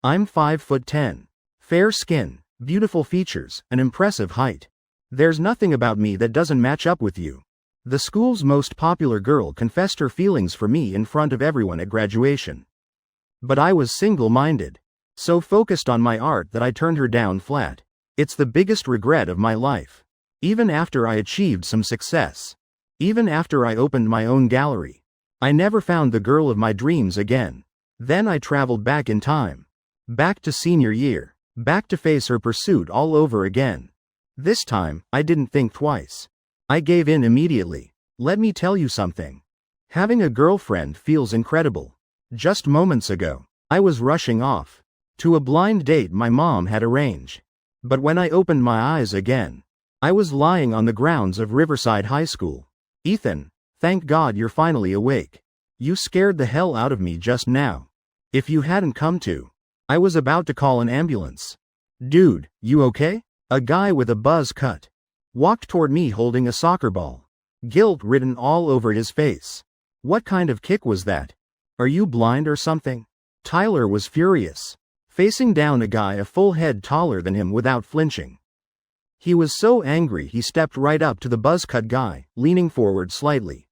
I'm 5'10". Fair skin, beautiful features, an impressive height. There's nothing about me that doesn't match up with you. The school's most popular girl confessed her feelings for me in front of everyone at graduation. But I was single-minded. So focused on my art that I turned her down flat. It's the biggest regret of my life. Even after I achieved some success. Even after I opened my own gallery. I never found the girl of my dreams again. Then I traveled back in time. Back to senior year. Back to face her pursuit all over again. This time, I didn't think twice. I gave in immediately. Let me tell you something. Having a girlfriend feels incredible. Just moments ago, I was rushing off to a blind date my mom had arranged. But when I opened my eyes again, I was lying on the grounds of Riverside High School. Ethan, thank God you're finally awake. You scared the hell out of me just now. If you hadn't come to, I was about to call an ambulance. Dude, you okay? A guy with a buzz cut walked toward me holding a soccer ball. Guilt written all over his face. What kind of kick was that? Are you blind or something? Tyler was furious, facing down a guy a full head taller than him without flinching. He was so angry he stepped right up to the buzz-cut guy, leaning forward slightly.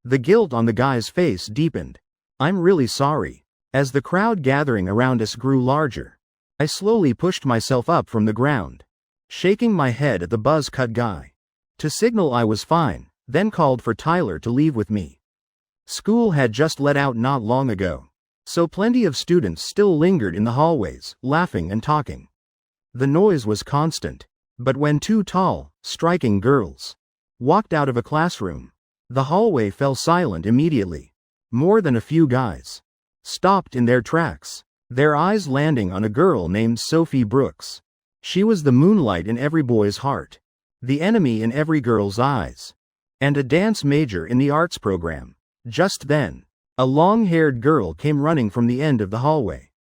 The guilt on the guy's face deepened. I'm really sorry. As the crowd gathering around us grew larger, I slowly pushed myself up from the ground, shaking my head at the buzz-cut guy to signal I was fine, then called for Tyler to leave with me. School had just let out not long ago, so plenty of students still lingered in the hallways, laughing and talking. The noise was constant, but when two tall, striking girls walked out of a classroom, the hallway fell silent immediately. More than a few guys stopped in their tracks, their eyes landing on a girl named Sophie Brooks. She was the moonlight in every boy's heart, the enemy in every girl's eyes, and a dance major in the arts program. Just then, a long-haired girl came running from the end of the hallway,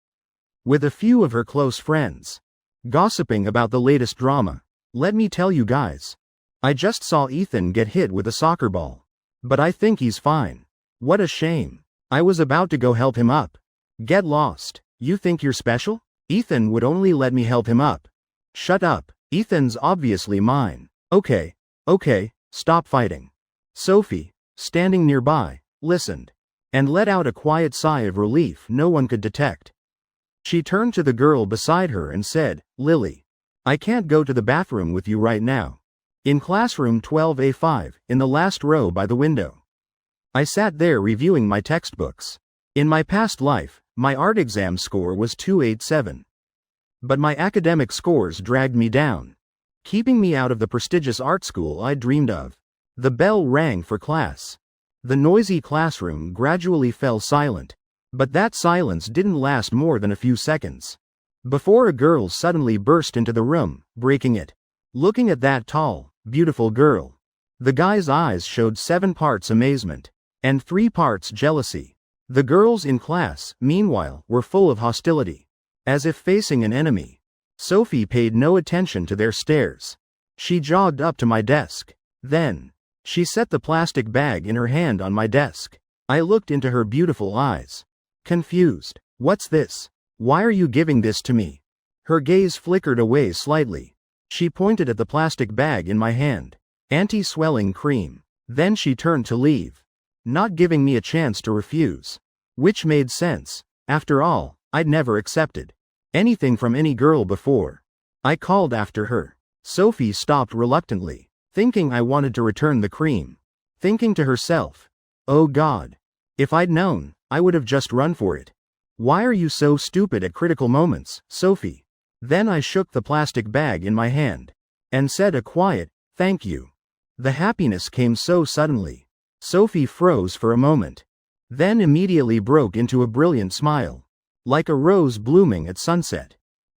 with a few of her close friends, gossiping about the latest drama. Let me tell you guys, I just saw Ethan get hit with a soccer ball, but I think he's fine. What a shame. I was about to go help him up. Get lost. You think you're special? Ethan would only let me help him up. Shut up. Ethan's obviously mine. Okay, stop fighting. Sophie, standing nearby, listened, and let out a quiet sigh of relief no one could detect. She turned to the girl beside her and said, Lily, I can't go to the bathroom with you right now. In classroom 12A5, in the last row by the window. I sat there reviewing my textbooks. In my past life, my art exam score was 287. But my academic scores dragged me down, keeping me out of the prestigious art school I dreamed of. The bell rang for class. The noisy classroom gradually fell silent, but that silence didn't last more than a few seconds, before a girl suddenly burst into the room, breaking it. Looking at that tall, beautiful girl, the guy's eyes showed 7 parts amazement, and 3 parts jealousy. The girls in class, meanwhile, were full of hostility, as if facing an enemy. Sophie paid no attention to their stares. She jogged up to my desk. Then, she set the plastic bag in her hand on my desk. I looked into her beautiful eyes, confused. What's this? Why are you giving this to me? Her gaze flickered away slightly. She pointed at the plastic bag in my hand. Anti-swelling cream. Then she turned to leave, not giving me a chance to refuse. Which made sense. After all, I'd never accepted anything from any girl before. I called after her. Sophie stopped reluctantly, thinking I wanted to return the cream. Thinking to herself, oh God, if I'd known, I would have just run for it. Why are you so stupid at critical moments, Sophie? Then I shook the plastic bag in my hand, and said a quiet, thank you. The happiness came so suddenly. Sophie froze for a moment, then immediately broke into a brilliant smile, like a rose blooming at sunset.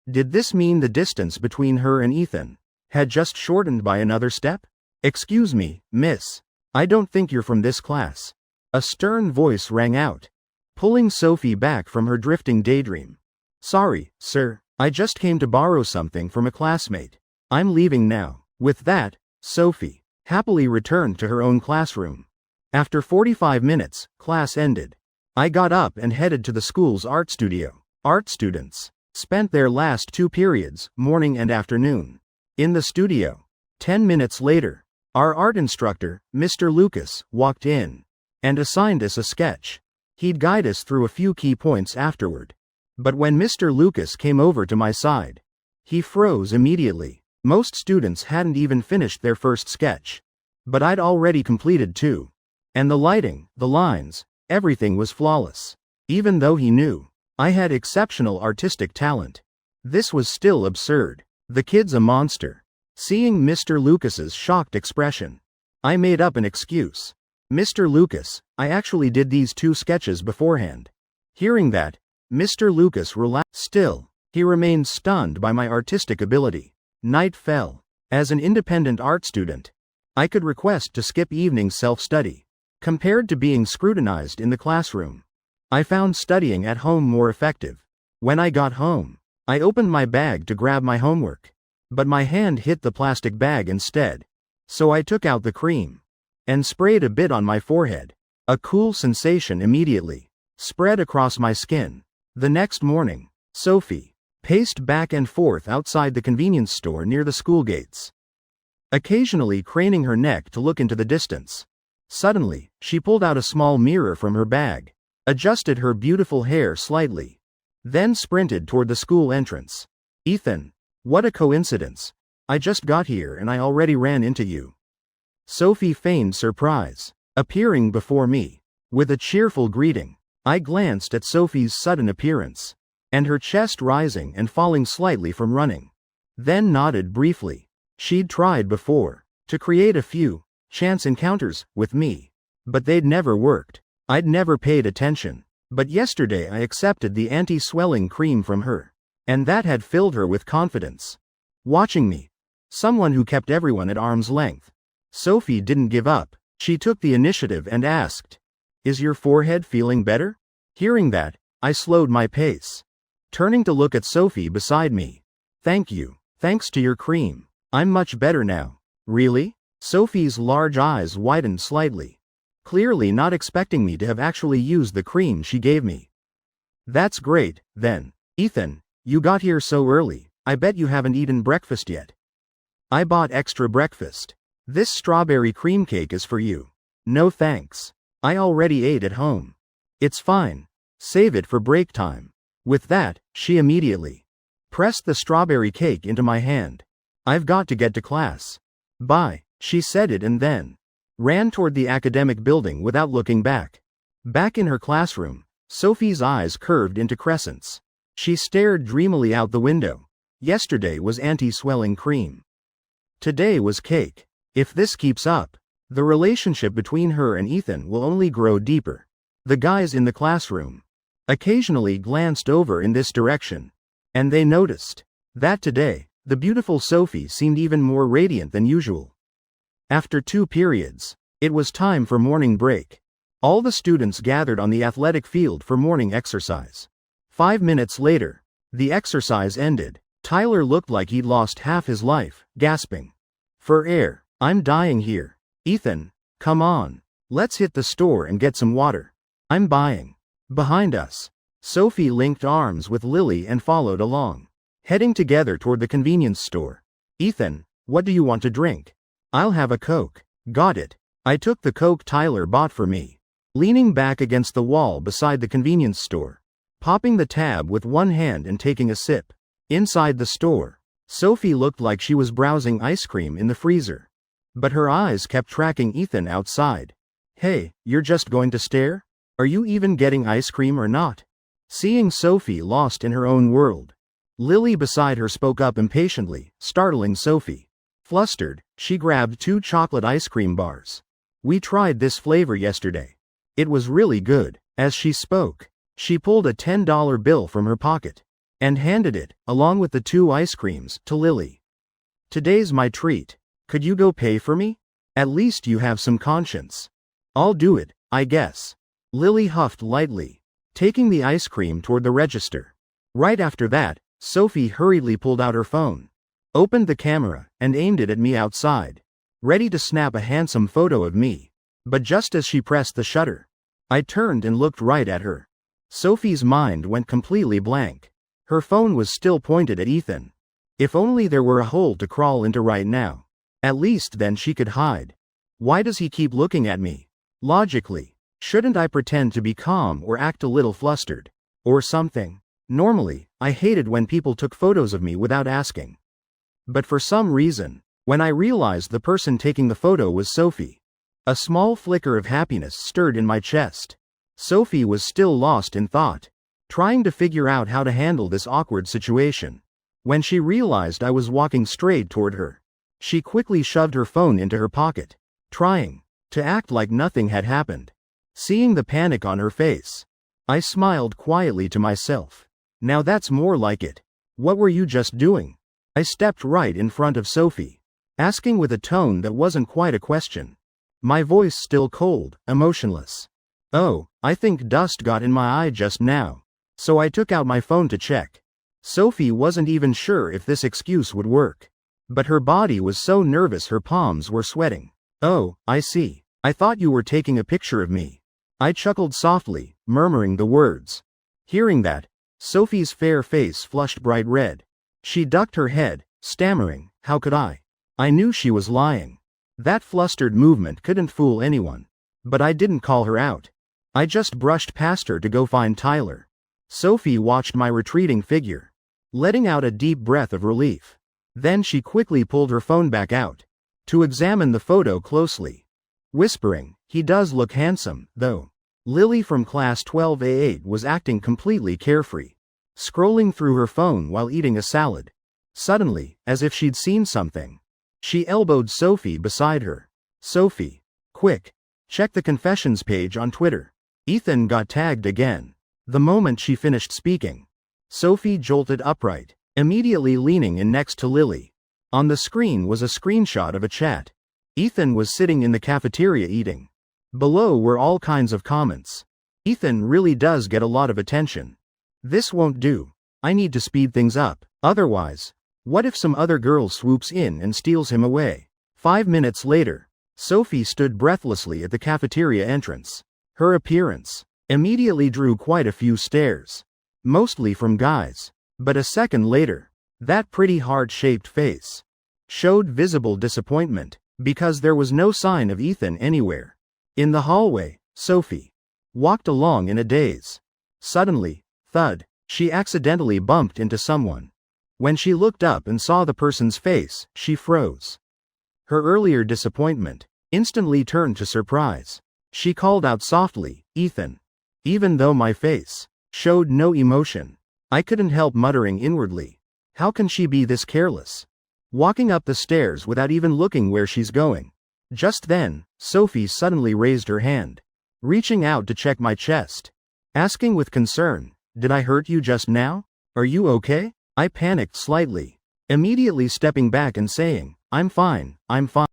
Did this mean the distance between her and Ethan had just shortened by another step? Excuse me, miss. I don't think you're from this class. A stern voice rang out, pulling Sophie back from her drifting daydream. Sorry, sir, I just came to borrow something from a classmate. I'm leaving now. With that, Sophie happily returned to her own classroom. After 45 minutes, class ended. I got up and headed to the school's art studio. Art students Spent their last 2 periods, morning and afternoon, in the studio. 10 minutes later, our art instructor, Mr. Lucas, walked in and assigned us a sketch. He'd guide us through a few key points afterward. But when Mr. Lucas came over to my side, he froze immediately. Most students hadn't even finished their first sketch. But I'd already completed 2. And the lighting, the lines, everything was flawless. Even though he knew I had exceptional artistic talent, this was still absurd. The kid's a monster. Seeing Mr. Lucas's shocked expression, I made up an excuse. Mr. Lucas, I actually did these 2 sketches beforehand. Hearing that, Mr. Lucas relaxed. Still, he remained stunned by my artistic ability. Night fell. As an independent art student, I could request to skip evening self-study. Compared to being scrutinized in the classroom, I found studying at home more effective. When I got home, I opened my bag to grab my homework. But my hand hit the plastic bag instead. So I took out the cream and sprayed a bit on my forehead. A cool sensation immediately spread across my skin. The next morning, Sophie paced back and forth outside the convenience store near the school gates, occasionally craning her neck to look into the distance. Suddenly, she pulled out a small mirror from her bag, adjusted her beautiful hair slightly, then sprinted toward the school entrance. "Ethan, what a coincidence. I just got here and I already ran into you." Sophie feigned surprise, appearing before me with a cheerful greeting. I glanced at Sophie's sudden appearance, and her chest rising and falling slightly from running, then nodded briefly. She'd tried before to create a few chance encounters with me, but they'd never worked. I'd never paid attention. But yesterday I accepted the anti-swelling cream from her, and that had filled her with confidence. Watching me, someone who kept everyone at arm's length, Sophie didn't give up. She took the initiative and asked, "Is your forehead feeling better?" Hearing that, I slowed my pace, turning to look at Sophie beside me. "Thank you. Thanks to your cream, I'm much better now." "Really?" Sophie's large eyes widened slightly, clearly not expecting me to have actually used the cream she gave me. "That's great, then. Ethan, you got here so early, I bet you haven't eaten breakfast yet." "I bought extra breakfast. This strawberry cream cake is for you." "No thanks. I already ate at home." "It's fine. Save it for break time." With that, she immediately pressed the strawberry cake into my hand. "I've got to get to class. Bye." She said it and then ran toward the academic building without looking back. Back in her classroom, Sophie's eyes curved into crescents. She stared dreamily out the window. Yesterday was anti-swelling cream. Today was cake. If this keeps up, the relationship between her and Ethan will only grow deeper. The guys in the classroom occasionally glanced over in this direction, and they noticed that today, the beautiful Sophie seemed even more radiant than usual. After 2 periods, it was time for morning break. All the students gathered on the athletic field for morning exercise. 5 minutes later, the exercise ended. Tyler looked like he'd lost half his life, gasping for air. "I'm dying here." "Ethan, come on. Let's hit the store and get some water." "I'm buying." Behind us, Sophie linked arms with Lily and followed along, heading together toward the convenience store. "Ethan, what do you want to drink?" "I'll have a Coke." "Got it." I took the Coke Tyler bought for me, leaning back against the wall beside the convenience store, popping the tab with one hand and taking a sip. Inside the store, Sophie looked like she was browsing ice cream in the freezer, but her eyes kept tracking Ethan outside. "Hey, you're just going to stare? Are you even getting ice cream or not?" Seeing Sophie lost in her own world, Lily beside her spoke up impatiently, startling Sophie. Flustered, she grabbed 2 chocolate ice cream bars. "We tried this flavor yesterday. It was really good." As she spoke, she pulled a $10 bill from her pocket and handed it, along with the 2 ice creams, to Lily. "Today's my treat. Could you go pay for me? At least you have some conscience." "I'll do it, I guess." Lily huffed lightly, taking the ice cream toward the register. Right after that, Sophie hurriedly pulled out her phone, opened the camera, and aimed it at me outside, ready to snap a handsome photo of me. But just as she pressed the shutter, I turned and looked right at her. Sophie's mind went completely blank. Her phone was still pointed at Ethan. If only there were a hole to crawl into right now. At least then she could hide. Why does he keep looking at me? Logically, shouldn't I pretend to be calm or act a little flustered? Or something? Normally, I hated when people took photos of me without asking. But for some reason, when I realized the person taking the photo was Sophie, a small flicker of happiness stirred in my chest. Sophie was still lost in thought, trying to figure out how to handle this awkward situation. When she realized I was walking straight toward her, she quickly shoved her phone into her pocket, trying to act like nothing had happened. Seeing the panic on her face, I smiled quietly to myself. Now that's more like it. What were you just doing? I stepped right in front of Sophie, asking with a tone that wasn't quite a question. My voice still cold, emotionless. Oh, I think dust got in my eye just now, so I took out my phone to check. Sophie wasn't even sure if this excuse would work, but her body was so nervous her palms were sweating. Oh, I see. I thought you were taking a picture of me. I chuckled softly, murmuring the words. Hearing that, Sophie's fair face flushed bright red. She ducked her head, stammering, "How could I?" I knew she was lying. That flustered movement couldn't fool anyone. But I didn't call her out. I just brushed past her to go find Tyler. Sophie watched my retreating figure, letting out a deep breath of relief. Then she quickly pulled her phone back out to examine the photo closely, whispering, "He does look handsome, though." Lily from class 12A8 was acting completely carefree, scrolling through her phone while eating a salad. Suddenly, as if she'd seen something, she elbowed Sophie beside her. "Sophie, quick, check the confessions page on Twitter. Ethan got tagged again." The moment she finished speaking, Sophie jolted upright, immediately leaning in next to Lily. On the screen was a screenshot of a chat. Ethan was sitting in the cafeteria eating. Below were all kinds of comments. "Ethan really does get a lot of attention. This won't do. I need to speed things up. Otherwise, what if some other girl swoops in and steals him away?" 5 minutes later, Sophie stood breathlessly at the cafeteria entrance. Her appearance immediately drew quite a few stares, mostly from guys. But a second later, that pretty heart-shaped face showed visible disappointment, because there was no sign of Ethan anywhere. In the hallway, Sophie walked along in a daze. Suddenly, thud, she accidentally bumped into someone. When she looked up and saw the person's face, she froze. Her earlier disappointment instantly turned to surprise. She called out softly, "Ethan." Even though my face showed no emotion, I couldn't help muttering inwardly, "How can she be this careless? Walking up the stairs without even looking where she's going." Just then, Sophie suddenly raised her hand, reaching out to check my chest, asking with concern, "Did I hurt you just now? Are you okay?" I panicked slightly, immediately stepping back and saying, I'm fine.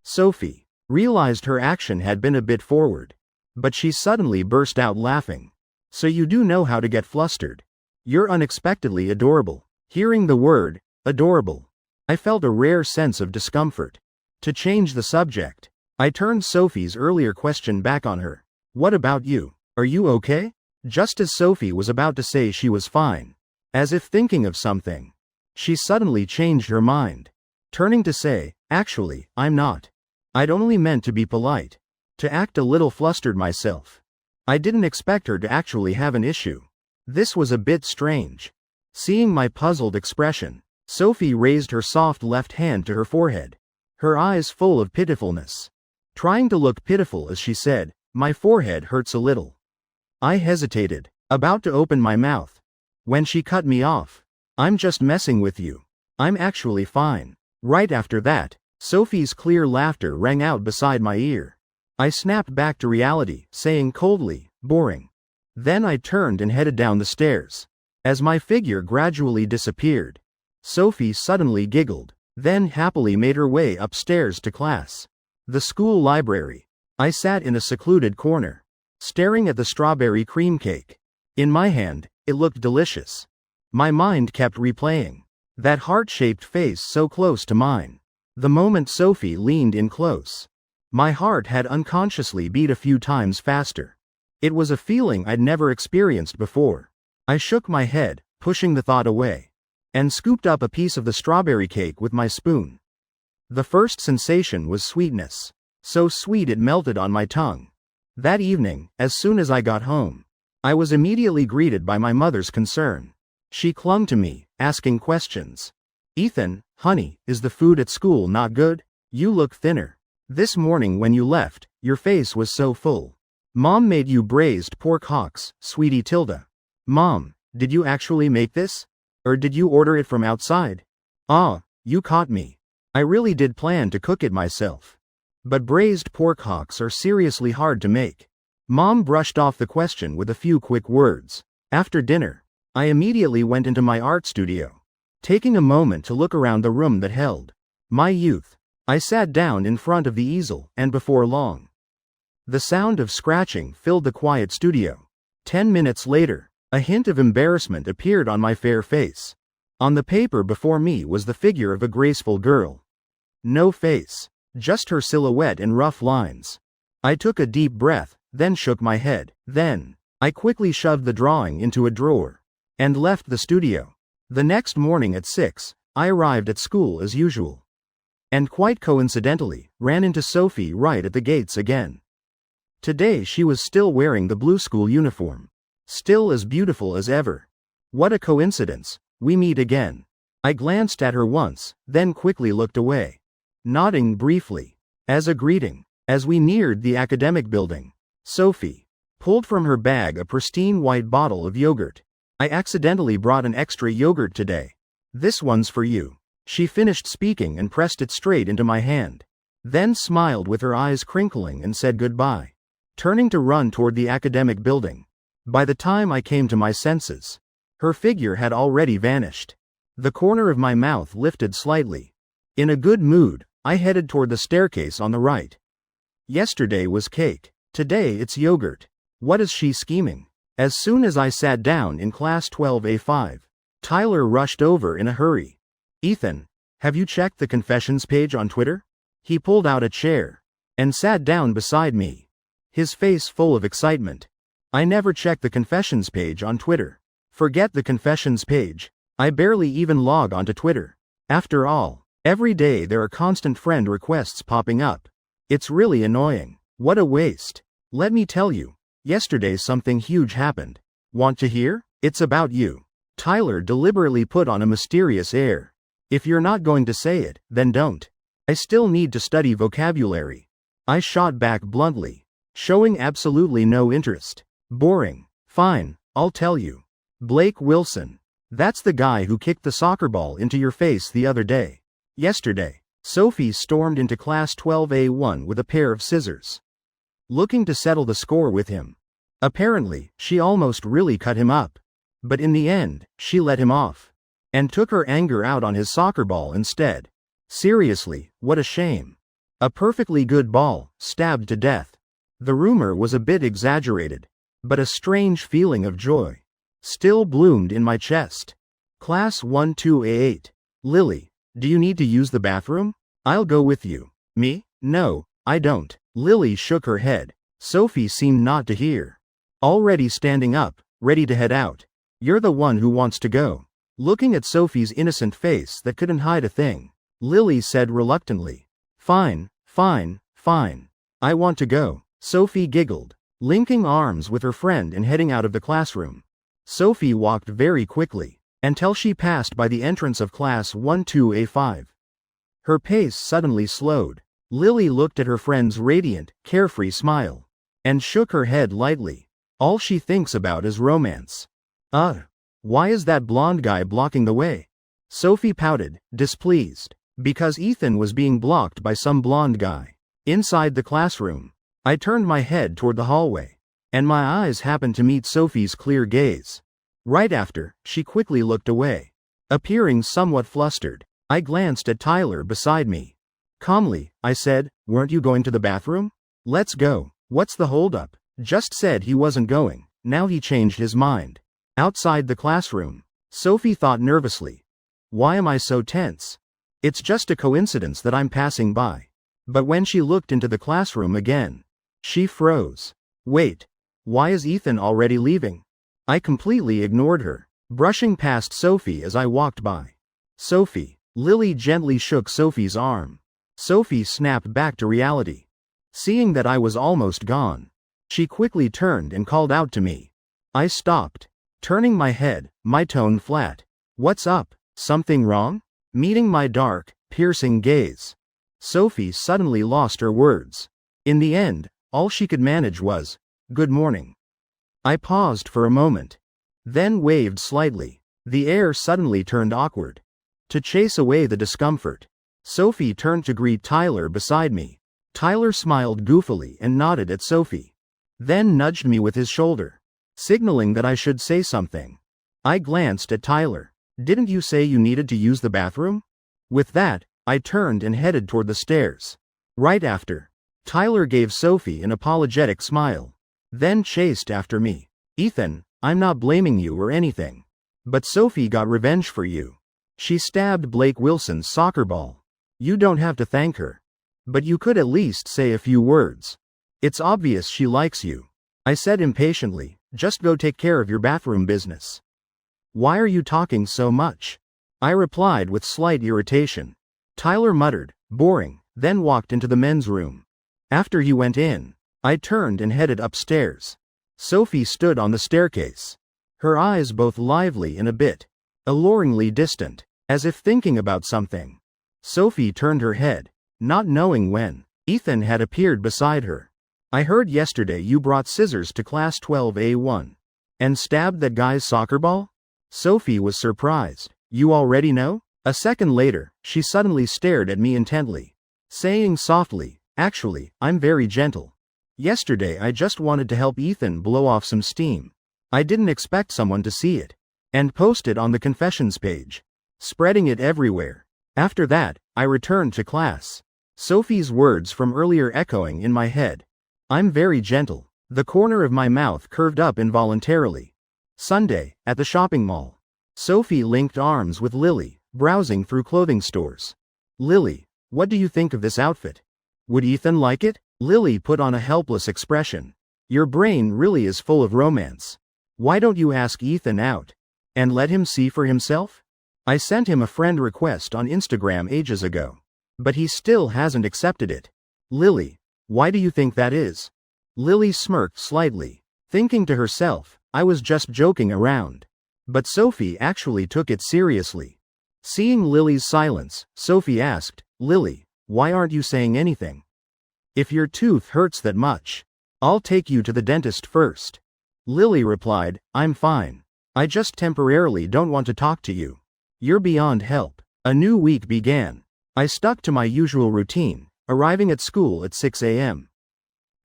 Sophie realized her action had been a bit forward, but she suddenly burst out laughing. "So you do know how to get flustered. You're unexpectedly adorable." Hearing the word, adorable, I felt a rare sense of discomfort. To change the subject, I turned Sophie's earlier question back on her. "What about you? Are you okay?" Just as Sophie was about to say she was fine, as if thinking of something, she suddenly changed her mind, turning to say, "Actually, I'm not. I'd only meant to be polite, to act a little flustered myself." I didn't expect her to actually have an issue. This was a bit strange. Seeing my puzzled expression, Sophie raised her soft left hand to her forehead, her eyes full of pitifulness. Trying to look pitiful as she said, "My forehead hurts a little." I hesitated, about to open my mouth, when she cut me off. "I'm just messing with you. I'm actually fine." Right after that, Sophie's clear laughter rang out beside my ear. I snapped back to reality, saying coldly, "Boring." Then I turned and headed down the stairs. As my figure gradually disappeared, Sophie suddenly giggled, then happily made her way upstairs to class. The school library. I sat in a secluded corner, staring at the strawberry cream cake. In my hand, it looked delicious. My mind kept replaying that heart-shaped face so close to mine. The moment Sophie leaned in close, my heart had unconsciously beat a few times faster. It was a feeling I'd never experienced before. I shook my head, pushing the thought away, and scooped up a piece of the strawberry cake with my spoon. The first sensation was sweetness, so sweet it melted on my tongue. That evening, as soon as I got home, I was immediately greeted by my mother's concern. She clung to me, asking questions. "Ethan, honey, is the food at school not good? You look thinner. This morning when you left, your face was so full. Mom made you braised pork hocks, sweetie Tilda. Mom, did you actually make this? Or did you order it from outside? Ah, you caught me. I really did plan to cook it myself. But braised pork hocks are seriously hard to make." Mom brushed off the question with a few quick words. After dinner, I immediately went into my art studio. Taking a moment to look around the room that held my youth, I sat down in front of the easel, and before long, the sound of scratching filled the quiet studio. 10 minutes later, a hint of embarrassment appeared on my fair face. On the paper before me was the figure of a graceful girl. No face, just her silhouette in rough lines. I took a deep breath, then shook my head. Then, I quickly shoved the drawing into a drawer and left the studio. The next morning at 6, I arrived at school as usual. And quite coincidentally, ran into Sophie right at the gates again. Today she was still wearing the blue school uniform. Still as beautiful as ever. What a coincidence, we meet again. I glanced at her once, then quickly looked away, nodding briefly, as a greeting. As we neared the academic building, Sophie pulled from her bag a pristine white bottle of yogurt. "I accidentally brought an extra yogurt today. This one's for you." She finished speaking and pressed it straight into my hand. Then smiled with her eyes crinkling and said goodbye, turning to run toward the academic building. By the time I came to my senses, her figure had already vanished. The corner of my mouth lifted slightly. In a good mood, I headed toward the staircase on the right. Yesterday was cake. Today it's yogurt. What is she scheming? As soon as I sat down in class 12A5, Tyler rushed over in a hurry. "Ethan, have you checked the confessions page on Twitter?" He pulled out a chair and sat down beside me, his face full of excitement. "I never check the confessions page on Twitter." "Forget the confessions page. I barely even log onto Twitter. After all, every day there are constant friend requests popping up. It's really annoying. What a waste. Let me tell you, yesterday something huge happened. Want to hear? It's about you." Tyler deliberately put on a mysterious air. "If you're not going to say it, then don't. I still need to study vocabulary." I shot back bluntly, showing absolutely no interest. "Boring. Fine, I'll tell you. Blake Wilson. That's the guy who kicked the soccer ball into your face the other day." Yesterday, Sophie stormed into class 12A1 with a pair of scissors, looking to settle the score with him. Apparently, she almost really cut him up. But in the end, she let him off, and took her anger out on his soccer ball instead. Seriously, what a shame. A perfectly good ball, stabbed to death. The rumor was a bit exaggerated, but a strange feeling of joy still bloomed in my chest. Class 12A8. "Lily, do you need to use the bathroom? I'll go with you." "Me? No, I don't." Lily shook her head. Sophie seemed not to hear. Already standing up, ready to head out. "You're the one who wants to go." Looking at Sophie's innocent face that couldn't hide a thing, Lily said reluctantly, Fine. I want to go." Sophie giggled, linking arms with her friend and heading out of the classroom. Sophie walked very quickly, until she passed by the entrance of class 12A5. Her pace suddenly slowed. Lily looked at her friend's radiant, carefree smile, and shook her head lightly. All she thinks about is romance. Why is that blonde guy blocking the way? Sophie pouted, displeased, because Ethan was being blocked by some blonde guy. Inside the classroom, I turned my head toward the hallway, and my eyes happened to meet Sophie's clear gaze. Right after, she quickly looked away. Appearing somewhat flustered, I glanced at Tyler beside me. Calmly, I said, "Weren't you going to the bathroom? Let's go." "What's the holdup?" Just said he wasn't going. Now he changed his mind. Outside the classroom, Sophie thought nervously. Why am I so tense? It's just a coincidence that I'm passing by. But when she looked into the classroom again, she froze. Wait, why is Ethan already leaving? I completely ignored her. brushing past Sophie as I walked by. Sophie. Lily gently shook Sophie's arm. Sophie snapped back to reality. Seeing that I was almost gone, she quickly turned and called out to me. I stopped, turning my head, my tone flat. What's up? Something wrong? Meeting my dark, piercing gaze, Sophie suddenly lost her words. In the end, all she could manage was, "Good morning." I paused for a moment, then waved slightly. The air suddenly turned awkward. To chase away the discomfort, Sophie turned to greet Tyler beside me. Tyler smiled goofily and nodded at Sophie, then nudged me with his shoulder, signaling that I should say something. I glanced at Tyler. "Didn't you say you needed to use the bathroom?" With that, I turned and headed toward the stairs. Right after, Tyler gave Sophie an apologetic smile, then chased after me. "Ethan, I'm not blaming you or anything, but Sophie got revenge for you. She stabbed Blake Wilson's soccer ball. You don't have to thank her, but you could at least say a few words. It's obvious she likes you," I said impatiently. "Just go take care of your bathroom business." "Why are you talking so much?" I replied with slight irritation. Tyler muttered, "Boring," then walked into the men's room. After he went in, I turned and headed upstairs. Sophie stood on the staircase, her eyes both lively and a bit alluringly distant, as if thinking about something. Sophie turned her head, not knowing when Ethan had appeared beside her. "I heard yesterday you brought scissors to class 12A1 and stabbed that guy's soccer ball?" Sophie was surprised. "You already know?" A second later, she suddenly stared at me intently, saying softly, "Actually, I'm very gentle. Yesterday I just wanted to help Ethan blow off some steam. I didn't expect someone to see it and post it on the confessions page, spreading it everywhere. After that, I returned to class." Sophie's words from earlier echoing in my head. "I'm very gentle." The corner of my mouth curved up involuntarily. Sunday, at the shopping mall, Sophie linked arms with Lily, browsing through clothing stores. "Lily, what do you think of this outfit? Would Ethan like it?" Lily put on a helpless expression. "Your brain really is full of romance. Why don't you ask Ethan out and let him see for himself? I sent him a friend request on Instagram ages ago, but he still hasn't accepted it." "Lily, why do you think that is?" Lily smirked slightly, thinking to herself, I was just joking around. But Sophie actually took it seriously. Seeing Lily's silence, Sophie asked, "Lily, why aren't you saying anything? If your tooth hurts that much, I'll take you to the dentist first." Lily replied, "I'm fine. I just temporarily don't want to talk to you. You're beyond help." A new week began. I stuck to my usual routine, arriving at school at 6 a.m.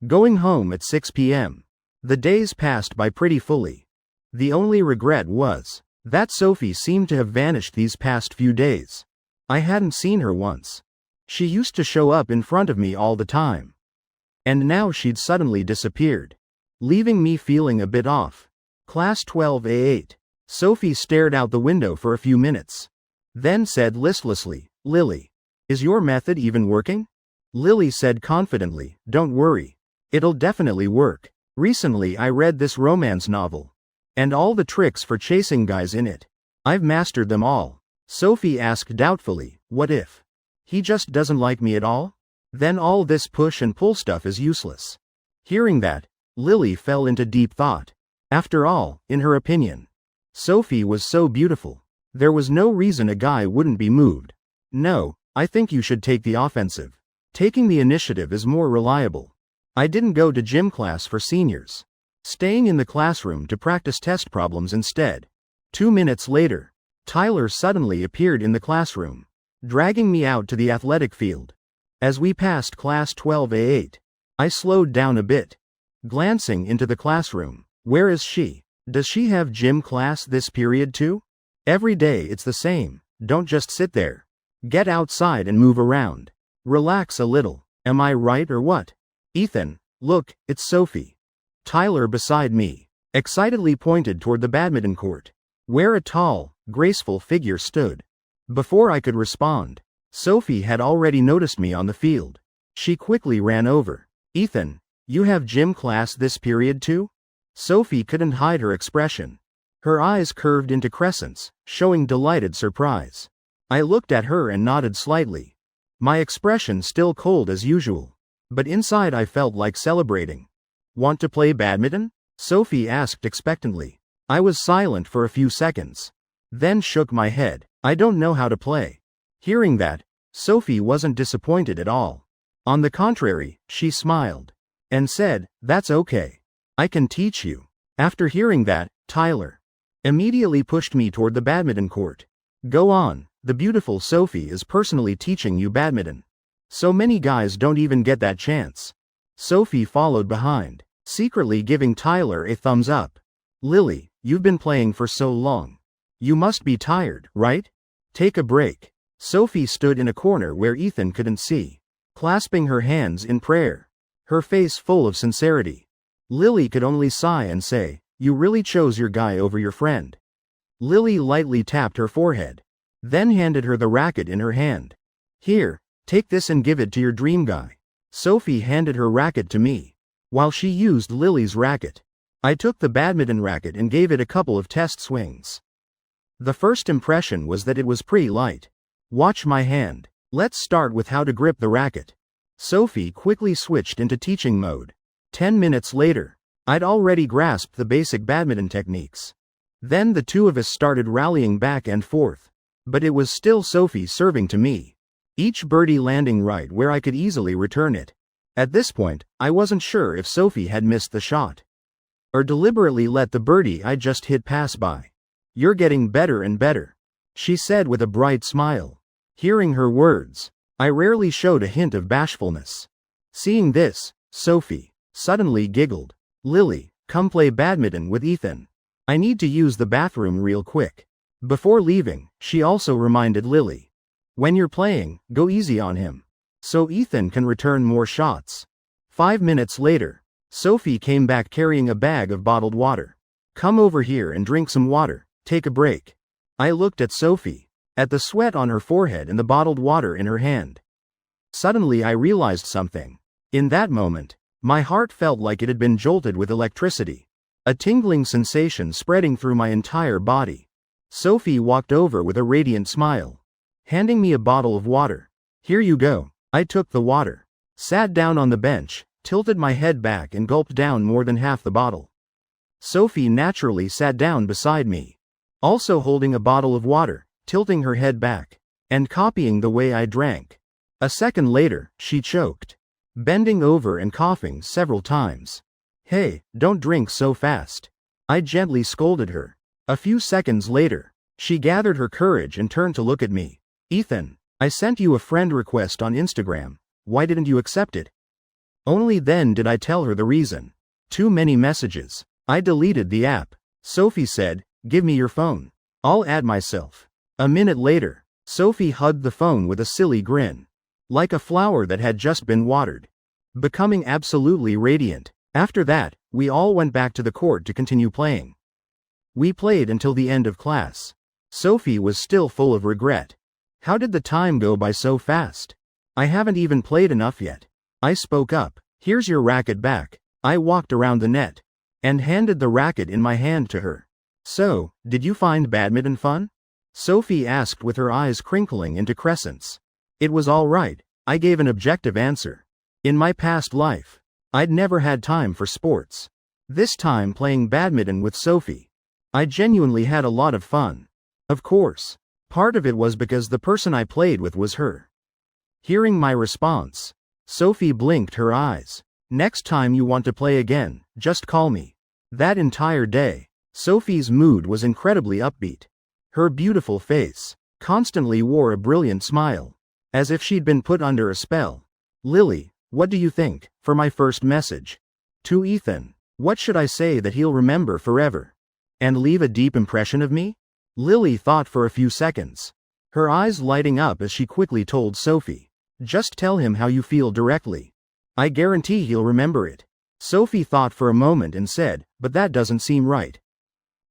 going home at 6 p.m. The days passed by pretty fully. The only regret was that Sophie seemed to have vanished these past few days. I hadn't seen her once. She used to show up in front of me all the time, and now she'd suddenly disappeared, leaving me feeling a bit off. Class 12A8. Sophie stared out the window for a few minutes, then said listlessly, "Lily, is your method even working?" Lily said confidently, "Don't worry. It'll definitely work. Recently I read this romance novel, and all the tricks for chasing guys in it. I've mastered them all." Sophie asked doubtfully, "What if he just doesn't like me at all? Then all this push and pull stuff is useless." Hearing that, Lily fell into deep thought. After all, in her opinion, Sophie was so beautiful. There was no reason a guy wouldn't be moved. "No, I think you should take the offensive. Taking the initiative is more reliable." I didn't go to gym class for seniors, staying in the classroom to practice test problems instead. 2 minutes later, Tyler suddenly appeared in the classroom, dragging me out to the athletic field. As we passed class 12A8, I slowed down a bit, glancing into the classroom. Where is she? Does she have gym class this period too? Every day it's the same. Don't just sit there. Get outside and move around. Relax a little. Am I right or what? "Ethan, look, it's Sophie." Tyler beside me excitedly pointed toward the badminton court, where a tall, graceful figure stood. Before I could respond, Sophie had already noticed me on the field. She quickly ran over. "Ethan, you have gym class this period too?" Sophie couldn't hide her expression. Her eyes curved into crescents, showing delighted surprise. I looked at her and nodded slightly. My expression still cold as usual. But inside I felt like celebrating. Want to play badminton? Sophie asked expectantly. I was silent for a few seconds. Then shook my head. I don't know how to play. Hearing that, Sophie wasn't disappointed at all. On the contrary, she smiled. And said, that's okay. I can teach you. After hearing that, Tyler immediately pushed me toward the badminton court. Go on, the beautiful Sophie is personally teaching you badminton. So many guys don't even get that chance. Sophie followed behind, secretly giving Tyler a thumbs up. Lily, you've been playing for so long. You must be tired, right? Take a break. Sophie stood in a corner where Ethan couldn't see, clasping her hands in prayer, her face full of sincerity. Lily could only sigh and say, you really chose your guy over your friend. Lily lightly tapped her forehead, then handed her the racket in her hand. Here, take this and give it to your dream guy. Sophie handed her racket to me, while she used Lily's racket. I took the badminton racket and gave it a couple of test swings. The first impression was that it was pretty light. Watch my hand. Let's start with how to grip the racket. Sophie quickly switched into teaching mode. 10 minutes later, I'd already grasped the basic badminton techniques. Then the two of us started rallying back and forth. But it was still Sophie serving to me, each birdie landing right where I could easily return it. At this point, I wasn't sure if Sophie had missed the shot, or deliberately let the birdie I just hit pass by. You're getting better and better, she said with a bright smile. Hearing her words, I rarely showed a hint of bashfulness. Seeing this, Sophie suddenly giggled. Lily, come play badminton with Ethan. I need to use the bathroom real quick. Before leaving, she also reminded Lily, when you're playing, go easy on him, so Ethan can return more shots. 5 minutes later, Sophie came back carrying a bag of bottled water. Come over here and drink some water, take a break. I looked at Sophie, at the sweat on her forehead and the bottled water in her hand. Suddenly I realized something. In that moment, my heart felt like it had been jolted with electricity, a tingling sensation spreading through my entire body. Sophie walked over with a radiant smile, handing me a bottle of water. Here you go. I took the water, sat down on the bench, tilted my head back and gulped down more than half the bottle. Sophie naturally sat down beside me, also holding a bottle of water, tilting her head back, and copying the way I drank. A second later, she choked, bending over and coughing several times. Hey, don't drink so fast. I gently scolded her. A few seconds later, she gathered her courage and turned to look at me. Ethan, I sent you a friend request on Instagram. Why didn't you accept it? Only then did I tell her the reason. Too many messages. I deleted the app. Sophie said, give me your phone. I'll add myself. A minute later, Sophie hugged the phone with a silly grin, like a flower that had just been watered, becoming absolutely radiant. After that, we all went back to the court to continue playing. We played until the end of class. Sophie was still full of regret. How did the time go by so fast? I haven't even played enough yet. I spoke up. Here's your racket back. I walked around the net and handed the racket in my hand to her. So, did you find badminton fun? Sophie asked with her eyes crinkling into crescents. It was all right, I gave an objective answer. In my past life, I'd never had time for sports. This time playing badminton with Sophie, I genuinely had a lot of fun. Of course, part of it was because the person I played with was her. Hearing my response, Sophie blinked her eyes. Next time you want to play again, just call me. That entire day, Sophie's mood was incredibly upbeat. Her beautiful face constantly wore a brilliant smile, as if she'd been put under a spell. Lily, what do you think, for my first message to Ethan? What should I say that he'll remember forever and leave a deep impression of me? Lily thought for a few seconds, her eyes lighting up as she quickly told Sophie, just tell him how you feel directly. I guarantee he'll remember it. Sophie thought for a moment and said, but that doesn't seem right.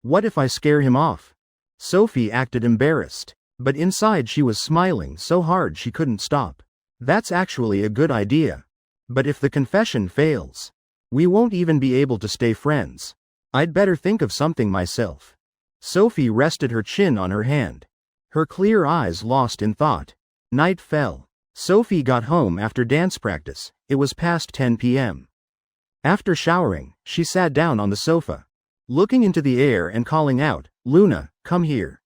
What if I scare him off? Sophie acted embarrassed, but inside she was smiling so hard she couldn't stop. That's actually a good idea. But if the confession fails, we won't even be able to stay friends. I'd better think of something myself. Sophie rested her chin on her hand, her clear eyes lost in thought. Night fell. Sophie got home after dance practice. It was past 10 p.m. After showering, she sat down on the sofa, looking into the air and calling out, "Luna, come here."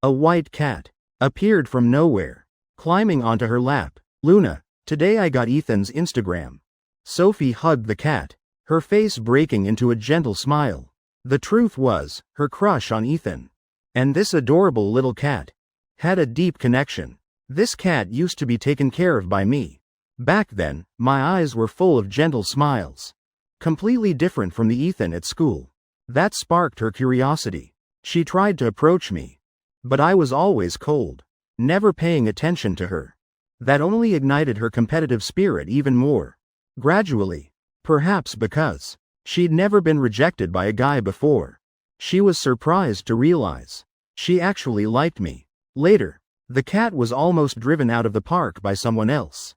A white cat appeared from nowhere, climbing onto her lap. "Luna, today I got Ethan's Instagram." Sophie hugged the cat, her face breaking into a gentle smile. The truth was, her crush on Ethan, and this adorable little cat, had a deep connection. This cat used to be taken care of by me. Back then, my eyes were full of gentle smiles. Completely different from the Ethan at school. That sparked her curiosity. She tried to approach me, but I was always cold, never paying attention to her. That only ignited her competitive spirit even more. Gradually, perhaps because she'd never been rejected by a guy before, she was surprised to realize she actually liked me. Later, the cat was almost driven out of the park by someone else.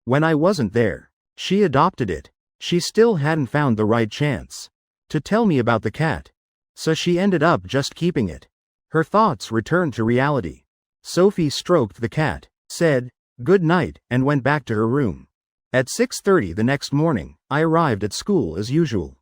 When I wasn't there, she adopted it. She still hadn't found the right chance to tell me about the cat, so she ended up just keeping it. Her thoughts returned to reality. Sophie stroked the cat, said, "Good night," and went back to her room. At 6:30 the next morning, I arrived at school as usual.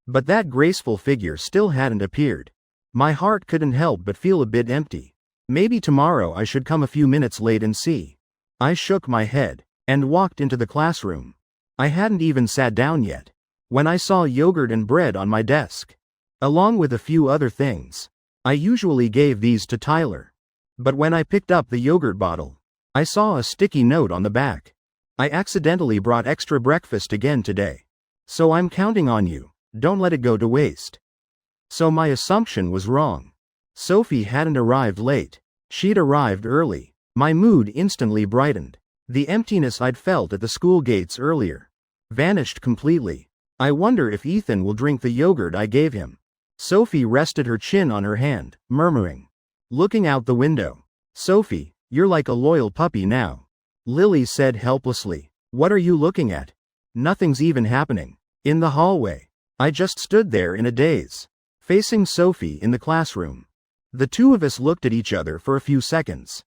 But that graceful figure still hadn't appeared. My heart couldn't help but feel a bit empty. Maybe tomorrow I should come a few minutes late and see. I shook my head and walked into the classroom. I hadn't even sat down yet when I saw yogurt and bread on my desk, along with a few other things. I usually gave these to Tyler, but when I picked up the yogurt bottle, I saw a sticky note on the back. "I accidentally brought extra breakfast again today, so I'm counting on you. Don't let it go to waste." So my assumption was wrong. Sophie hadn't arrived late. She'd arrived early. My mood instantly brightened. The emptiness I'd felt at the school gates earlier vanished completely. I wonder if Ethan will drink the yogurt I gave him. Sophie rested her chin on her hand, murmuring, looking out the window. "Sophie, you're like a loyal puppy now," Lily said helplessly. "What are you looking at?" "Nothing's even happening." In the hallway, I just stood there in a daze, facing Sophie in the classroom. The two of us looked at each other for a few seconds.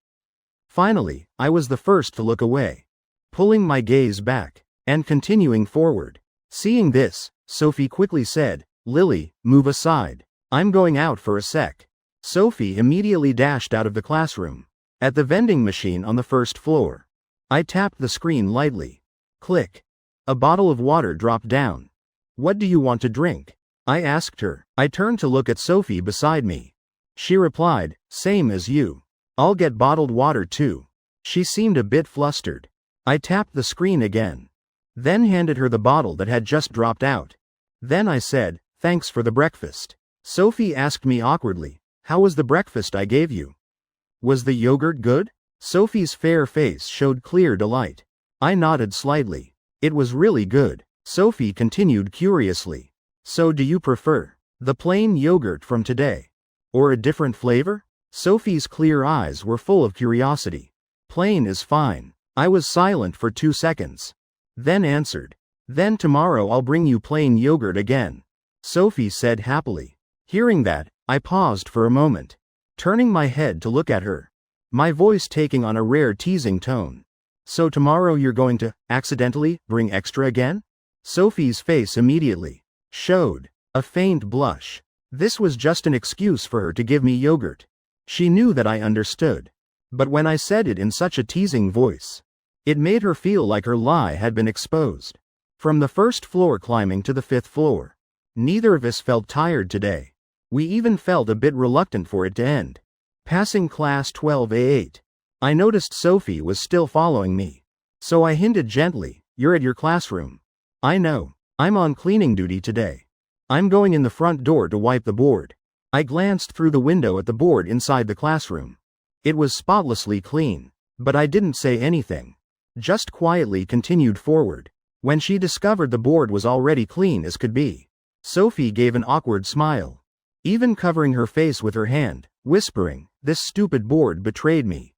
Finally, I was the first to look away, pulling my gaze back and continuing forward. Seeing this, Sophie quickly said, "Lily, move aside. I'm going out for a sec." Sophie immediately dashed out of the classroom. At the vending machine on the first floor, I tapped the screen lightly. Click. A bottle of water dropped down. "What do you want to drink?" I asked her. I turned to look at Sophie beside me. She replied, "Same as you. I'll get bottled water too." She seemed a bit flustered. I tapped the screen again, then handed her the bottle that had just dropped out. Then I said, "Thanks for the breakfast." Sophie asked me awkwardly, "How was the breakfast I gave you? Was the yogurt good?" Sophie's fair face showed clear delight. I nodded slightly. "It was really good." Sophie continued curiously, "So do you prefer the plain yogurt from today, or a different flavor?" Sophie's clear eyes were full of curiosity. "Plain is fine." I was silent for 2 seconds, then answered, "Then tomorrow I'll bring you plain yogurt again," Sophie said happily. Hearing that, I paused for a moment, turning my head to look at her, my voice taking on a rare teasing tone. "So tomorrow you're going to, accidentally, bring extra again?" Sophie's face immediately showed a faint blush. This was just an excuse for her to give me yogurt. She knew that I understood. But when I said it in such a teasing voice, it made her feel like her lie had been exposed. From the first floor climbing to the 5th floor, neither of us felt tired today. We even felt a bit reluctant for it to end. Passing class 12A8, I noticed Sophie was still following me. So I hinted gently, "You're at your classroom." "I know. I'm on cleaning duty today. I'm going in the front door to wipe the board." I glanced through the window at the board inside the classroom. It was spotlessly clean, but I didn't say anything, just quietly continued forward. When she discovered the board was already clean as could be, Sophie gave an awkward smile, even covering her face with her hand, whispering, "This stupid board betrayed me."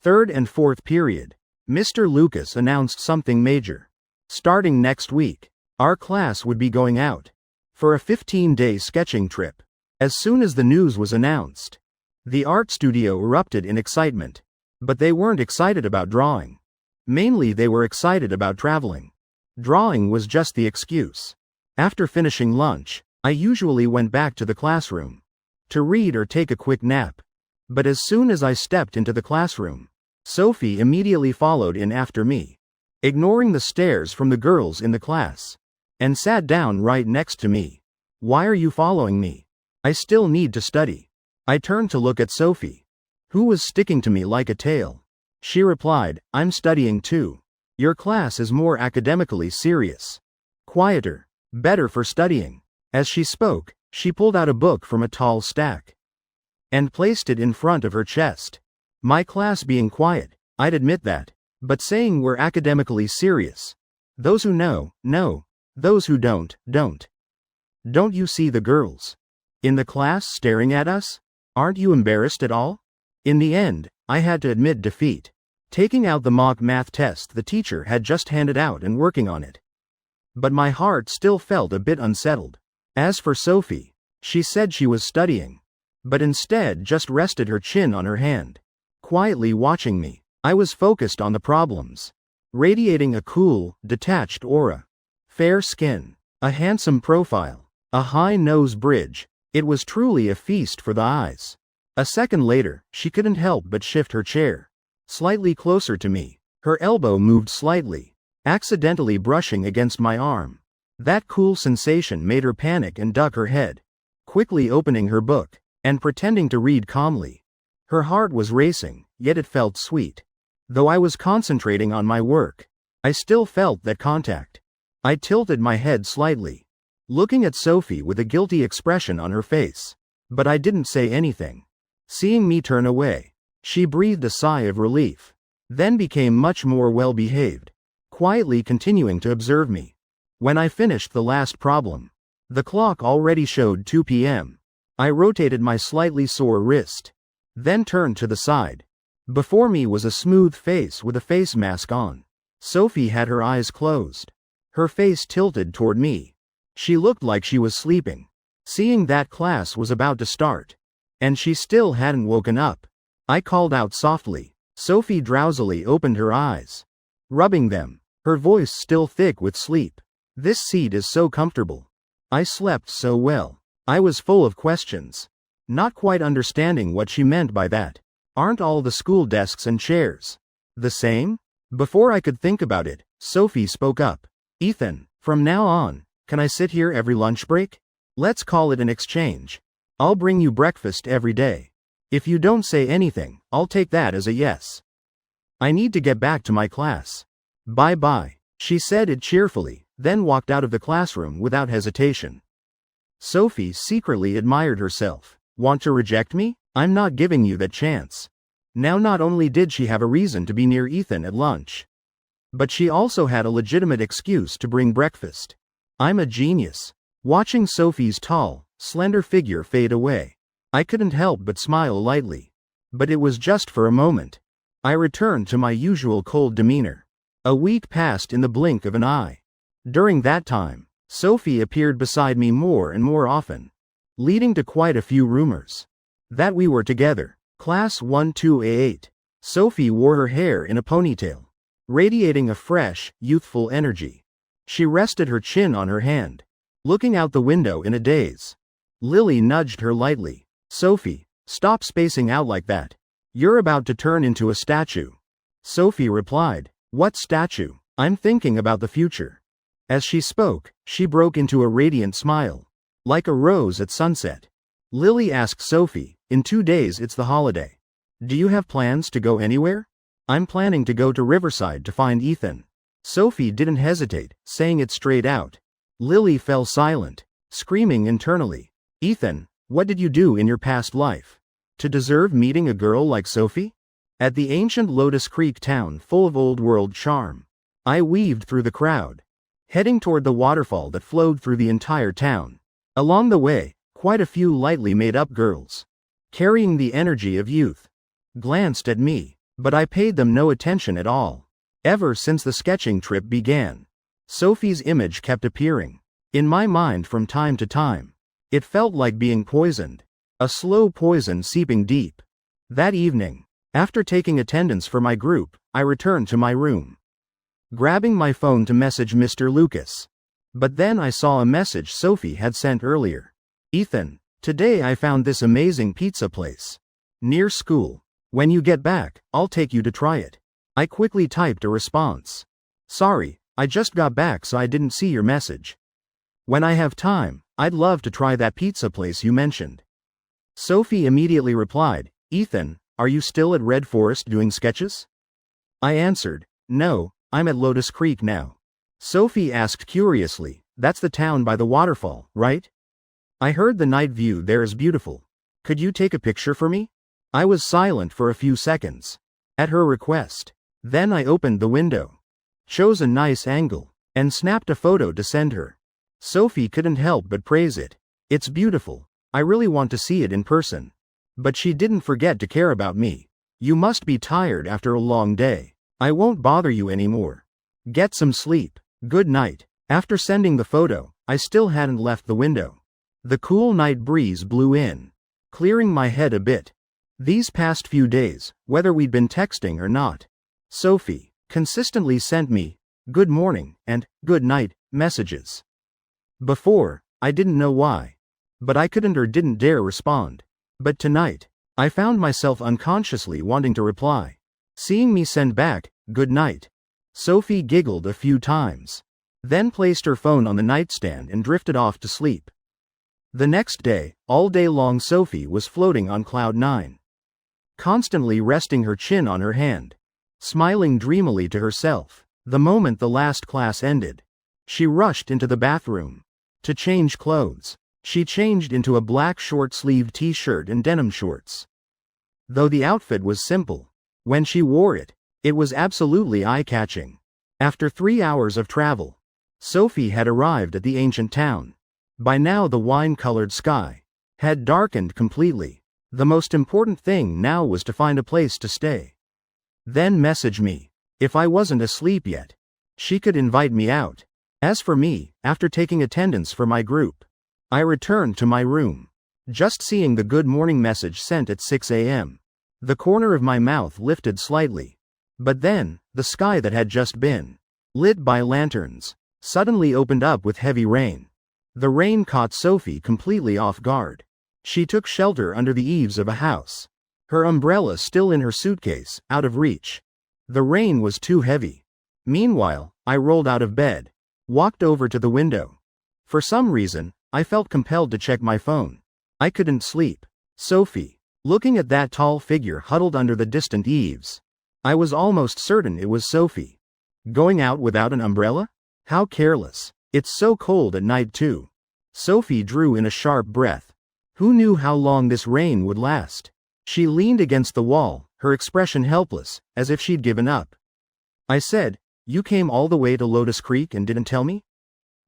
3rd and 4th period. Mr. Lucas announced something major. Starting next week, our class would be going out for a 15-day sketching trip. As soon as the news was announced, the art studio erupted in excitement. But they weren't excited about drawing. Mainly they were excited about traveling. Drawing was just the excuse. After finishing lunch, I usually went back to the classroom to read or take a quick nap. But as soon as I stepped into the classroom, Sophie immediately followed in after me, ignoring the stares from the girls in the class, and sat down right next to me. Why are you following me? I still need to study. I turned to look at Sophie, who was sticking to me like a tail. She replied, I'm studying too. Your class is more academically serious. Quieter. Better for studying. As she spoke, she pulled out a book from a tall stack and placed it in front of her chest. My class being quiet, I'd admit that. But saying we're academically serious. Those who know, know. Those who don't, don't. Don't you see the girls in the class staring at us? Aren't you embarrassed at all? In the end, I had to admit defeat, taking out the mock math test the teacher had just handed out and working on it. But my heart still felt a bit unsettled. As for Sophie, she said she was studying, but instead just rested her chin on her hand, quietly watching me. I was focused on the problems, radiating a cool, detached aura. Fair skin, a handsome profile, a high nose bridge. It was truly a feast for the eyes. A second later, she couldn't help but shift her chair slightly closer to me. Her elbow moved slightly, accidentally brushing against my arm. That cool sensation made her panic and duck her head, quickly opening her book and pretending to read calmly. Her heart was racing, yet it felt sweet. Though I was concentrating on my work, I still felt that contact. I tilted my head slightly, looking at Sophie with a guilty expression on her face. But I didn't say anything. Seeing me turn away, she breathed a sigh of relief, then became much more well-behaved, quietly continuing to observe me. When I finished the last problem, the clock already showed 2 p.m. I rotated my slightly sore wrist, then turned to the side. Before me was a smooth face with a face mask on. Sophie had her eyes closed, her face tilted toward me. She looked like she was sleeping. Seeing that class was about to start, and she still hadn't woken up, I called out softly. Sophie drowsily opened her eyes, rubbing them, her voice still thick with sleep. This seat is so comfortable. I slept so well. I was full of questions, not quite understanding what she meant by that. Aren't all the school desks and chairs the same? Before I could think about it, Sophie spoke up. Ethan, from now on, can I sit here every lunch break? Let's call it an exchange. I'll bring you breakfast every day. If you don't say anything, I'll take that as a yes. I need to get back to my class. Bye-bye. She said it cheerfully, then walked out of the classroom without hesitation. Sophie secretly admired herself. Want to reject me? I'm not giving you that chance. Now not only did she have a reason to be near Ethan at lunch, but she also had a legitimate excuse to bring breakfast. I'm a genius. Watching Sophie's tall, slender figure fade away, I couldn't help but smile lightly. But it was just for a moment. I returned to my usual cold demeanor. A week passed in the blink of an eye. During that time, Sophie appeared beside me more and more often, leading to quite a few rumors that we were together. Class 12A8. Sophie wore her hair in a ponytail, radiating a fresh, youthful energy. She rested her chin on her hand, looking out the window in a daze. Lily nudged her lightly. Sophie, stop spacing out like that. You're about to turn into a statue. Sophie replied. What statue? I'm thinking about the future. As she spoke, she broke into a radiant smile, like a rose at sunset. Lily asked Sophie, in 2 days it's the holiday. Do you have plans to go anywhere? I'm planning to go to Riverside to find Ethan. Sophie didn't hesitate, saying it straight out. Lily fell silent, screaming internally. Ethan, what did you do in your past life to deserve meeting a girl like Sophie? At the ancient Lotus Creek town full of old-world charm, I weaved through the crowd, heading toward the waterfall that flowed through the entire town. Along the way, quite a few lightly made-up girls, carrying the energy of youth, glanced at me, but I paid them no attention at all. Ever since the sketching trip began, Sophie's image kept appearing in my mind from time to time. It felt like being poisoned. A slow poison seeping deep. That evening, after taking attendance for my group, I returned to my room, grabbing my phone to message Mr. Lucas. But then I saw a message Sophie had sent earlier. Ethan, today I found this amazing pizza place near school. When you get back, I'll take you to try it. I quickly typed a response. Sorry, I just got back so I didn't see your message. When I have time, I'd love to try that pizza place you mentioned. Sophie immediately replied, Ethan, are you still at Red Forest doing sketches? I answered, no, I'm at Lotus Creek now. Sophie asked curiously, that's the town by the waterfall, right? I heard the night view there is beautiful. Could you take a picture for me? I was silent for a few seconds. At her request. Then I opened the window, chose a nice angle, and snapped a photo to send her. Sophie couldn't help but praise it. It's beautiful. I really want to see it in person. But she didn't forget to care about me. You must be tired after a long day. I won't bother you anymore. Get some sleep. Good night. After sending the photo, I still hadn't left the window. The cool night breeze blew in, clearing my head a bit. These past few days, whether we'd been texting or not, Sophie consistently sent me good morning and good night messages. Before, I didn't know why, but I couldn't or didn't dare respond. But tonight, I found myself unconsciously wanting to reply. Seeing me send back, good night. Sophie giggled a few times, then placed her phone on the nightstand and drifted off to sleep. The next day, all day long Sophie was floating on cloud 9. Constantly resting her chin on her hand, smiling dreamily to herself. The moment the last class ended, she rushed into the bathroom to change clothes. She changed into a black short-sleeved t-shirt and denim shorts. Though the outfit was simple, when she wore it, it was absolutely eye-catching. After 3 hours of travel, Sophie had arrived at the ancient town. By now the wine-colored sky had darkened completely. The most important thing now was to find a place to stay. Then message me. If I wasn't asleep yet, she could invite me out. As for me, after taking attendance for my group, I returned to my room. Just seeing the good morning message sent at 6 a.m. The corner of my mouth lifted slightly. But then, the sky that had just been lit by lanterns suddenly opened up with heavy rain. The rain caught Sophie completely off guard. She took shelter under the eaves of a house, her umbrella still in her suitcase, out of reach. The rain was too heavy. Meanwhile, I rolled out of bed, walked over to the window. For some reason, I felt compelled to check my phone. I couldn't sleep. Sophie. Looking at that tall figure huddled under the distant eaves, I was almost certain it was Sophie. Going out without an umbrella? How careless. It's so cold at night too. Sophie drew in a sharp breath. Who knew how long this rain would last? She leaned against the wall, her expression helpless, as if she'd given up. I said, you came all the way to Lotus Creek and didn't tell me?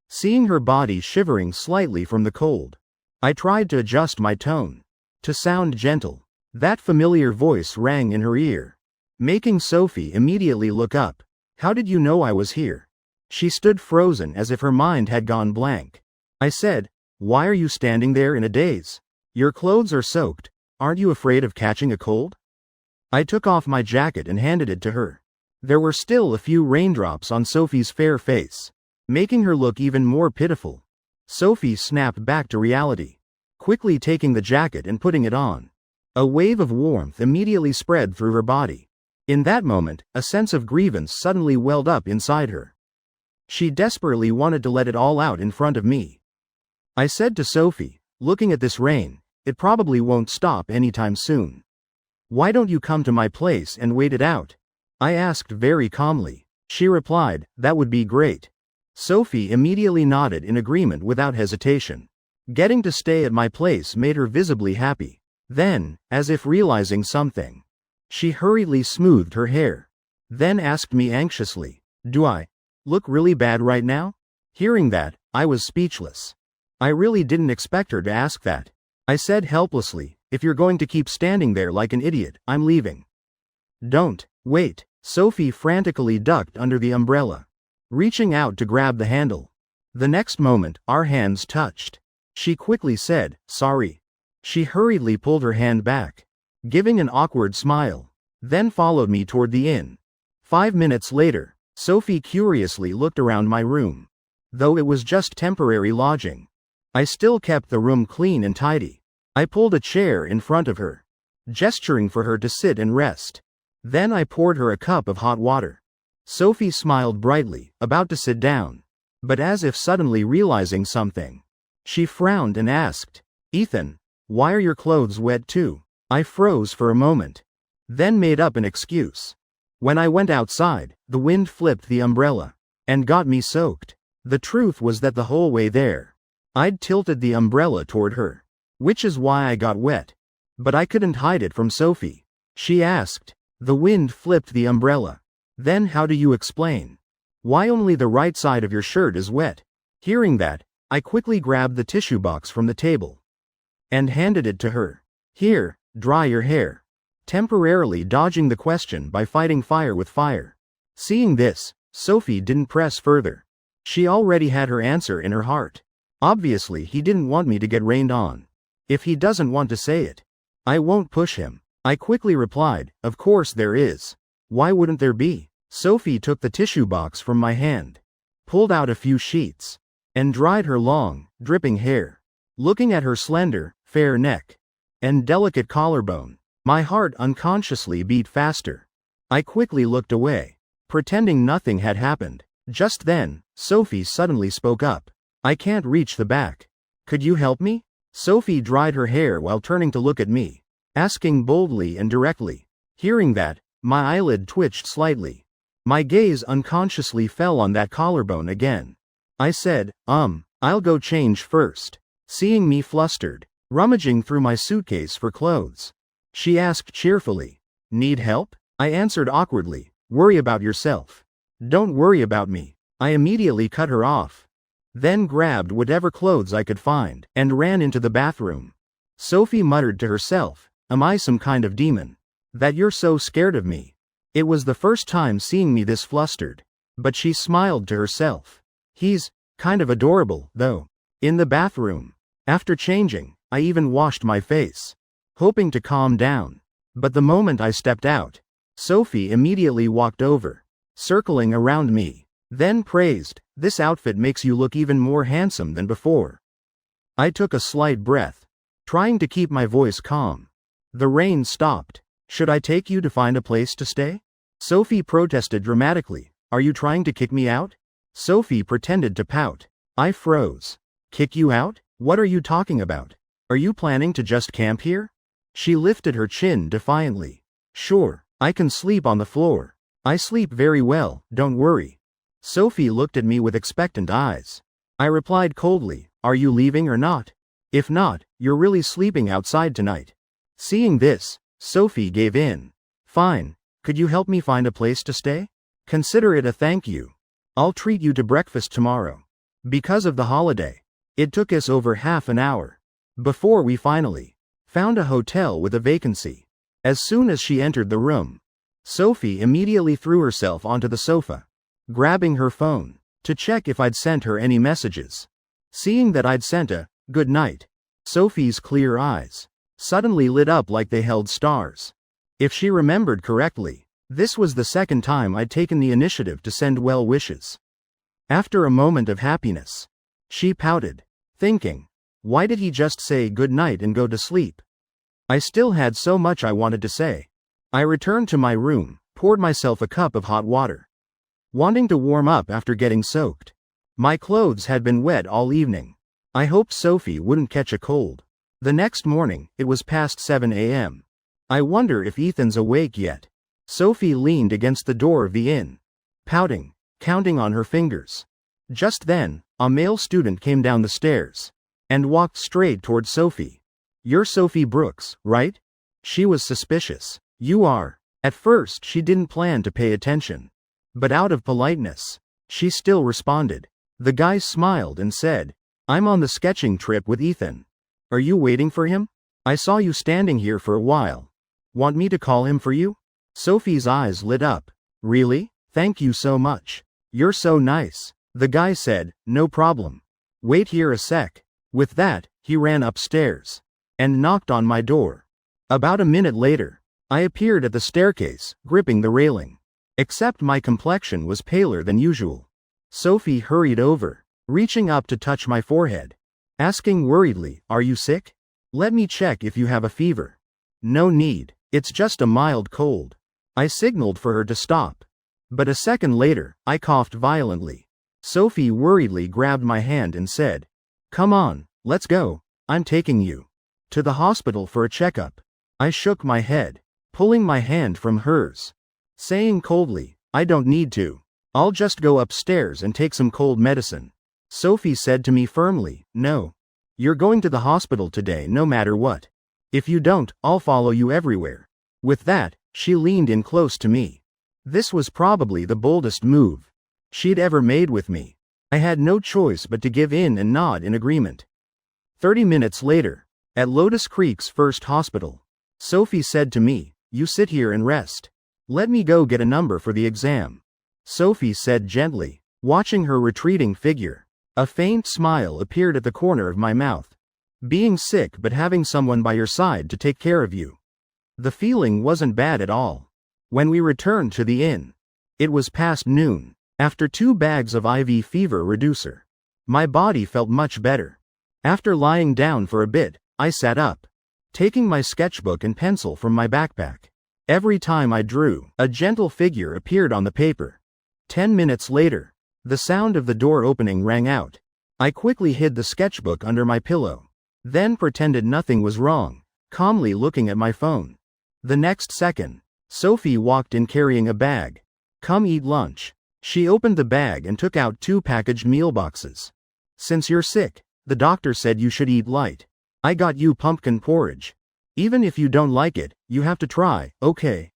Seeing her body shivering slightly from the cold, I tried to adjust my tone, to sound gentle. That familiar voice rang in her ear, making Sophie immediately look up. How did you know I was here? She stood frozen as if her mind had gone blank. I said, why are you standing there in a daze? Your clothes are soaked. Aren't you afraid of catching a cold? I took off my jacket and handed it to her. There were still a few raindrops on Sophie's fair face, making her look even more pitiful. Sophie snapped back to reality, quickly taking the jacket and putting it on. A wave of warmth immediately spread through her body. In that moment, a sense of grievance suddenly welled up inside her. She desperately wanted to let it all out in front of me. I said to Sophie, looking at this rain, it probably won't stop anytime soon. Why don't you come to my place and wait it out? I asked very calmly. She replied, that would be great. Sophie immediately nodded in agreement without hesitation. Getting to stay at my place made her visibly happy. Then, as if realizing something, she hurriedly smoothed her hair. Then asked me anxiously, do I look really bad right now? Hearing that, I was speechless. I really didn't expect her to ask that. I said helplessly, if you're going to keep standing there like an idiot, I'm leaving. Don't, wait. Sophie frantically ducked under the umbrella, reaching out to grab the handle. The next moment, our hands touched. She quickly said, sorry. She hurriedly pulled her hand back, giving an awkward smile, then followed me toward the inn. 5 minutes later, Sophie curiously looked around my room. Though it was just temporary lodging, I still kept the room clean and tidy. I pulled a chair in front of her, gesturing for her to sit and rest. Then I poured her a cup of hot water. Sophie smiled brightly, about to sit down. But as if suddenly realizing something, she frowned and asked, Ethan, why are your clothes wet too? I froze for a moment, then made up an excuse. When I went outside, the wind flipped the umbrella and got me soaked. The truth was that the whole way there, I'd tilted the umbrella toward her, which is why I got wet. But I couldn't hide it from Sophie. She asked, the wind flipped the umbrella. Then how do you explain why only the right side of your shirt is wet? Hearing that, I quickly grabbed the tissue box from the table and handed it to her. Here, dry your hair. Temporarily dodging the question by fighting fire with fire. Seeing this, Sophie didn't press further. She already had her answer in her heart. Obviously he didn't want me to get rained on. If he doesn't want to say it, I won't push him. I quickly replied, of course there is. Why wouldn't there be? Sophie took the tissue box from my hand, pulled out a few sheets, and dried her long, dripping hair. Looking at her slender, fair neck and delicate collarbone, my heart unconsciously beat faster. I quickly looked away, pretending nothing had happened. Just then, Sophie suddenly spoke up. I can't reach the back. Could you help me? Sophie dried her hair while turning to look at me, asking boldly and directly. Hearing that, my eyelid twitched slightly. My gaze unconsciously fell on that collarbone again. I said, I'll go change first. Seeing me flustered, rummaging through my suitcase for clothes, she asked cheerfully, need help? I answered awkwardly, worry about yourself. Don't worry about me. I immediately cut her off, then grabbed whatever clothes I could find and ran into the bathroom. Sophie muttered to herself, am I some kind of demon, that you're so scared of me? It was the first time seeing me this flustered, but she smiled to herself. He's kind of adorable, though. In the bathroom, after changing, I even washed my face, hoping to calm down. But the moment I stepped out, Sophie immediately walked over, circling around me, then praised, this outfit makes you look even more handsome than before. I took a slight breath, trying to keep my voice calm. The rain stopped. Should I take you to find a place to stay? Sophie protested dramatically. Are you trying to kick me out? Sophie pretended to pout. I froze. Kick you out? What are you talking about? Are you planning to just camp here? She lifted her chin defiantly. Sure, I can sleep on the floor. I sleep very well, don't worry. Sophie looked at me with expectant eyes. I replied coldly, are you leaving or not? If not, you're really sleeping outside tonight. Seeing this, Sophie gave in. Fine, could you help me find a place to stay? Consider it a thank you. I'll treat you to breakfast tomorrow. Because of the holiday, it took us over half an hour before we finally found a hotel with a vacancy. As soon as she entered the room, Sophie immediately threw herself onto the sofa, grabbing her phone to check if I'd sent her any messages. Seeing that I'd sent a good night, Sophie's clear eyes suddenly lit up like they held stars. If she remembered correctly, this was the second time I'd taken the initiative to send well wishes. After a moment of happiness, she pouted, thinking, why did he just say good night and go to sleep? I still had so much I wanted to say. I returned to my room, poured myself a cup of hot water, wanting to warm up after getting soaked. My clothes had been wet all evening. I hoped Sophie wouldn't catch a cold. The next morning, it was past 7 a.m. I wonder if Ethan's awake yet. Sophie leaned against the door of the inn, pouting, counting on her fingers. Just then, a male student came down the stairs and walked straight toward Sophie. You're Sophie Brooks, right? She was suspicious. You are. At first she didn't plan to pay attention, but out of politeness, she still responded. The guy smiled and said, I'm on the sketching trip with Ethan. Are you waiting for him? I saw you standing here for a while. Want me to call him for you? Sophie's eyes lit up. Really? Thank you so much. You're so nice. The guy said, no problem. Wait here a sec. With that, he ran upstairs and knocked on my door. About a minute later, I appeared at the staircase, gripping the railing. Except my complexion was paler than usual. Sophie hurried over, reaching up to touch my forehead, asking worriedly, "Are you sick? Let me check if you have a fever." "No need, it's just a mild cold." I signaled for her to stop. But a second later, I coughed violently. Sophie worriedly grabbed my hand and said, "Come on, let's go. I'm taking you to the hospital for a checkup." I shook my head, pulling my hand from hers, saying coldly, "I don't need to. I'll just go upstairs and take some cold medicine." Sophie said to me firmly, "No. You're going to the hospital today no matter what. If you don't, I'll follow you everywhere." With that, she leaned in close to me. This was probably the boldest move she'd ever made with me. I had no choice but to give in and nod in agreement. 30 minutes later, at Lotus Creek's first hospital, Sophie said to me, "You sit here and rest. Let me go get a number for the exam." Sophie said gently, watching her retreating figure. A faint smile appeared at the corner of my mouth. Being sick but having someone by your side to take care of you. The feeling wasn't bad at all. When we returned to the inn, it was past noon. After 2 bags of IV fever reducer, my body felt much better. After lying down for a bit, I sat up, taking my sketchbook and pencil from my backpack. Every time I drew, a gentle figure appeared on the paper. 10 minutes later, the sound of the door opening rang out. I quickly hid the sketchbook under my pillow, then pretended nothing was wrong, calmly looking at my phone. The next second, Sophie walked in carrying a bag. "Come eat lunch." She opened the bag and took out 2 packaged meal boxes. "Since you're sick, the doctor said you should eat light. I got you pumpkin porridge. Even if you don't like it, you have to try, okay?"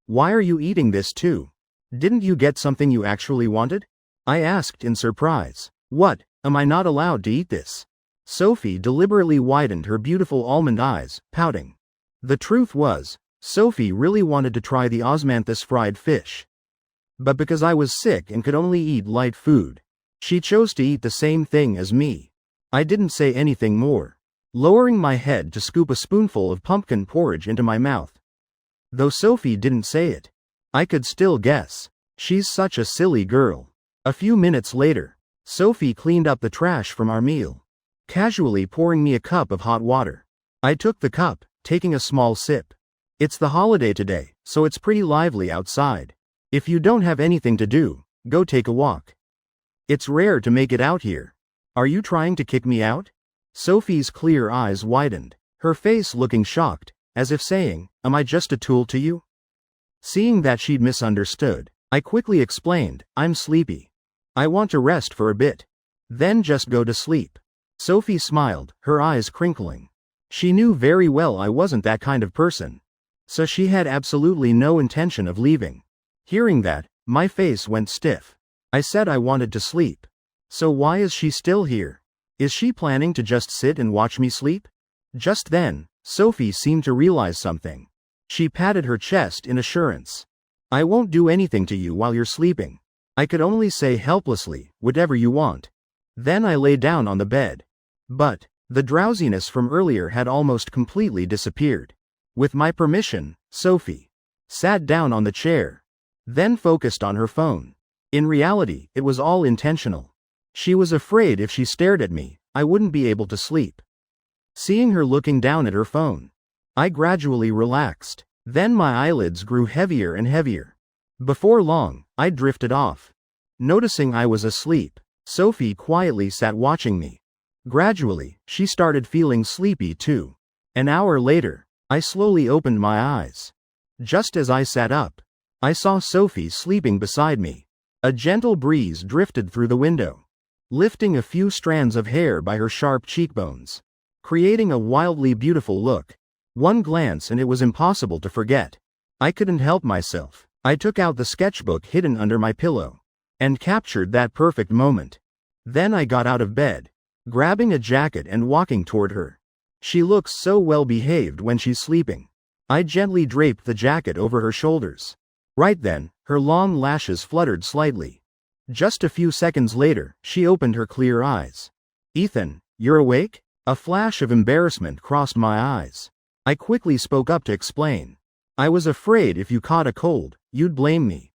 "Why are you eating this too? Didn't you get something you actually wanted?" I asked in surprise. "What, am I not allowed to eat this?" Sophie deliberately widened her beautiful almond eyes, pouting. The truth was, Sophie really wanted to try the osmanthus fried fish. But because I was sick and could only eat light food, she chose to eat the same thing as me. I didn't say anything more, lowering my head to scoop a spoonful of pumpkin porridge into my mouth. Though Sophie didn't say it, I could still guess. She's such a silly girl. A few minutes later, Sophie cleaned up the trash from our meal, casually pouring me a cup of hot water. I took the cup, taking a small sip. "It's the holiday today, so it's pretty lively outside. If you don't have anything to do, go take a walk. It's rare to make it out here. Are you trying to kick me out?" Sophie's clear eyes widened, her face looking shocked, as if saying, "Am I just a tool to you?" Seeing that she'd misunderstood, I quickly explained, "I'm sleepy. I want to rest for a bit. Then just go to sleep." Sophie smiled, her eyes crinkling. She knew very well I wasn't that kind of person, so she had absolutely no intention of leaving. Hearing that, my face went stiff. I said I wanted to sleep. So why is she still here? Is she planning to just sit and watch me sleep? Just then, Sophie seemed to realize something. She patted her chest in assurance. "I won't do anything to you while you're sleeping." I could only say helplessly, "Whatever you want." Then I lay down on the bed. But the drowsiness from earlier had almost completely disappeared. With my permission, Sophie sat down on the chair, then focused on her phone. In reality, it was all intentional. She was afraid if she stared at me, I wouldn't be able to sleep. Seeing her looking down at her phone, I gradually relaxed. Then my eyelids grew heavier and heavier. Before long, I drifted off. Noticing I was asleep, Sophie quietly sat watching me. Gradually, she started feeling sleepy too. An hour later, I slowly opened my eyes. Just as I sat up, I saw Sophie sleeping beside me. A gentle breeze drifted through the window, lifting a few strands of hair by her sharp cheekbones, creating a wildly beautiful look. One glance and it was impossible to forget. I couldn't help myself. I took out the sketchbook hidden under my pillow and captured that perfect moment. Then I got out of bed, grabbing a jacket and walking toward her. She looks so well behaved when she's sleeping. I gently draped the jacket over her shoulders. Right then, her long lashes fluttered slightly. Just a few seconds later, she opened her clear eyes. "Ethan, You're awake? A flash of embarrassment crossed my eyes. I quickly spoke up to explain. I was afraid if you caught a cold, you'd blame me.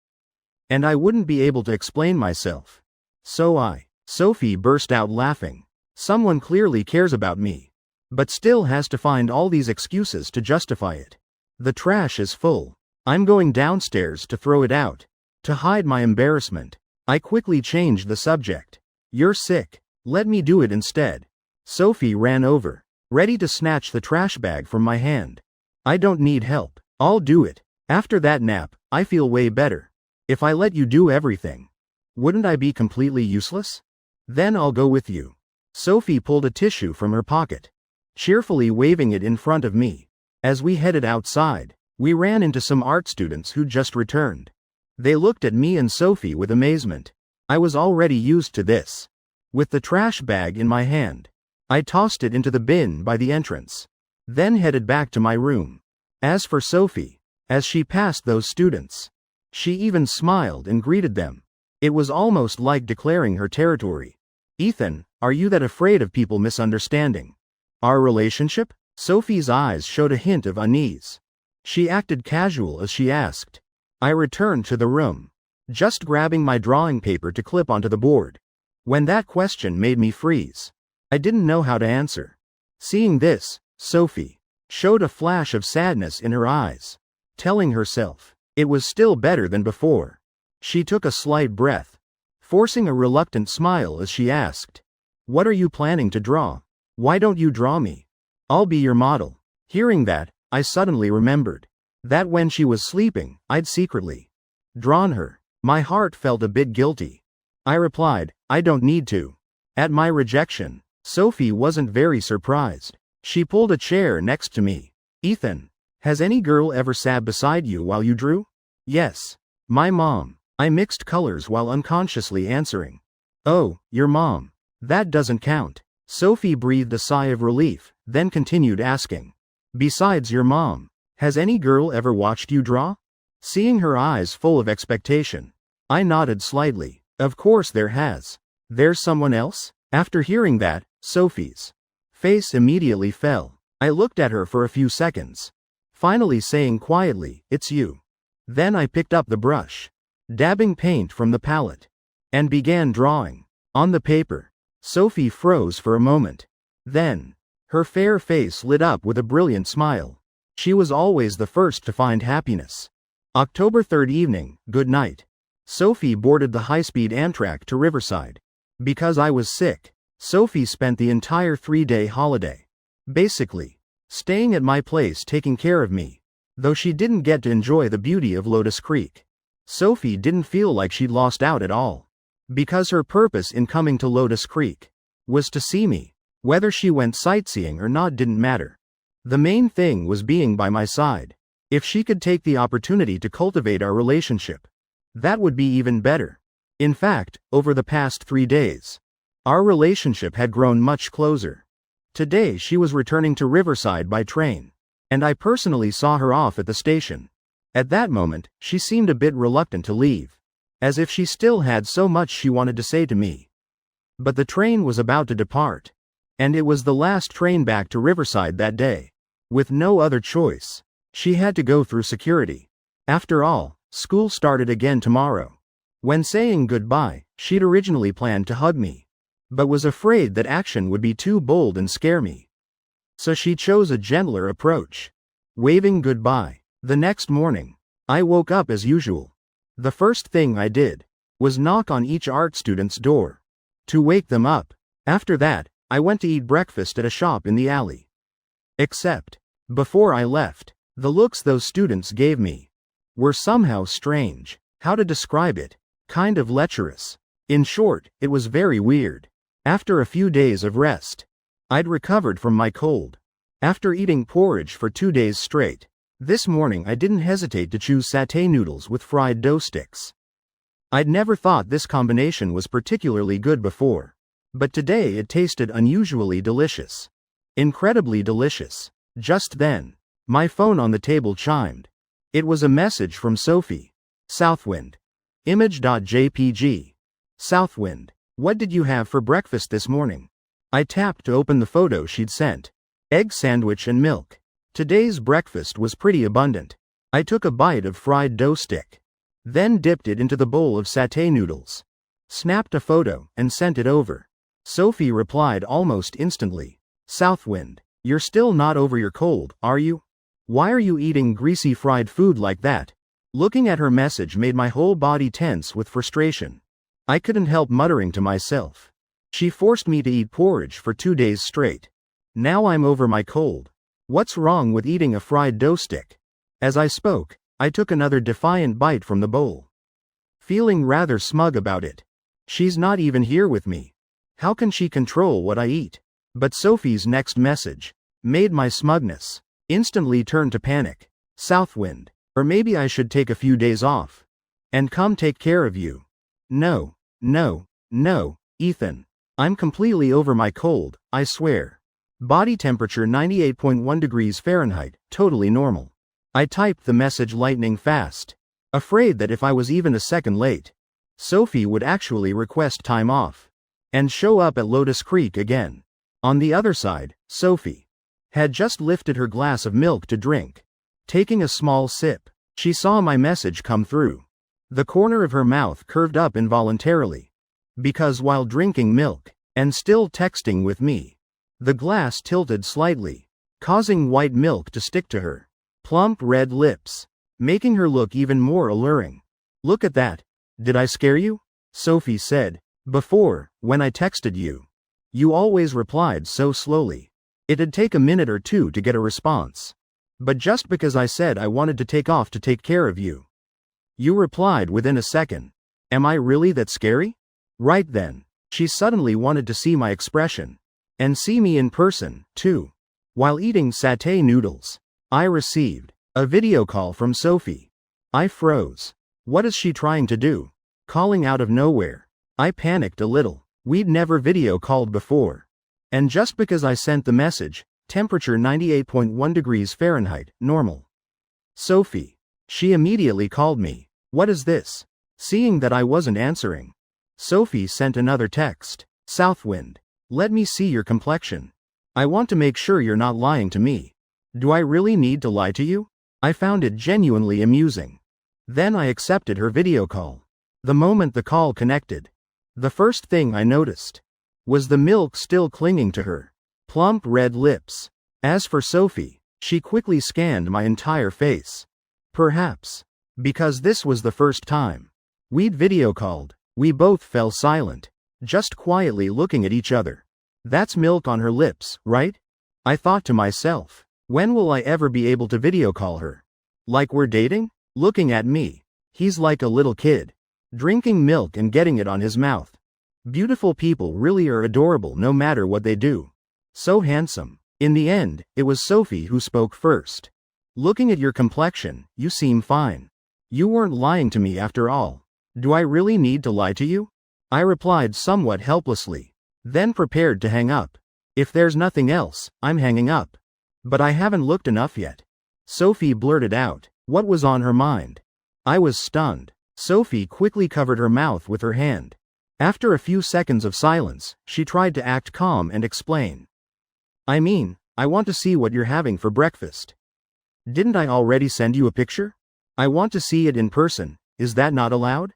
And I wouldn't be able to explain myself. Sophie burst out laughing. Someone clearly cares about me, but still has to find all these excuses to justify it. The trash is full. I'm going downstairs to throw it out. To hide my embarrassment, I quickly changed the subject. You're sick. Let me do it instead. Sophie ran over, ready to snatch the trash bag from my hand. I don't need help. I'll do it. After that nap, I feel way better. If I let you do everything, wouldn't I be completely useless? Then I'll go with you. Sophie pulled a tissue from her pocket, cheerfully waving it in front of me. As we headed outside, we ran into some art students who'd just returned. They looked at me and Sophie with amazement. I was already used to this. With the trash bag in my hand, I tossed it into the bin by the entrance, then headed back to my room. As for Sophie, as she passed those students, she even smiled and greeted them. It was almost like declaring her territory. Ethan, are you that afraid of people misunderstanding our relationship? Sophie's eyes showed a hint of unease. She acted casual as she asked. I returned to the room, just grabbing my drawing paper to clip onto the board, when that question made me freeze. I didn't know how to answer. Seeing this, Sophie showed a flash of sadness in her eyes, telling herself it was still better than before. She took a slight breath, forcing a reluctant smile as she asked, "What are you planning to draw? Why don't you draw me? I'll be your model." Hearing that, I suddenly remembered that when she was sleeping, I'd secretly drawn her. My heart felt a bit guilty. I replied, "I don't need to." At my rejection, Sophie wasn't very surprised. She pulled a chair next to me. "Ethan, has any girl ever sat beside you while you drew?" "Yes. My mom." I mixed colors while unconsciously answering. "Oh, your mom. That doesn't count." Sophie breathed a sigh of relief, then continued asking, "Besides your mom, has any girl ever watched you draw?" Seeing her eyes full of expectation, I nodded slightly. "Of course there has." "There's someone else?" After hearing that, Sophie's face immediately fell. I looked at her for a few seconds, finally saying quietly, "It's you." Then I picked up the brush, dabbing paint from the palette, and began drawing. On the paper, Sophie froze for a moment. Then, her fair face lit up with a brilliant smile. She was always the first to find happiness. October 3rd evening, good night. Sophie boarded the high-speed Amtrak to Riverside. Because I was sick, Sophie spent the entire 3-day holiday basically staying at my place taking care of me, though she didn't get to enjoy the beauty of Lotus Creek. Sophie didn't feel like she'd lost out at all, because her purpose in coming to Lotus Creek was to see me. Whether she went sightseeing or not didn't matter. The main thing was being by my side. If she could take the opportunity to cultivate our relationship, that would be even better. In fact, over the past 3 days, our relationship had grown much closer. Today she was returning to Riverside by train, and I personally saw her off at the station. At that moment, she seemed a bit reluctant to leave, as if she still had so much she wanted to say to me. But the train was about to depart, and it was the last train back to Riverside that day. With no other choice, she had to go through security. After all, school started again tomorrow. When saying goodbye, she'd originally planned to hug me, but was afraid that action would be too bold and scare me. So she chose a gentler approach, waving goodbye. The next morning, I woke up as usual. The first thing I did was knock on each art student's door to wake them up. After that, I went to eat breakfast at a shop in the alley. Except, before I left, the looks those students gave me were somehow strange. How to describe it? Kind of lecherous. In short, it was very weird. After a few days of rest, I'd recovered from my cold. After eating porridge for 2 days straight, this morning I didn't hesitate to choose satay noodles with fried dough sticks. I'd never thought this combination was particularly good before, but today it tasted unusually delicious. Incredibly delicious. Just then, my phone on the table chimed. It was a message from Sophie. Southwind. Image.jpg. Southwind. What did you have for breakfast this morning? I tapped to open the photo she'd sent. Egg sandwich and milk. Today's breakfast was pretty abundant. I took a bite of fried dough stick. Then dipped it into the bowl of satay noodles. Snapped a photo and sent it over. Sophie replied almost instantly. Southwind, you're still not over your cold, are you? Why are you eating greasy fried food like that? Looking at her message made my whole body tense with frustration. I couldn't help muttering to myself. She forced me to eat porridge for 2 days straight. Now I'm over my cold. What's wrong with eating a fried dough stick? As I spoke, I took another defiant bite from the bowl. Feeling rather smug about it. She's not even here with me. How can she control what I eat? But Sophie's next message made my smugness instantly turn to panic. Southwind, or maybe I should take a few days off and come take care of you. No, Ethan. I'm completely over my cold, I swear. Body temperature 98.1 degrees Fahrenheit, totally normal. I typed the message lightning fast, afraid that if I was even a second late, Sophie would actually request time off and show up at Lotus Creek again. On the other side, Sophie had just lifted her glass of milk to drink. Taking a small sip, she saw my message come through. The corner of her mouth curved up involuntarily, because while drinking milk and still texting with me, the glass tilted slightly, causing white milk to stick to her plump red lips, making her look even more alluring. Look at that. Did I scare you? Sophie said. Before, when I texted you, you always replied so slowly. It'd take a minute or two to get a response. But just because I said I wanted to take off to take care of you, you replied within a second. Am I really that scary? Right then, she suddenly wanted to see my expression. And see me in person, too. While eating satay noodles, I received a video call from Sophie. I froze. What is she trying to do? Calling out of nowhere. I panicked a little. We'd never video called before. And just because I sent the message, temperature 98.1 degrees Fahrenheit, normal. Sophie. She immediately called me. What is this? Seeing that I wasn't answering, Sophie sent another text. Southwind. Let me see your complexion. I want to make sure you're not lying to me. Do I really need to lie to you? I found it genuinely amusing. Then I accepted her video call. The moment the call connected, the first thing I noticed was the milk still clinging to her plump red lips. As for Sophie, she quickly scanned my entire face. Perhaps because this was the first time we'd video called, we both fell silent, just quietly looking at each other. That's milk on her lips, right? I thought to myself. When will I ever be able to video call her? Like we're dating? Looking at me. He's like a little kid, drinking milk and getting it on his mouth. Beautiful people really are adorable no matter what they do. So handsome. In the end, it was Sophie who spoke first. Looking at your complexion, you seem fine. You weren't lying to me after all. Do I really need to lie to you? I replied somewhat helplessly, then prepared to hang up. If there's nothing else, I'm hanging up. But I haven't looked enough yet. Sophie blurted out. What was on her mind? I was stunned. Sophie quickly covered her mouth with her hand. After a few seconds of silence, she tried to act calm and explain. I mean, I want to see what you're having for breakfast. Didn't I already send you a picture? I want to see it in person. Is that not allowed?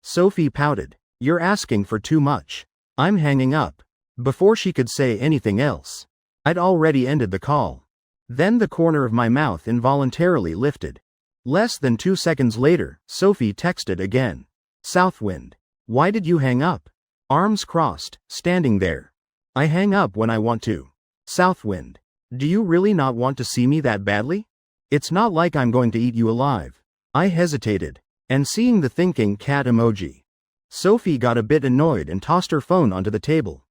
Sophie pouted. You're asking for too much. I'm hanging up. Before she could say anything else, I'd already ended the call. Then the corner of my mouth involuntarily lifted. Less than 2 seconds later, Sophie texted again. Southwind. Why did you hang up? Arms crossed, standing there. I hang up when I want to. Southwind. Do you really not want to see me that badly? It's not like I'm going to eat you alive. I hesitated, and seeing the thinking cat emoji, Sophie got a bit annoyed and tossed her phone onto the table,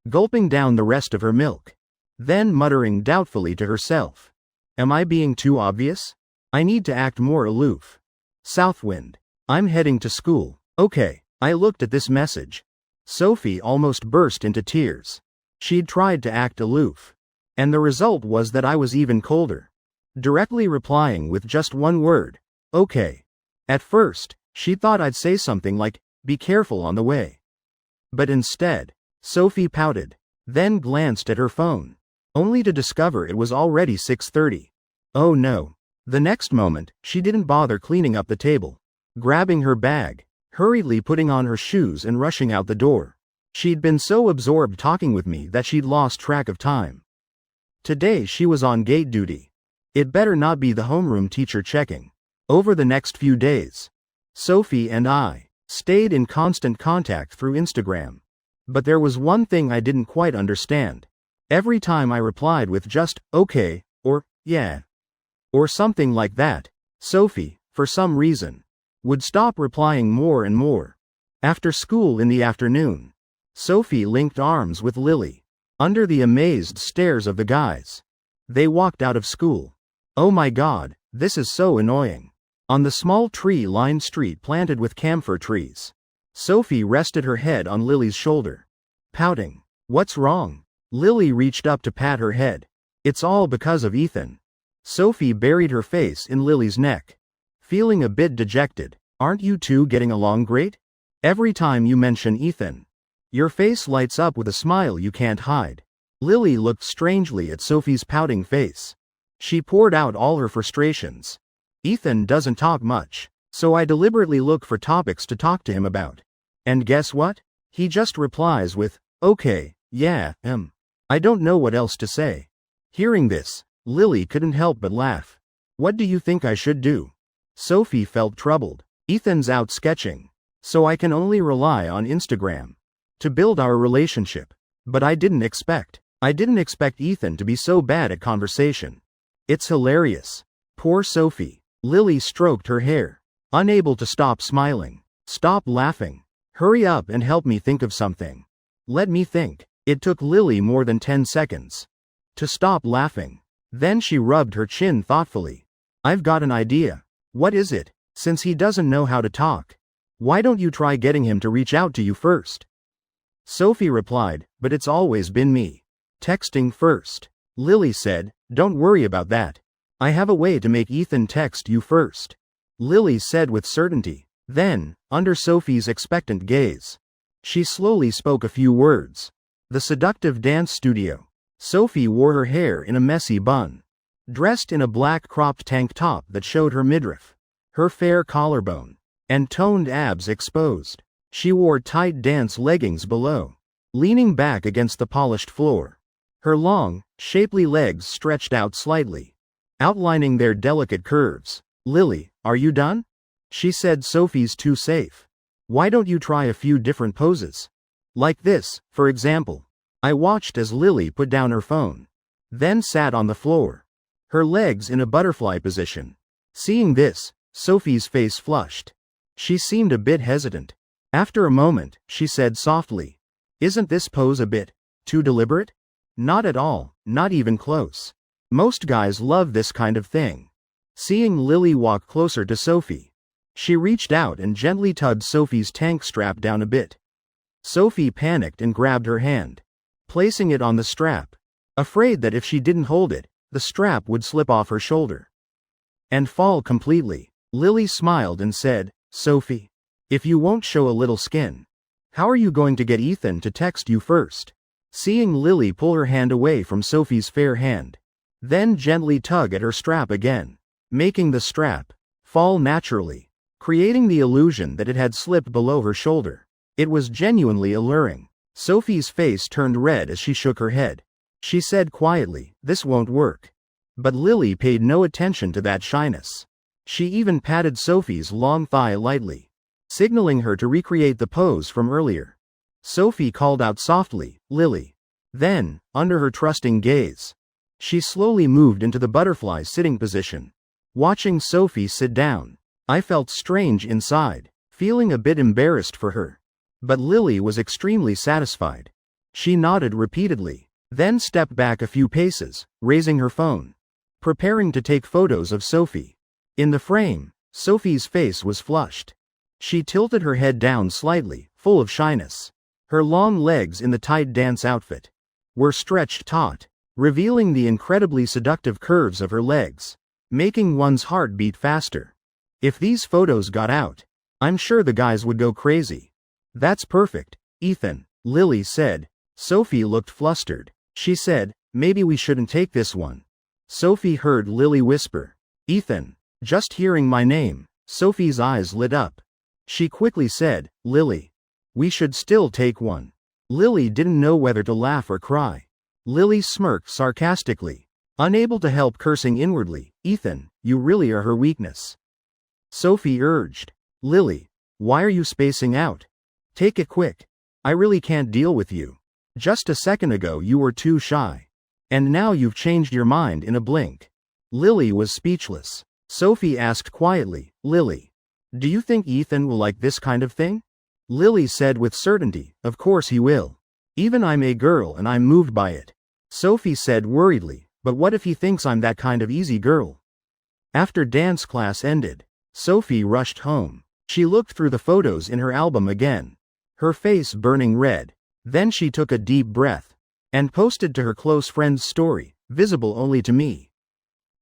gulping down the rest of her milk. Then muttering doubtfully to herself. Am I being too obvious? I need to act more aloof. Southwind. I'm heading to school. Okay. I looked at this message. Sophie almost burst into tears. She'd tried to act aloof, and the result was that I was even colder, directly replying with just one word. Okay. At first, she thought I'd say something like, be careful on the way. But instead, Sophie pouted. then glanced at her phone, only to discover it was already 6:30. Oh no. The next moment, she didn't bother cleaning up the table. Grabbing her bag, hurriedly putting on her shoes and rushing out the door. She'd been so absorbed talking with me that she'd lost track of time. Today she was on gate duty. It better not be the homeroom teacher checking. Over the next few days, Sophie and I stayed in constant contact through Instagram. But there was one thing I didn't quite understand. Every time I replied with just, okay, or, yeah, or something like that, Sophie, for some reason, would stop replying more and more. After school in the afternoon, Sophie linked arms with Lily, under the amazed stares of the guys. They walked out of school. Oh my god, this is so annoying. On the small tree-lined street planted with camphor trees, Sophie rested her head on Lily's shoulder, pouting. What's wrong? Lily reached up to pat her head. It's all because of Ethan. Sophie buried her face in Lily's neck, feeling a bit dejected. Aren't you two getting along great? Every time you mention Ethan, your face lights up with a smile you can't hide. Lily looked strangely at Sophie's pouting face. She poured out all her frustrations. Ethan doesn't talk much, so I deliberately look for topics to talk to him about. And guess what? He just replies with, okay, yeah, I don't know what else to say. Hearing this, Lily couldn't help but laugh. What do you think I should do? Sophie felt troubled. Ethan's out sketching, so I can only rely on Instagram to build our relationship. But I didn't expect Ethan to be so bad at conversation. It's hilarious. Poor Sophie. Lily stroked her hair, unable to stop smiling. Stop laughing. Hurry up and help me think of something. Let me think. It took Lily more than 10 seconds to stop laughing. Then she rubbed her chin thoughtfully. I've got an idea. What is it? Since he doesn't know how to talk, why don't you try getting him to reach out to you first? Sophie replied, but it's always been me texting first. Lily said, don't worry about that. I have a way to make Ethan text you first. Lily said with certainty. Then, under Sophie's expectant gaze, she slowly spoke a few words. The seductive dance studio. Sophie wore her hair in a messy bun, dressed in a black cropped tank top that showed her midriff, her fair collarbone, and toned abs exposed. She wore tight dance leggings below, leaning back against the polished floor. Her long, shapely legs stretched out slightly, outlining their delicate curves. Lily, are you done? She said. Sophie's too safe. Why don't you try a few different poses? Like this, for example. I watched as Lily put down her phone, then sat on the floor, her legs in a butterfly position. Seeing this, Sophie's face flushed. She seemed a bit hesitant. After a moment, she said softly, isn't this pose a bit too deliberate? Not at all, not even close. Most guys love this kind of thing. Seeing Lily walk closer to Sophie, she reached out and gently tugged Sophie's tank strap down a bit. Sophie panicked and grabbed her hand, placing it on the strap, afraid that if she didn't hold it, the strap would slip off her shoulder and fall completely. Lily smiled and said, Sophie, if you won't show a little skin, how are you going to get Ethan to text you first? Seeing Lily pull her hand away from Sophie's fair hand, then gently tug at her strap again, making the strap fall naturally, creating the illusion that it had slipped below her shoulder. It was genuinely alluring. Sophie's face turned red as she shook her head. She said quietly, this won't work. But Lily paid no attention to that shyness. She even patted Sophie's long thigh lightly, signaling her to recreate the pose from earlier. Sophie called out softly, Lily. Then, under her trusting gaze, she slowly moved into the butterfly sitting position. Watching Sophie sit down, I felt strange inside, feeling a bit embarrassed for her. But Lily was extremely satisfied. She nodded repeatedly, then stepped back a few paces, raising her phone, preparing to take photos of Sophie. In the frame, Sophie's face was flushed. She tilted her head down slightly, full of shyness. Her long legs in the tight dance outfit were stretched taut, revealing the incredibly seductive curves of her legs, making one's heart beat faster. If these photos got out, I'm sure the guys would go crazy. That's perfect, Ethan, Lily said, Sophie looked flustered. She said, maybe we shouldn't take this one. Sophie heard Lily whisper, Ethan. Just hearing my name, Sophie's eyes lit up. She quickly said, Lily. We should still take one. Lily didn't know whether to laugh or cry. Lily smirked sarcastically. Unable to help cursing inwardly, Ethan, you really are her weakness. Sophie urged. Lily, why are you spacing out? Take it quick. I really can't deal with you. Just a second ago you were too shy. And now you've changed your mind in a blink. Lily was speechless. Sophie asked quietly, Lily, do you think Ethan will like this kind of thing? Lily said with certainty, of course he will. Even I'm a girl and I'm moved by it. Sophie said worriedly, but what if he thinks I'm that kind of easy girl? After dance class ended, Sophie rushed home. She looked through the photos in her album again, her face burning red. Then she took a deep breath and posted to her close friend's story, visible only to me.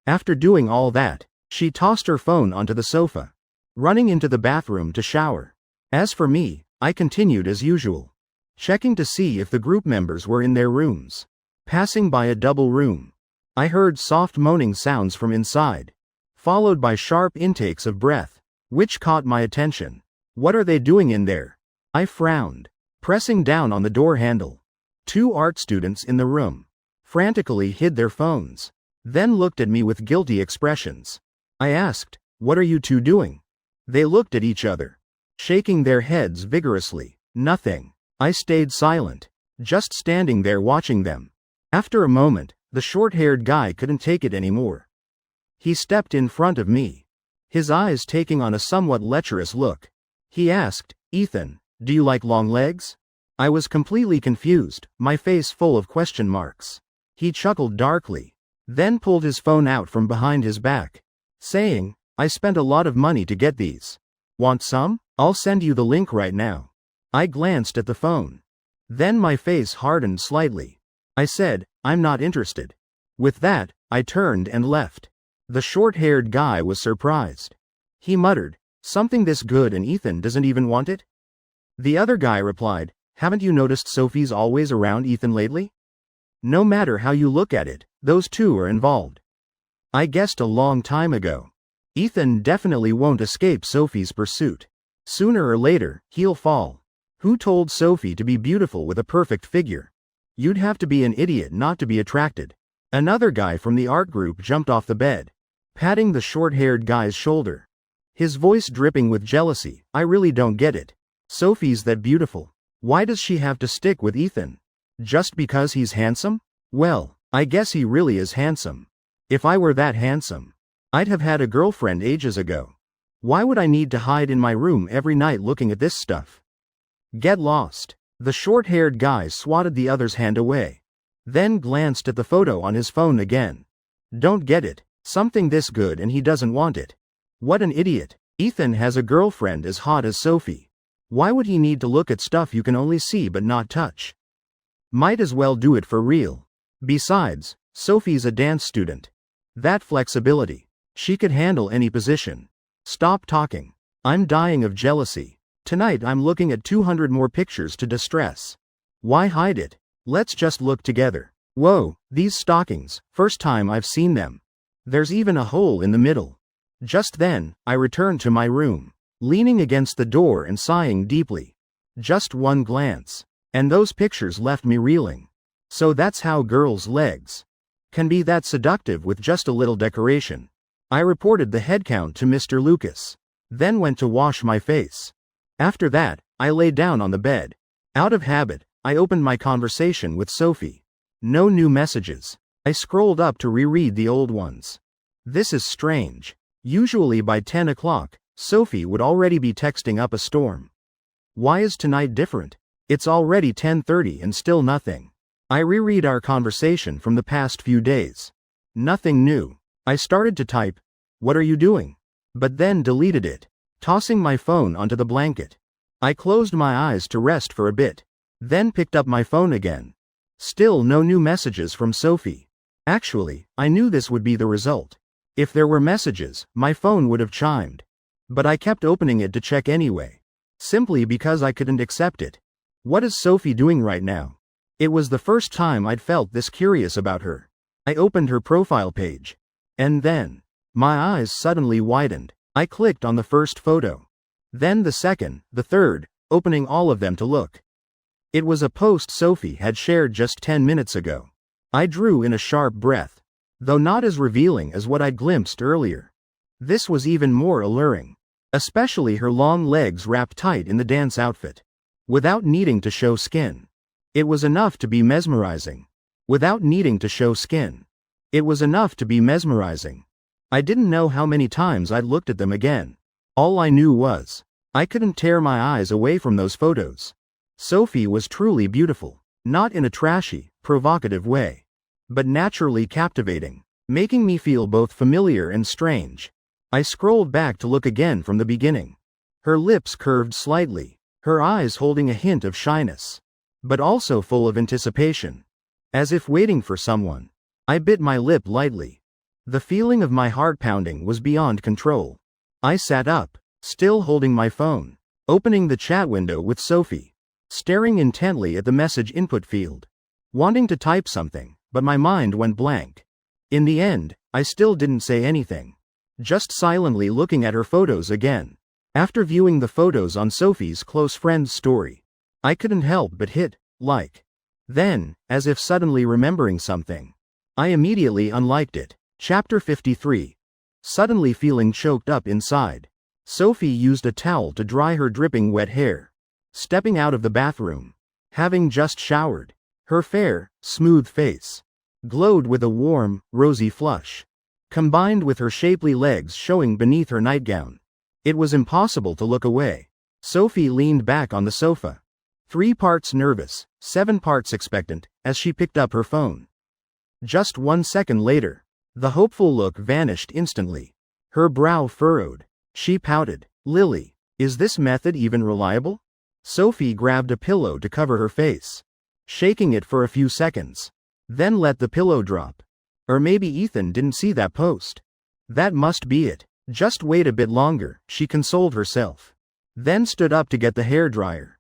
After doing all that, she tossed her phone onto the sofa, running into the bathroom to shower. As for me, I continued as usual, checking to see if the group members were in their rooms. Passing by a double room, I heard soft moaning sounds from inside, followed by sharp intakes of breath, which caught my attention. What are they doing in there? I frowned, pressing down on the door handle. 2 art students in the room frantically hid their phones, then looked at me with guilty expressions. I asked, what are you two doing? They looked at each other, shaking their heads vigorously. Nothing. I stayed silent, just standing there watching them. After a moment, the short-haired guy couldn't take it anymore. He stepped in front of me, his eyes taking on a somewhat lecherous look. He asked, Ethan, do you like long legs? I was completely confused, my face full of question marks. He chuckled darkly, then pulled his phone out from behind his back, saying, I spent a lot of money to get these. Want some? I'll send you the link right now. I glanced at the phone. Then my face hardened slightly. I said, I'm not interested. With that, I turned and left. The short-haired guy was surprised. He muttered, something this good and Ethan doesn't even want it? The other guy replied, haven't you noticed Sophie's always around Ethan lately? No matter how you look at it, those two are involved. I guessed a long time ago. Ethan definitely won't escape Sophie's pursuit. Sooner or later, he'll fall. Who told Sophie to be beautiful with a perfect figure? You'd have to be an idiot not to be attracted. Another guy from the art group jumped off the bed, patting the short-haired guy's shoulder, his voice dripping with jealousy. I really don't get it. Sophie's that beautiful. Why does she have to stick with Ethan? Just because he's handsome? Well, I guess he really is handsome. If I were that handsome, I'd have had a girlfriend ages ago. Why would I need to hide in my room every night looking at this stuff? Get lost. The short-haired guy swatted the other's hand away, then glanced at the photo on his phone again. Don't get it. Something this good and he doesn't want it. What an idiot. Ethan has a girlfriend as hot as Sophie. Why would he need to look at stuff you can only see but not touch? Might as well do it for real. Besides, Sophie's a dance student. That flexibility. She could handle any position. Stop talking. I'm dying of jealousy. Tonight I'm looking at 200 more pictures to distress. Why hide it? Let's just look together. Whoa, these stockings, first time I've seen them. There's even a hole in the middle. Just then, I returned to my room, leaning against the door and sighing deeply. Just one glance, and those pictures left me reeling. So that's how girls' legs can be that seductive with just a little decoration. I reported the head count to Mr. Lucas, then went to wash my face. After that, I lay down on the bed. Out of habit, I opened my conversation with Sophie. No new messages. I scrolled up to reread the old ones. This is strange. Usually by 10 o'clock, Sophie would already be texting up a storm. Why is tonight different? It's already 10:30 and still nothing. I reread our conversation from the past few days. Nothing new. I started to type, "What are you doing?" but then deleted it, tossing my phone onto the blanket. I closed my eyes to rest for a bit, then picked up my phone again. Still no new messages from Sophie. Actually, I knew this would be the result. If there were messages, my phone would have chimed. But I kept opening it to check anyway. Simply because I couldn't accept it. What is Sophie doing right now? It was the first time I'd felt this curious about her. I opened her profile page. And then, my eyes suddenly widened. I clicked on the first photo. Then the second, the third, opening all of them to look. It was a post Sophie had shared just 10 minutes ago. I drew in a sharp breath. Though not as revealing as what I'd glimpsed earlier. This was even more alluring. Especially her long legs wrapped tight in the dance outfit. Without needing to show skin. It was enough to be mesmerizing. Without needing to show skin. It was enough to be mesmerizing. I didn't know how many times I'd looked at them again. All I knew was, I couldn't tear my eyes away from those photos. Sophie was truly beautiful, not in a trashy, provocative way, but naturally captivating, making me feel both familiar and strange. I scrolled back to look again from the beginning. Her lips curved slightly, her eyes holding a hint of shyness, but also full of anticipation, as if waiting for someone. I bit my lip lightly. The feeling of my heart pounding was beyond control. I sat up, still holding my phone, opening the chat window with Sophie, staring intently at the message input field, wanting to type something, but my mind went blank. In the end, I still didn't say anything, just silently looking at her photos again. After viewing the photos on Sophie's close friend's story, I couldn't help but hit like. Then, as if suddenly remembering something, I immediately unliked it. Chapter 53. Suddenly feeling choked up inside, Sophie used a towel to dry her dripping wet hair. Stepping out of the bathroom, having just showered, her fair, smooth face glowed with a warm, rosy flush, combined with her shapely legs showing beneath her nightgown. It was impossible to look away. Sophie leaned back on the sofa, 3 parts nervous, 7 parts expectant, as she picked up her phone. Just 1 second later, the hopeful look vanished instantly. Her brow furrowed. She pouted. Lily, is this method even reliable? Sophie grabbed a pillow to cover her face, shaking it for a few seconds, then let the pillow drop. Or maybe Ethan didn't see that post. That must be it. Just wait a bit longer, she consoled herself. Then stood up to get the hairdryer,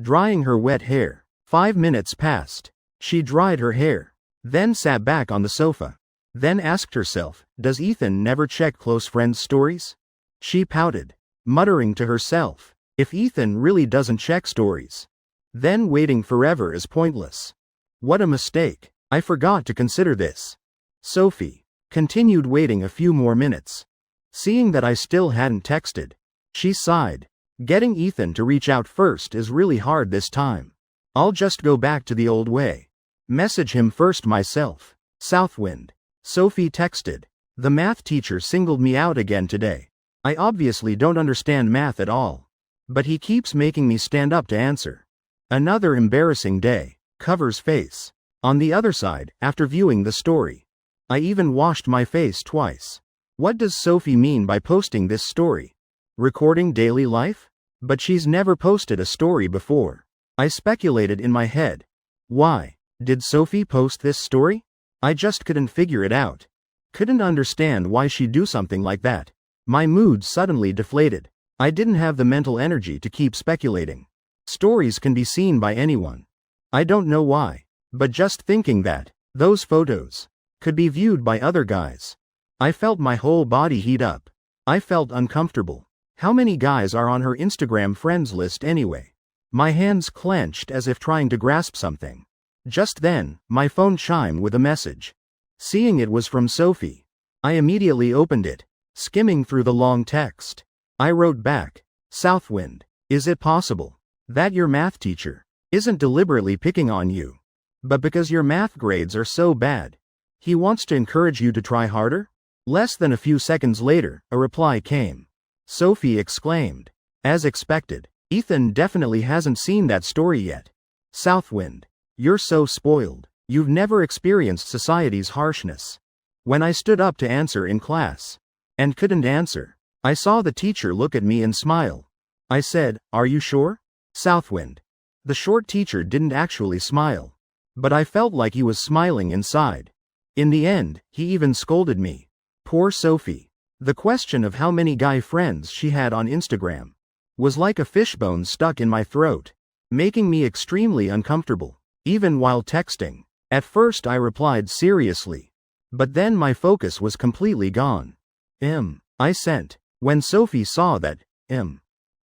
drying her wet hair. 5 minutes passed. She dried her hair, then sat back on the sofa. Then asked herself, does Ethan never check close friends' stories? She pouted, muttering to herself, if Ethan really doesn't check stories, then waiting forever is pointless. What a mistake. I forgot to consider this. Sophie continued waiting a few more minutes. Seeing that I still hadn't texted, she sighed. Getting Ethan to reach out first is really hard this time. I'll just go back to the old way. Message him first myself. Southwind. Sophie texted. The math teacher singled me out again today. I obviously don't understand math at all, but he keeps making me stand up to answer. Another embarrassing day. Covers face. On the other side, after viewing the story, I even washed my face twice. What does Sophie mean by posting this story? Recording daily life? But she's never posted a story before. I speculated in my head. Why did Sophie post this story? I just couldn't figure it out. Couldn't understand why she'd do something like that. My mood suddenly deflated. I didn't have the mental energy to keep speculating. Stories can be seen by anyone. I don't know why, but just thinking that those photos could be viewed by other guys, I felt my whole body heat up. I felt uncomfortable. How many guys are on her Instagram friends list anyway? My hands clenched as if trying to grasp something. Just then, my phone chimed with a message. Seeing it was from Sophie, I immediately opened it, skimming through the long text. I wrote back, Southwind, is it possible that your math teacher isn't deliberately picking on you, but because your math grades are so bad, he wants to encourage you to try harder? Less than a few seconds later, a reply came. Sophie exclaimed. As expected, Ethan definitely hasn't seen that story yet. Southwind, you're so spoiled. You've never experienced society's harshness. When I stood up to answer in class, and couldn't answer, I saw the teacher look at me and smile. I said, are you sure? Southwind. The short teacher didn't actually smile, but I felt like he was smiling inside. In the end, he even scolded me. Poor Sophie. The question of how many guy friends she had on Instagram was like a fishbone stuck in my throat, making me extremely uncomfortable. even while texting. At first I replied seriously. But then my focus was completely gone. I sent. When Sophie saw that,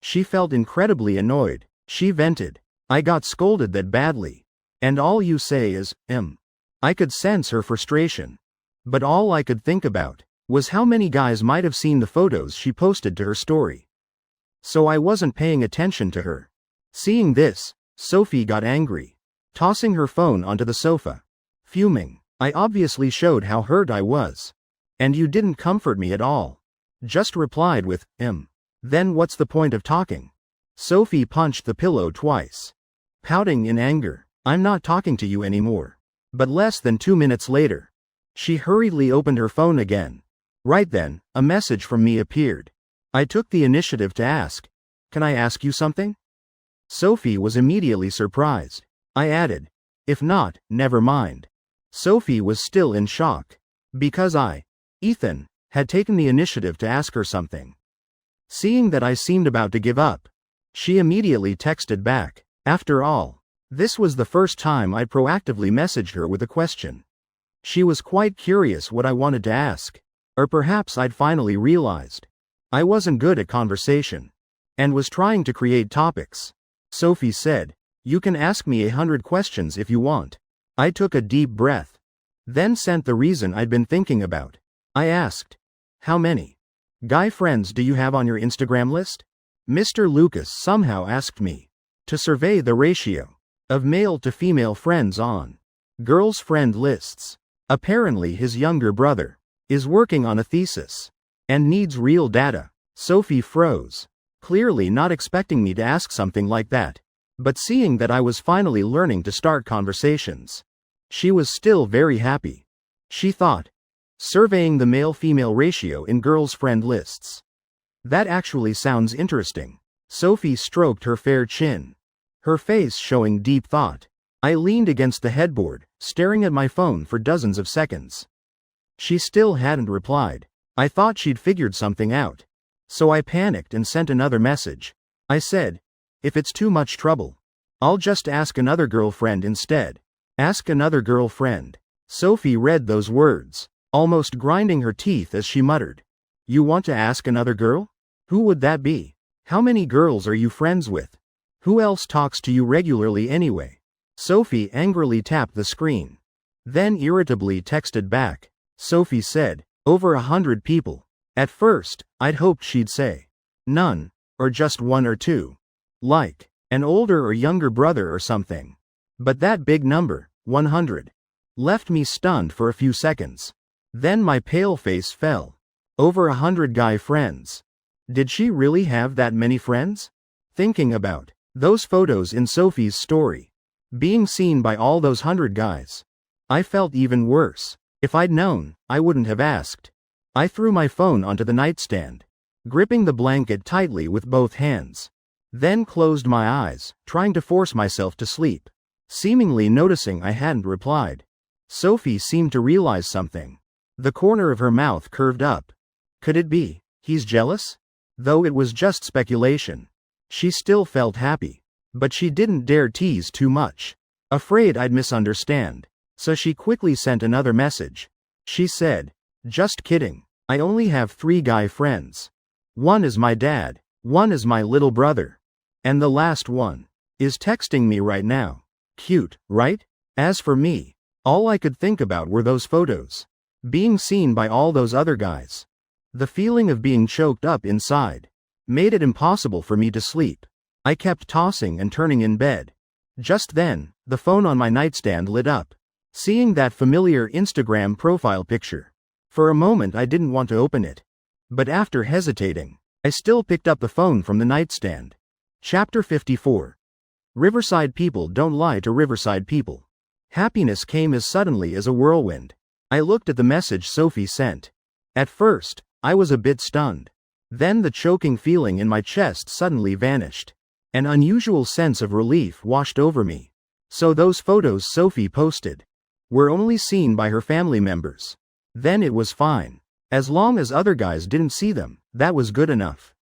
she felt incredibly annoyed. She vented. I got scolded that badly. And all you say is, I could sense her frustration. But all I could think about was how many guys might have seen the photos she posted to her story. So I wasn't paying attention to her. Seeing this, Sophie got angry, tossing her phone onto the sofa. Fuming, I obviously showed how hurt I was. And you didn't comfort me at all. Just replied with, Then what's the point of talking? Sophie punched the pillow twice. Pouting in anger, I'm not talking to you anymore. But less than 2 minutes later, she hurriedly opened her phone again. Right then, a message from me appeared. I took the initiative to ask, Can I ask you something? Sophie was immediately surprised. I added, If not, never mind. Sophie was still in shock. Because Ethan, had taken the initiative to ask her something. Seeing that I seemed about to give up, she immediately texted back. After all, this was the first time I'd proactively messaged her with a question. She was quite curious what I wanted to ask. Or perhaps I'd finally realized I wasn't good at conversation, and was trying to create topics. Sophie said, You can ask me 100 questions if you want. I took a deep breath. Then sent the reason I'd been thinking about. I asked, How many guy friends do you have on your Instagram list? Mr. Lucas somehow asked me to survey the ratio of male to female friends on girls' friend lists. Apparently his younger brother is working on a thesis and needs real data. Sophie froze, clearly not expecting me to ask something like that. But seeing that I was finally learning to start conversations, she was still very happy. She thought, surveying the male-female ratio in girls' friend lists. That actually sounds interesting. Sophie stroked her fair chin, her face showing deep thought. I leaned against the headboard, staring at my phone for dozens of seconds. She still hadn't replied. I thought she'd figured something out. So I panicked and sent another message. I said, If it's too much trouble, I'll just ask another girlfriend instead. Ask another girlfriend. Sophie read those words, almost grinding her teeth as she muttered. You want to ask another girl? Who would that be? How many girls are you friends with? Who else talks to you regularly anyway? Sophie angrily tapped the screen. Then irritably texted back. Sophie said, Over 100 people. At first, I'd hoped she'd say, None, or just 1 or 2. Like, an older or younger brother or something. But that big number, 100, left me stunned for a few seconds. Then my pale face fell. Over 100 guy friends. Did she really have that many friends? Thinking about those photos in Sophie's story, being seen by all those 100 guys, I felt even worse. If I'd known, I wouldn't have asked. I threw my phone onto the nightstand, gripping the blanket tightly with both hands. Then closed my eyes, trying to force myself to sleep, seemingly noticing I hadn't replied. Sophie seemed to realize something. The corner of her mouth curved up. Could it be he's jealous? Though it was just speculation. She still felt happy. But she didn't dare tease too much, afraid I'd misunderstand. So she quickly sent another message. She said, Just kidding. I only have 3 guy friends. One is my dad, one is my little brother, and the last one is texting me right now. Cute, right? As for me, all I could think about were those photos, being seen by all those other guys. The feeling of being choked up inside made it impossible for me to sleep. I kept tossing and turning in bed. Just then, the phone on my nightstand lit up. Seeing that familiar Instagram profile picture. For a moment I didn't want to open it. But after hesitating, I still picked up the phone from the nightstand. Chapter 54. Riverside people don't lie to Riverside people. Happiness came as suddenly as a whirlwind. I looked at the message Sophie sent. At first, I was a bit stunned. Then the choking feeling in my chest suddenly vanished. An unusual sense of relief washed over me. So those photos Sophie posted were only seen by her family members. Then it was fine. As long as other guys didn't see them, that was good enough.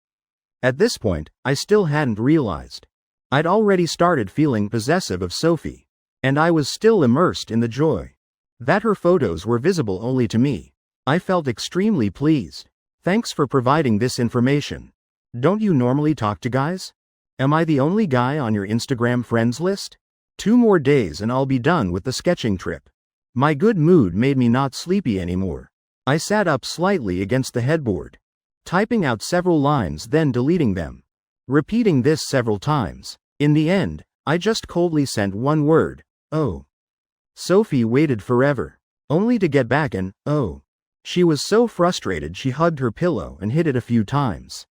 At this point, I still hadn't realized I'd already started feeling possessive of Sophie. And I was still immersed in the joy that her photos were visible only to me. I felt extremely pleased. Thanks for providing this information. Don't you normally talk to guys? Am I the only guy on your Instagram friends list? 2 more days and I'll be done with the sketching trip. My good mood made me not sleepy anymore. I sat up slightly against the headboard, typing out several lines then deleting them, repeating this several times. In the end, I just coldly sent one word, "Oh." Sophie waited forever, only to get back an "oh." She was so frustrated she hugged her pillow and hit it a few times.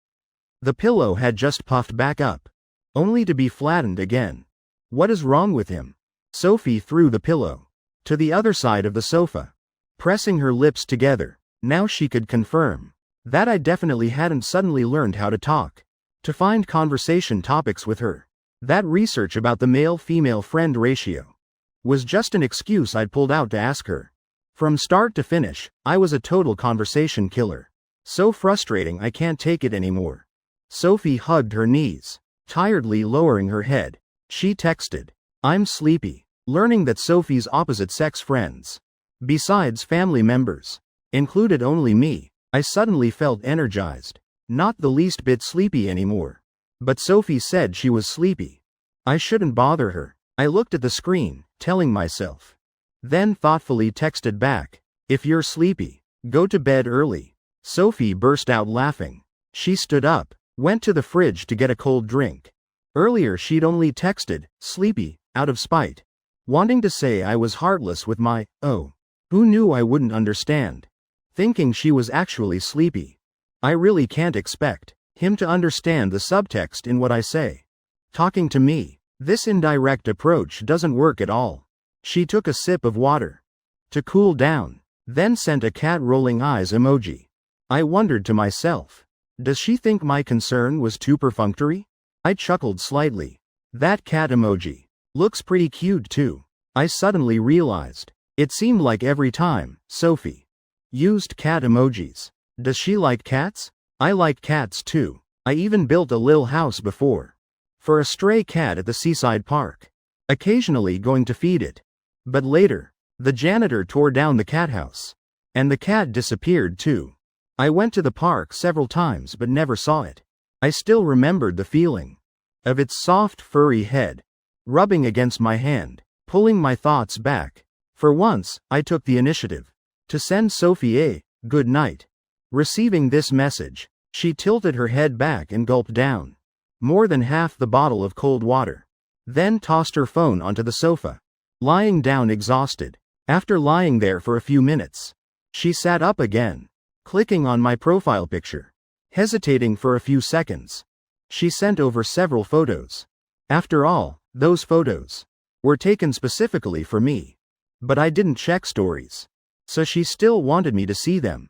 The pillow had just puffed back up, only to be flattened again. What is wrong with him? Sophie threw the pillow to the other side of the sofa, pressing her lips together. Now she could confirm that I definitely hadn't suddenly learned how to talk, to find conversation topics with her. That research about the male-female friend ratio was just an excuse I'd pulled out to ask her. From start to finish, I was a total conversation killer. So frustrating I can't take it anymore. Sophie hugged her knees, tiredly lowering her head. She texted, "I'm sleepy." Learning that Sophie's opposite-sex friends, besides family members, included only me, I suddenly felt energized. Not the least bit sleepy anymore. But Sophie said she was sleepy. I shouldn't bother her. I looked at the screen, telling myself. Then thoughtfully texted back, "If you're sleepy, go to bed early." Sophie burst out laughing. She stood up, went to the fridge to get a cold drink. Earlier she'd only texted, "sleepy," out of spite, wanting to say I was heartless with my, "oh." Who knew I wouldn't understand? Thinking she was actually sleepy. I really can't expect him to understand the subtext in what I say. Talking to me, this indirect approach doesn't work at all. She took a sip of water to cool down, then sent a cat rolling eyes emoji. I wondered to myself, does she think my concern was too perfunctory? I chuckled slightly. That cat emoji looks pretty cute too. I suddenly realized, it seemed like every time Sophie used cat emojis. Does she like cats? I like cats too. I even built a lil house before for a stray cat at the seaside park, occasionally going to feed it. But later, the janitor tore down the cat house, and the cat disappeared too. I went to the park several times but never saw it. I still remembered the feeling of its soft furry head rubbing against my hand, pulling my thoughts back. For once, I took the initiative to send Sophie a good night. Receiving this message, she tilted her head back and gulped down more than half the bottle of cold water, then tossed her phone onto the sofa, lying down exhausted. After lying there for a few minutes, she sat up again, clicking on my profile picture, hesitating for a few seconds. She sent over several photos. After all, those photos were taken specifically for me. But I didn't check stories, so she still wanted me to see them.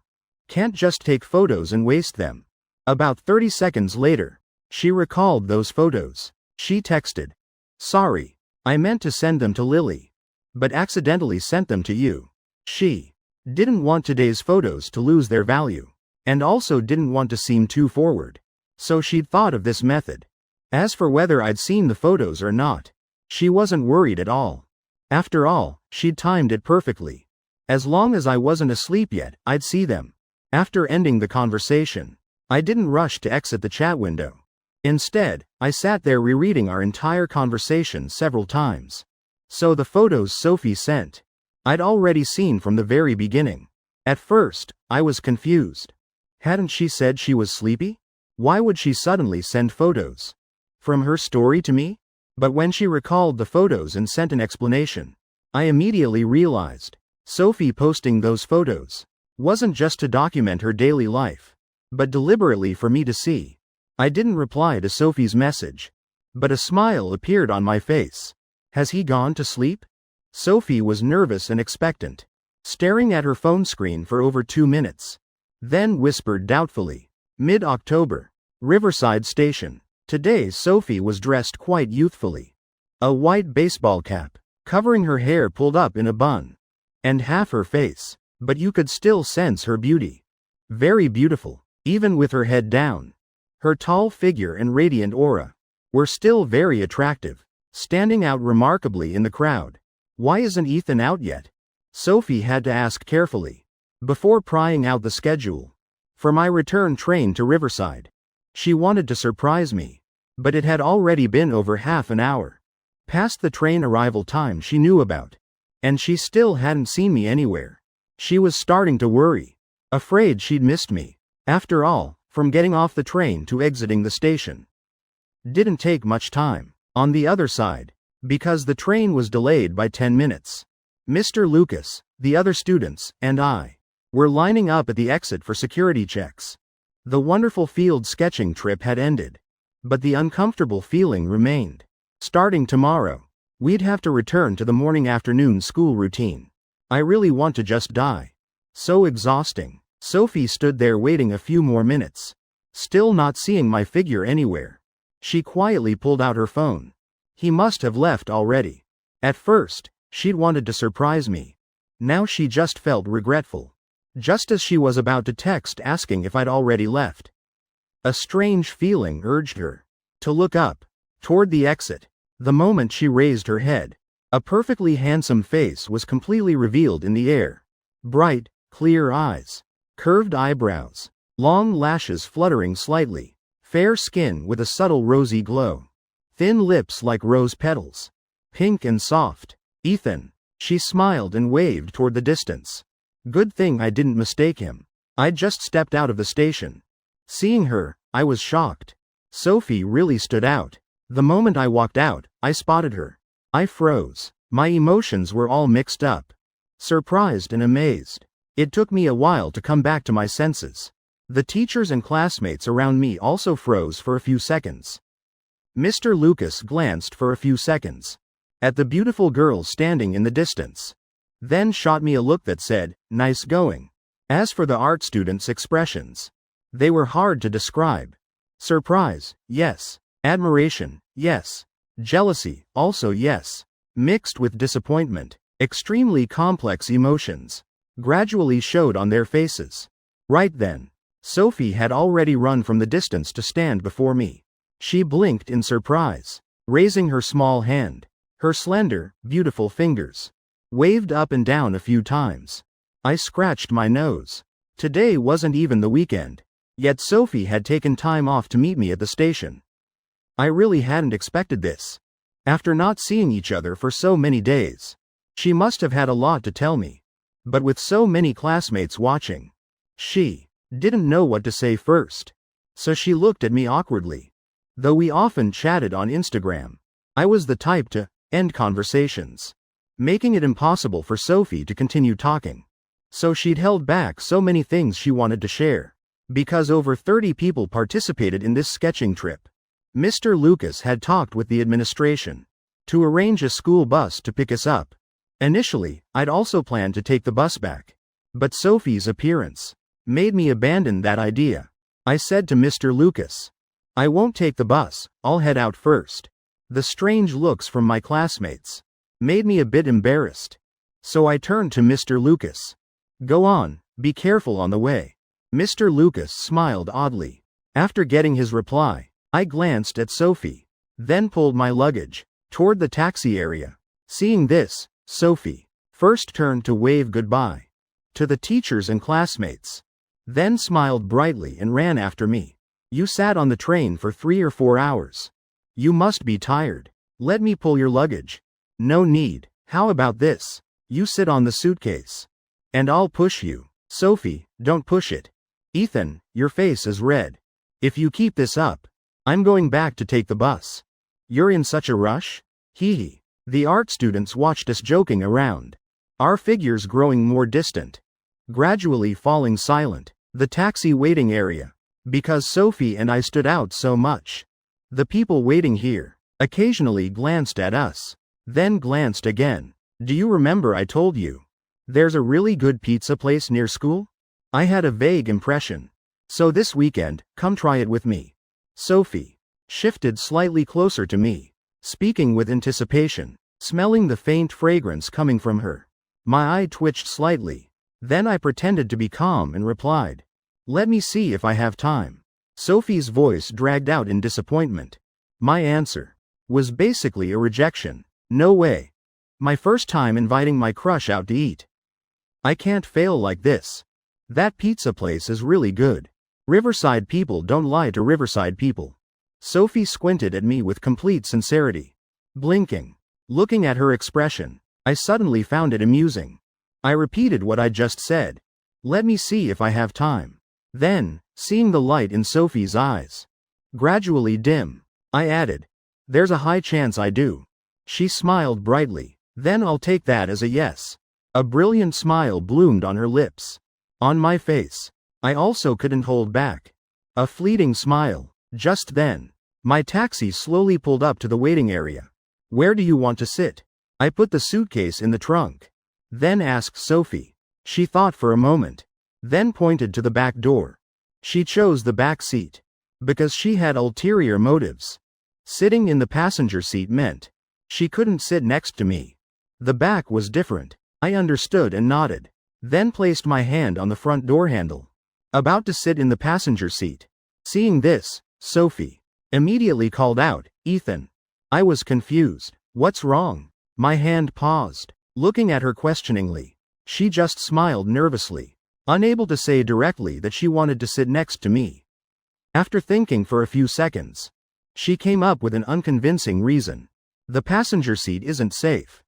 Can't just take photos and waste them. About 30 seconds later, she recalled those photos. She texted, "Sorry, I meant to send them to Lily, but accidentally sent them to you." She didn't want today's photos to lose their value, and also didn't want to seem too forward. So she'd thought of this method. As for whether I'd seen the photos or not, she wasn't worried at all. After all, she'd timed it perfectly. As long as I wasn't asleep yet, I'd see them. After ending the conversation, I didn't rush to exit the chat window. Instead, I sat there rereading our entire conversation several times. So the photos Sophie sent, I'd already seen from the very beginning. At first, I was confused. Hadn't she said she was sleepy? Why would she suddenly send photos from her story to me? But when she recalled the photos and sent an explanation, I immediately realized Sophie posting those photos wasn't just to document her daily life, but deliberately for me to see. I didn't reply to Sophie's message, but a smile appeared on my face. Has he gone to sleep? Sophie was nervous and expectant, staring at her phone screen for over 2 minutes. Then whispered doubtfully, "Mid-October, Riverside Station." Today Sophie was dressed quite youthfully. A white baseball cap, covering her hair pulled up in a bun, and half her face, but you could still sense her beauty. Very beautiful, even with her head down. Her tall figure and radiant aura were still very attractive, standing out remarkably in the crowd. Why isn't Ethan out yet? Sophie had to ask carefully, before prying out the schedule for my return train to Riverside. She wanted to surprise me, but it had already been over half an hour past the train arrival time she knew about, and she still hadn't seen me anywhere. She was starting to worry, afraid she'd missed me. After all, from getting off the train to exiting the station didn't take much time. On the other side, because the train was delayed by 10 minutes, Mr. Lucas, the other students, and I were lining up at the exit for security checks. The wonderful field sketching trip had ended, but the uncomfortable feeling remained. Starting tomorrow, we'd have to return to the morning-afternoon school routine. I really want to just die. So exhausting. Sophie stood there waiting a few more minutes, still not seeing my figure anywhere. She quietly pulled out her phone. He must have left already. At first, she'd wanted to surprise me. Now she just felt regretful. Just as she was about to text asking if I'd already left, a strange feeling urged her to look up toward the exit. The moment she raised her head, a perfectly handsome face was completely revealed in the air. Bright, clear eyes, curved eyebrows, long lashes fluttering slightly, fair skin with a subtle rosy glow, thin lips like rose petals, pink and soft. Ethan. She smiled and waved toward the distance. Good thing I didn't mistake him. I'd just stepped out of the station. Seeing her, I was shocked. Sophie really stood out. The moment I walked out, I spotted her. I froze. My emotions were all mixed up. Surprised and amazed. It took me a while to come back to my senses. The teachers and classmates around me also froze for a few seconds. Mr. Lucas glanced for a few seconds at the beautiful girl standing in the distance, then shot me a look that said, "Nice going." As for the art students' expressions, they were hard to describe. Surprise, yes. Admiration, yes. Jealousy, also yes. Mixed with disappointment, extremely complex emotions gradually showed on their faces. Right then, Sophie had already run from the distance to stand before me. She blinked in surprise, raising her small hand. Her slender, beautiful fingers waved up and down a few times. I scratched my nose. Today wasn't even the weekend, yet Sophie had taken time off to meet me at the station. I really hadn't expected this. After not seeing each other for so many days, she must have had a lot to tell me. But with so many classmates watching, she didn't know what to say first. So she looked at me awkwardly. Though we often chatted on Instagram, I was the type to end conversations, making it impossible for Sophie to continue talking. So she'd held back so many things she wanted to share. Because over 30 people participated in this sketching trip, Mr. Lucas had talked with the administration to arrange a school bus to pick us up. Initially, I'd also planned to take the bus back, but Sophie's appearance made me abandon that idea. I said to Mr. Lucas, "I won't take the bus, I'll head out first." The strange looks from my classmates made me a bit embarrassed. So I turned to Mr. Lucas. "Go on, be careful on the way." Mr. Lucas smiled oddly. After getting his reply, I glanced at Sophie, then pulled my luggage toward the taxi area. Seeing this, Sophie first turned to wave goodbye to the teachers and classmates, then smiled brightly and ran after me. "You sat on the train for 3 or 4 hours. You must be tired. Let me pull your luggage." "No need. How about this? You sit on the suitcase, and I'll push you." "Sophie, don't push it. Ethan, your face is red. If you keep this up, I'm going back to take the bus." "You're in such a rush?" Hee hee. The art students watched us joking around, our figures growing more distant, gradually falling silent. The taxi waiting area, because Sophie and I stood out so much. The people waiting here occasionally glanced at us, then glanced again. "Do you remember I told you there's a really good pizza place near school?" I had a vague impression. "So this weekend, come try it with me." Sophie shifted slightly closer to me, speaking with anticipation, smelling the faint fragrance coming from her. My eye twitched slightly. Then I pretended to be calm and replied, "Let me see if I have time." Sophie's voice dragged out in disappointment. My answer was basically a rejection. "No way. My first time inviting my crush out to eat. I can't fail like this. That pizza place is really good. Riverside people don't lie to Riverside people. Sophie squinted at me with complete sincerity. Blinking. Looking at her expression, I suddenly found it amusing. I repeated what I just said. Let me see if I have time. Then, seeing the light in Sophie's eyes gradually dim, I added, there's a high chance I do. She smiled brightly. Then I'll take that as a yes. A brilliant smile bloomed on her lips. On my face, I also couldn't hold back a fleeting smile. Just then, my taxi slowly pulled up to the waiting area. Where do you want to sit? I put the suitcase in the trunk. Then asked Sophie. She thought for a moment, then pointed to the back door. She chose the back seat because she had ulterior motives. Sitting in the passenger seat meant she couldn't sit next to me. The back was different. I understood and nodded, then placed my hand on the front door handle, about to sit in the passenger seat. Seeing this, Sophie immediately called out, Ethan. I was confused. What's wrong? My hand paused, looking at her questioningly. She just smiled nervously, unable to say directly that she wanted to sit next to me. After thinking for a few seconds, she came up with an unconvincing reason. The passenger seat isn't safe.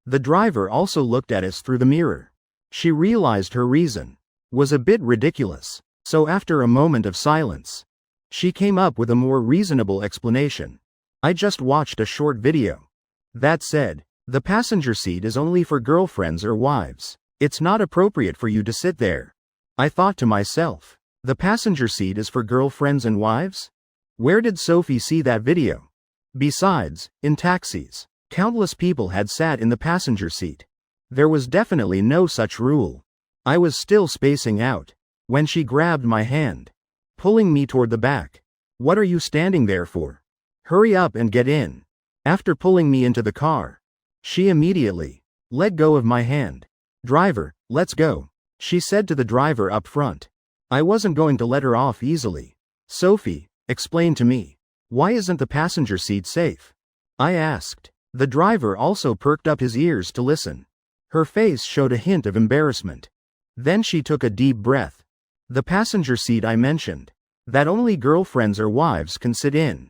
The driver also looked at us through the mirror. She realized her reason was a bit ridiculous, so after a moment of silence, she came up with a more reasonable explanation. I just watched a short video that said, the passenger seat is only for girlfriends or wives. It's not appropriate for you to sit there. I thought to myself, the passenger seat is for girlfriends and wives? Where did Sophie see that video? Besides, in taxis, countless people had sat in the passenger seat. There was definitely no such rule. I was still spacing out when she grabbed my hand, pulling me toward the back. What are you standing there for? Hurry up and get in. After pulling me into the car, she immediately let go of my hand. Driver, let's go, she said to the driver up front. I wasn't going to let her off easily. Sophie, explain to me, why isn't the passenger seat safe? I asked. The driver also perked up his ears to listen. Her face showed a hint of embarrassment. Then she took a deep breath. The passenger seat I mentioned, that only girlfriends or wives can sit in,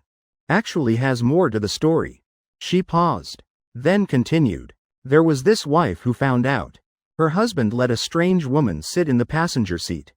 actually has more to the story. She paused, then continued. There was this wife who found out her husband let a strange woman sit in the passenger seat.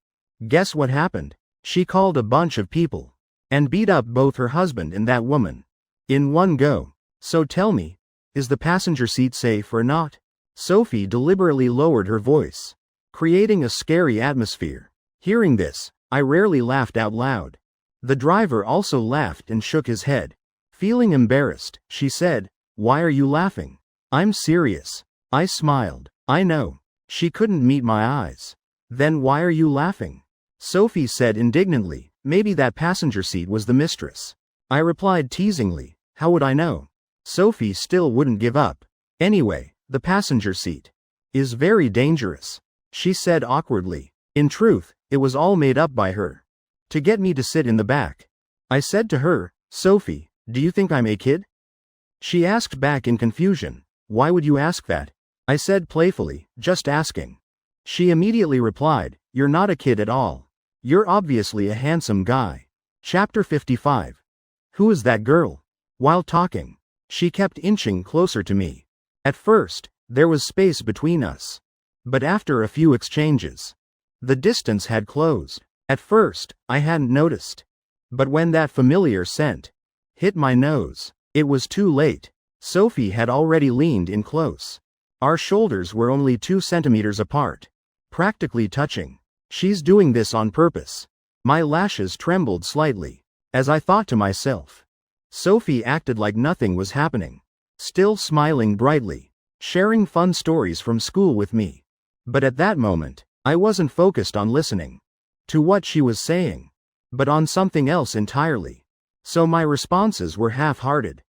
Guess what happened? She called a bunch of people and beat up both her husband and that woman in one go. So tell me, is the passenger seat safe or not? Sophie deliberately lowered her voice, creating a scary atmosphere. Hearing this, I rarely laughed out loud. The driver also laughed and shook his head. Feeling embarrassed, she said, why are you laughing? I'm serious. I smiled. I know. She couldn't meet my eyes. Then why are you laughing? Sophie said indignantly, maybe that passenger seat was the mistress. I replied teasingly, how would I know? Sophie still wouldn't give up. Anyway, the passenger seat is very dangerous, she said awkwardly. In truth, it was all made up by her to get me to sit in the back. I said to her, Sophie, do you think I'm a kid? She asked back in confusion, why would you ask that? I said playfully, just asking. She immediately replied, you're not a kid at all. You're obviously a handsome guy. Chapter 55. Who is that girl? While talking, she kept inching closer to me. At first, there was space between us. But after a few exchanges, the distance had closed. At first, I hadn't noticed. But when that familiar scent hit my nose, it was too late. Sophie had already leaned in close. Our shoulders were only 2 centimeters apart, practically touching. She's doing this on purpose. My lashes trembled slightly as I thought to myself. Sophie acted like nothing was happening, still smiling brightly, sharing fun stories from school with me. But at that moment, I wasn't focused on listening to what she was saying, but on something else entirely. So my responses were half-hearted.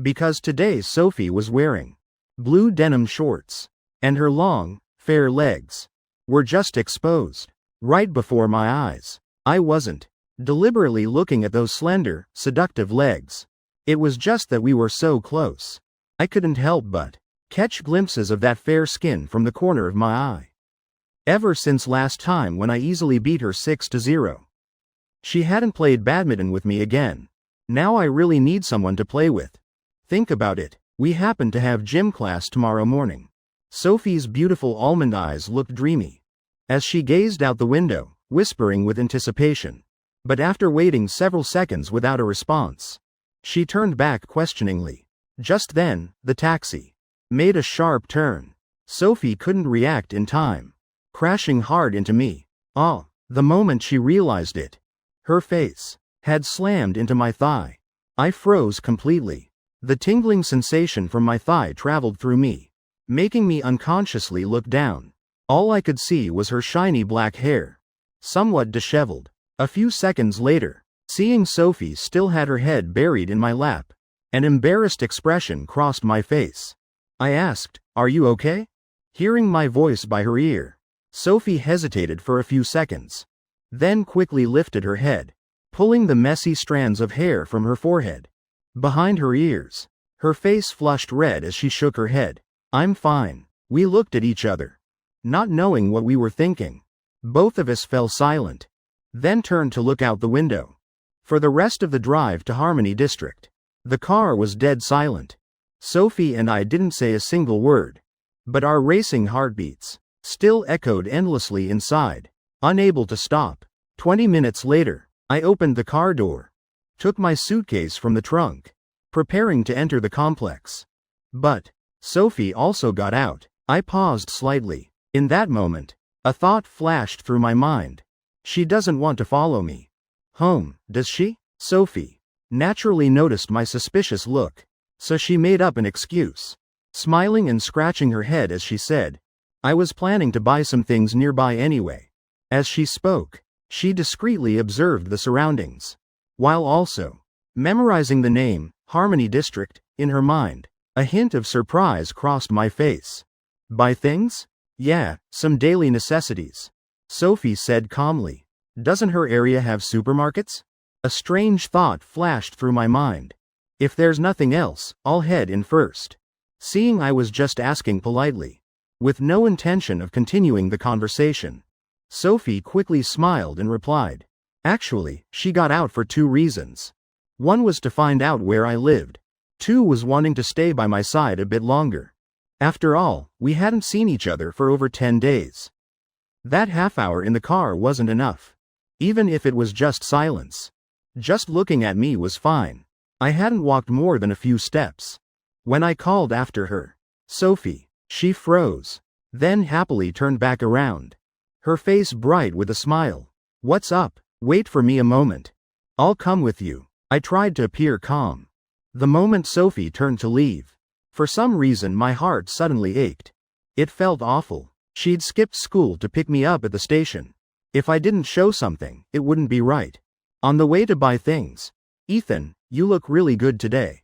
Because today Sophie was wearing blue denim shorts, and her long, fair legs were just exposed, right before my eyes. I wasn't deliberately looking at those slender, seductive legs. It was just that we were so close. I couldn't help but catch glimpses of that fair skin from the corner of my eye. Ever since last time when I easily beat her 6-0. She hadn't played badminton with me again. Now I really need someone to play with. Think about it, we happen to have gym class tomorrow morning. Sophie's beautiful almond eyes looked dreamy as she gazed out the window, whispering with anticipation. But after waiting several seconds without a response, she turned back questioningly. Just then, the taxi made a sharp turn. Sophie couldn't react in time, crashing hard into me. The moment she realized it, her face had slammed into my thigh. I froze completely. The tingling sensation from my thigh traveled through me, making me unconsciously look down. All I could see was her shiny black hair, somewhat disheveled. A few seconds later, seeing Sophie still had her head buried in my lap, an embarrassed expression crossed my face. I asked, "Are you okay?" Hearing my voice by her ear, Sophie hesitated for a few seconds, then quickly lifted her head, pulling the messy strands of hair from her forehead behind her ears. Her face flushed red as she shook her head. "I'm fine." We looked at each other, not knowing what we were thinking. Both of us fell silent, then turned to look out the window. For the rest of the drive to Harmony District, the car was dead silent. Sophie and I didn't say a single word, but our racing heartbeats still echoed endlessly inside, unable to stop. 20 minutes later, I opened the car door, took my suitcase from the trunk, preparing to enter the complex. But Sophie also got out. I paused slightly. In that moment, a thought flashed through my mind. She doesn't want to follow me home, does she? Sophie naturally noticed my suspicious look, so she made up an excuse, smiling and scratching her head as she said, "I was planning to buy some things nearby anyway." As she spoke, she discreetly observed the surroundings, while also memorizing the name, Harmony District, in her mind. A hint of surprise crossed my face. "Buy things?" "Yeah, some daily necessities," Sophie said calmly. "Doesn't her area have supermarkets?" A strange thought flashed through my mind. If there's nothing else, I'll head in first. Seeing I was just asking politely, with no intention of continuing the conversation, Sophie quickly smiled and replied. Actually, she got out for 2 reasons. One was to find out where I lived. 2 was wanting to stay by my side a bit longer. After all, we hadn't seen each other for over 10 days. That half hour in the car wasn't enough. Even if it was just silence. Just looking at me was fine. I hadn't walked more than a few steps when I called after her. "Sophie." She froze, then happily turned back around, her face bright with a smile. "What's up?" "Wait for me a moment. I'll come with you." I tried to appear calm. The moment Sophie turned to leave, for some reason my heart suddenly ached. It felt awful. She'd skipped school to pick me up at the station. If I didn't show something, it wouldn't be right. On the way to buy things. "Ethan, you look really good today."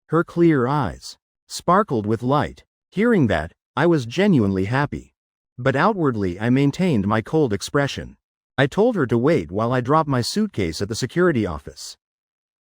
Her clear eyes sparkled with light. Hearing that, I was genuinely happy. But outwardly I maintained my cold expression. I told her to wait while I dropped my suitcase at the security office.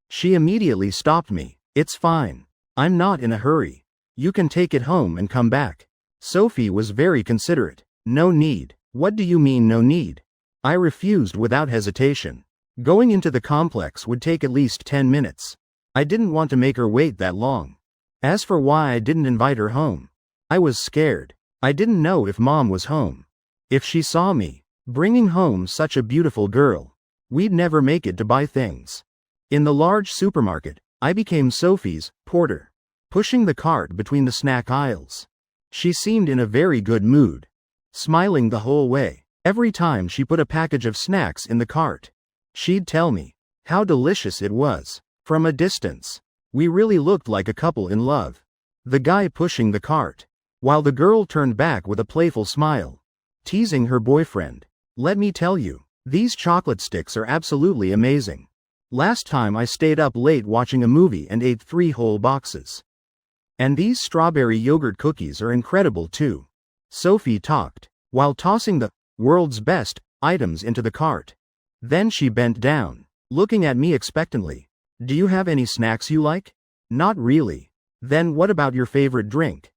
She immediately stopped me. "It's fine. I'm not in a hurry. You can take it home and come back." Sophie was very considerate. "No need." "What do you mean no need?" I refused without hesitation. Going into the complex would take at least 10 minutes. I didn't want to make her wait that long. As for why I didn't invite her home, I was scared. I didn't know if Mom was home. If she saw me bringing home such a beautiful girl, we'd never make it to buy things. In the large supermarket, I became Sophie's porter, pushing the cart between the snack aisles. She seemed in a very good mood, smiling the whole way. Every time she put a package of snacks in the cart, she'd tell me how delicious it was. From a distance, we really looked like a couple in love. The guy pushing the cart, while the girl turned back with a playful smile, teasing her boyfriend. "Let me tell you, these chocolate sticks are absolutely amazing. Last time I stayed up late watching a movie and ate 3 whole boxes. And these strawberry yogurt cookies are incredible too." Sophie talked, while tossing the world's best items into the cart. Then she bent down, looking at me expectantly. "Do you have any snacks you like?" "Not really." "Then what about your favorite drink?"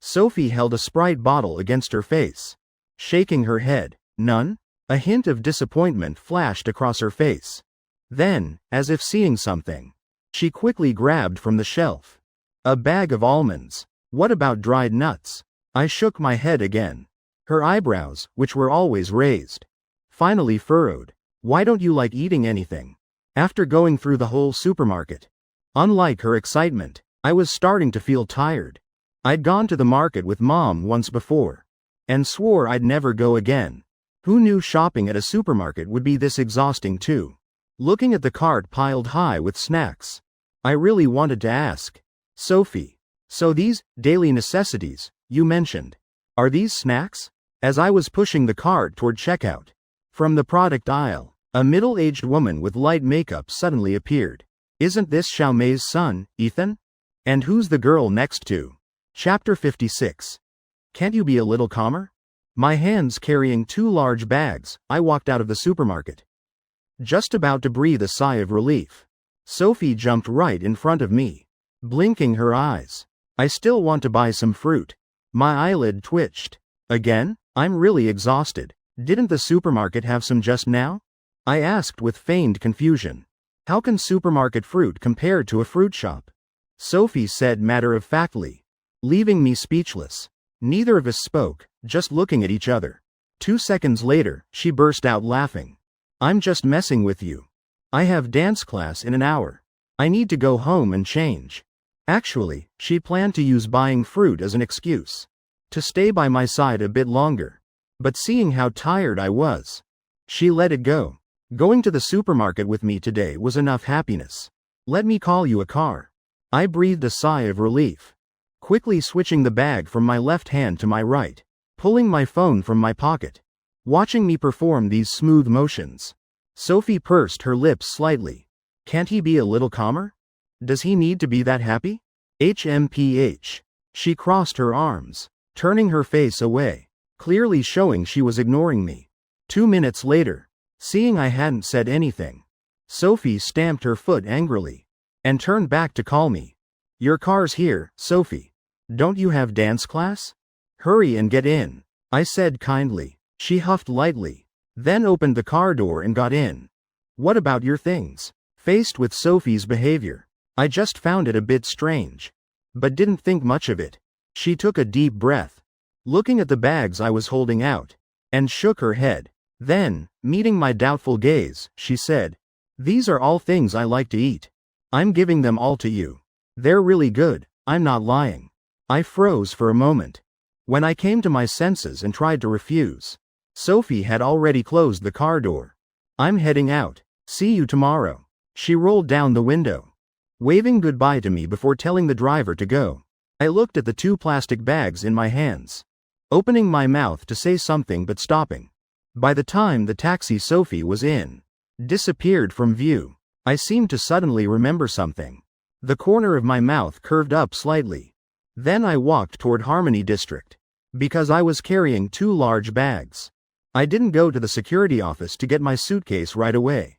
Sophie held a Sprite bottle against her face. Shaking her head. None? A hint of disappointment flashed across her face. Then, as if seeing something, she quickly grabbed from the shelf a bag of almonds. What about dried nuts? I shook my head again. Her eyebrows, which were always raised, finally furrowed. Why don't you like eating anything? After going through the whole supermarket. Unlike her excitement, I was starting to feel tired. I'd gone to the market with Mom once before, and swore I'd never go again. Who knew shopping at a supermarket would be this exhausting too? Looking at the cart piled high with snacks, I really wanted to ask, Sophie, so these daily necessities you mentioned, are these snacks? As I was pushing the cart toward checkout, from the product aisle, a middle-aged woman with light makeup suddenly appeared. Isn't this Xiaomei's son, Ethan? And who's the girl next to? Chapter 56. Can't you be a little calmer? My hands carrying 2 large bags, I walked out of the supermarket. Just about to breathe a sigh of relief. Sophie jumped right in front of me, blinking her eyes. I still want to buy some fruit. My eyelid twitched. Again? I'm really exhausted. Didn't the supermarket have some just now? I asked with feigned confusion. How can supermarket fruit compare to a fruit shop? Sophie said matter-of-factly, leaving me speechless. Neither of us spoke, just looking at each other. 2 seconds later, she burst out laughing. I'm just messing with you. I have dance class in an hour. I need to go home and change. Actually, she planned to use buying fruit as an excuse to stay by my side a bit longer. But seeing how tired I was, she let it go. Going to the supermarket with me today was enough happiness. Let me call you a car. I breathed a sigh of relief, quickly switching the bag from my left hand to my right, pulling my phone from my pocket. Watching me perform these smooth motions, Sophie pursed her lips slightly. Can't he be a little calmer? Does he need to be that happy? HMPH. She crossed her arms, turning her face away, clearly showing she was ignoring me. 2 minutes later, seeing I hadn't said anything, Sophie stamped her foot angrily and turned back to call me. Your car's here, Sophie. Don't you have dance class? Hurry and get in, I said kindly. She huffed lightly, then opened the car door and got in. What about your things? Faced with Sophie's behavior, I just found it a bit strange, but didn't think much of it. She took a deep breath, looking at the bags I was holding out, and shook her head. Then, meeting my doubtful gaze, she said, These are all things I like to eat. I'm giving them all to you. They're really good, I'm not lying. I froze for a moment. When I came to my senses and tried to refuse, Sophie had already closed the car door. I'm heading out. See you tomorrow. She rolled down the window, waving goodbye to me before telling the driver to go. I looked at the 2 plastic bags in my hands, opening my mouth to say something but stopping. By the time the taxi Sophie was in disappeared from view, I seemed to suddenly remember something. The corner of my mouth curved up slightly. Then I walked toward Harmony District, because I was carrying 2 large bags. I didn't go to the security office to get my suitcase right away.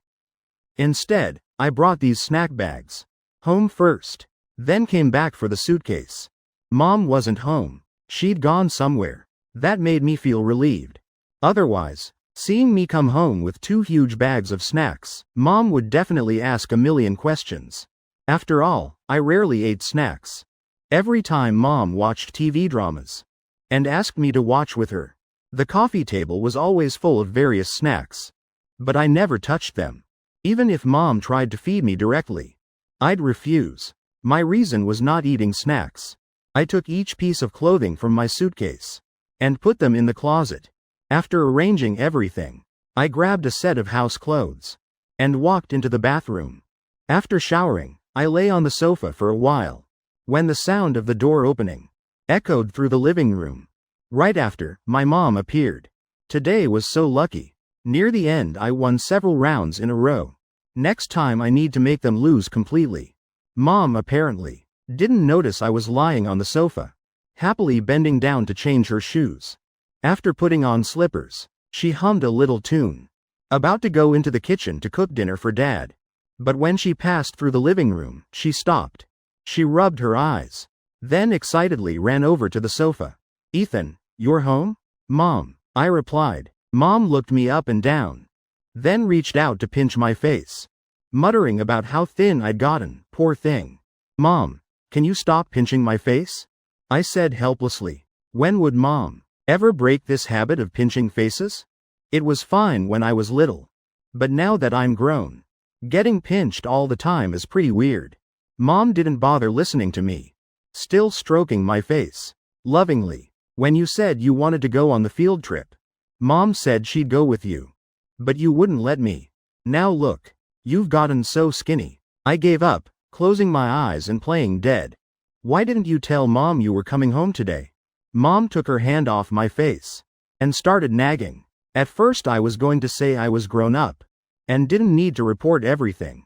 Instead, I brought these snack bags home first, then came back for the suitcase. Mom wasn't home. She'd gone somewhere. That made me feel relieved. Otherwise, seeing me come home with 2 huge bags of snacks, Mom would definitely ask a million questions. After all, I rarely ate snacks. Every time Mom watched TV dramas and asked me to watch with her, the coffee table was always full of various snacks. But I never touched them. Even if Mom tried to feed me directly, I'd refuse. My reason was not eating snacks. I took each piece of clothing from my suitcase and put them in the closet. After arranging everything, I grabbed a set of house clothes and walked into the bathroom. After showering, I lay on the sofa for a while, when the sound of the door opening echoed through the living room. Right after, my mom appeared. Today was so lucky. Near the end I won several rounds in a row. Next time I need to make them lose completely. Mom apparently didn't notice I was lying on the sofa, happily bending down to change her shoes. After putting on slippers, she hummed a little tune, about to go into the kitchen to cook dinner for Dad. But when she passed through the living room, she stopped. She rubbed her eyes. Then excitedly ran over to the sofa. "Ethan, you're home?" "Mom," I replied. Mom looked me up and down, then reached out to pinch my face, muttering about how thin I'd gotten, poor thing. "Mom, can you stop pinching my face?" I said helplessly. When would Mom ever break this habit of pinching faces? It was fine when I was little, but now that I'm grown, getting pinched all the time is pretty weird. Mom didn't bother listening to me, still stroking my face lovingly. "When you said you wanted to go on the field trip, Mom said she'd go with you, but you wouldn't let me. Now look, you've gotten so skinny." I gave up, closing my eyes and playing dead. "Why didn't you tell Mom you were coming home today?" Mom took her hand off my face and started nagging. At first I was going to say I was grown up and didn't need to report everything,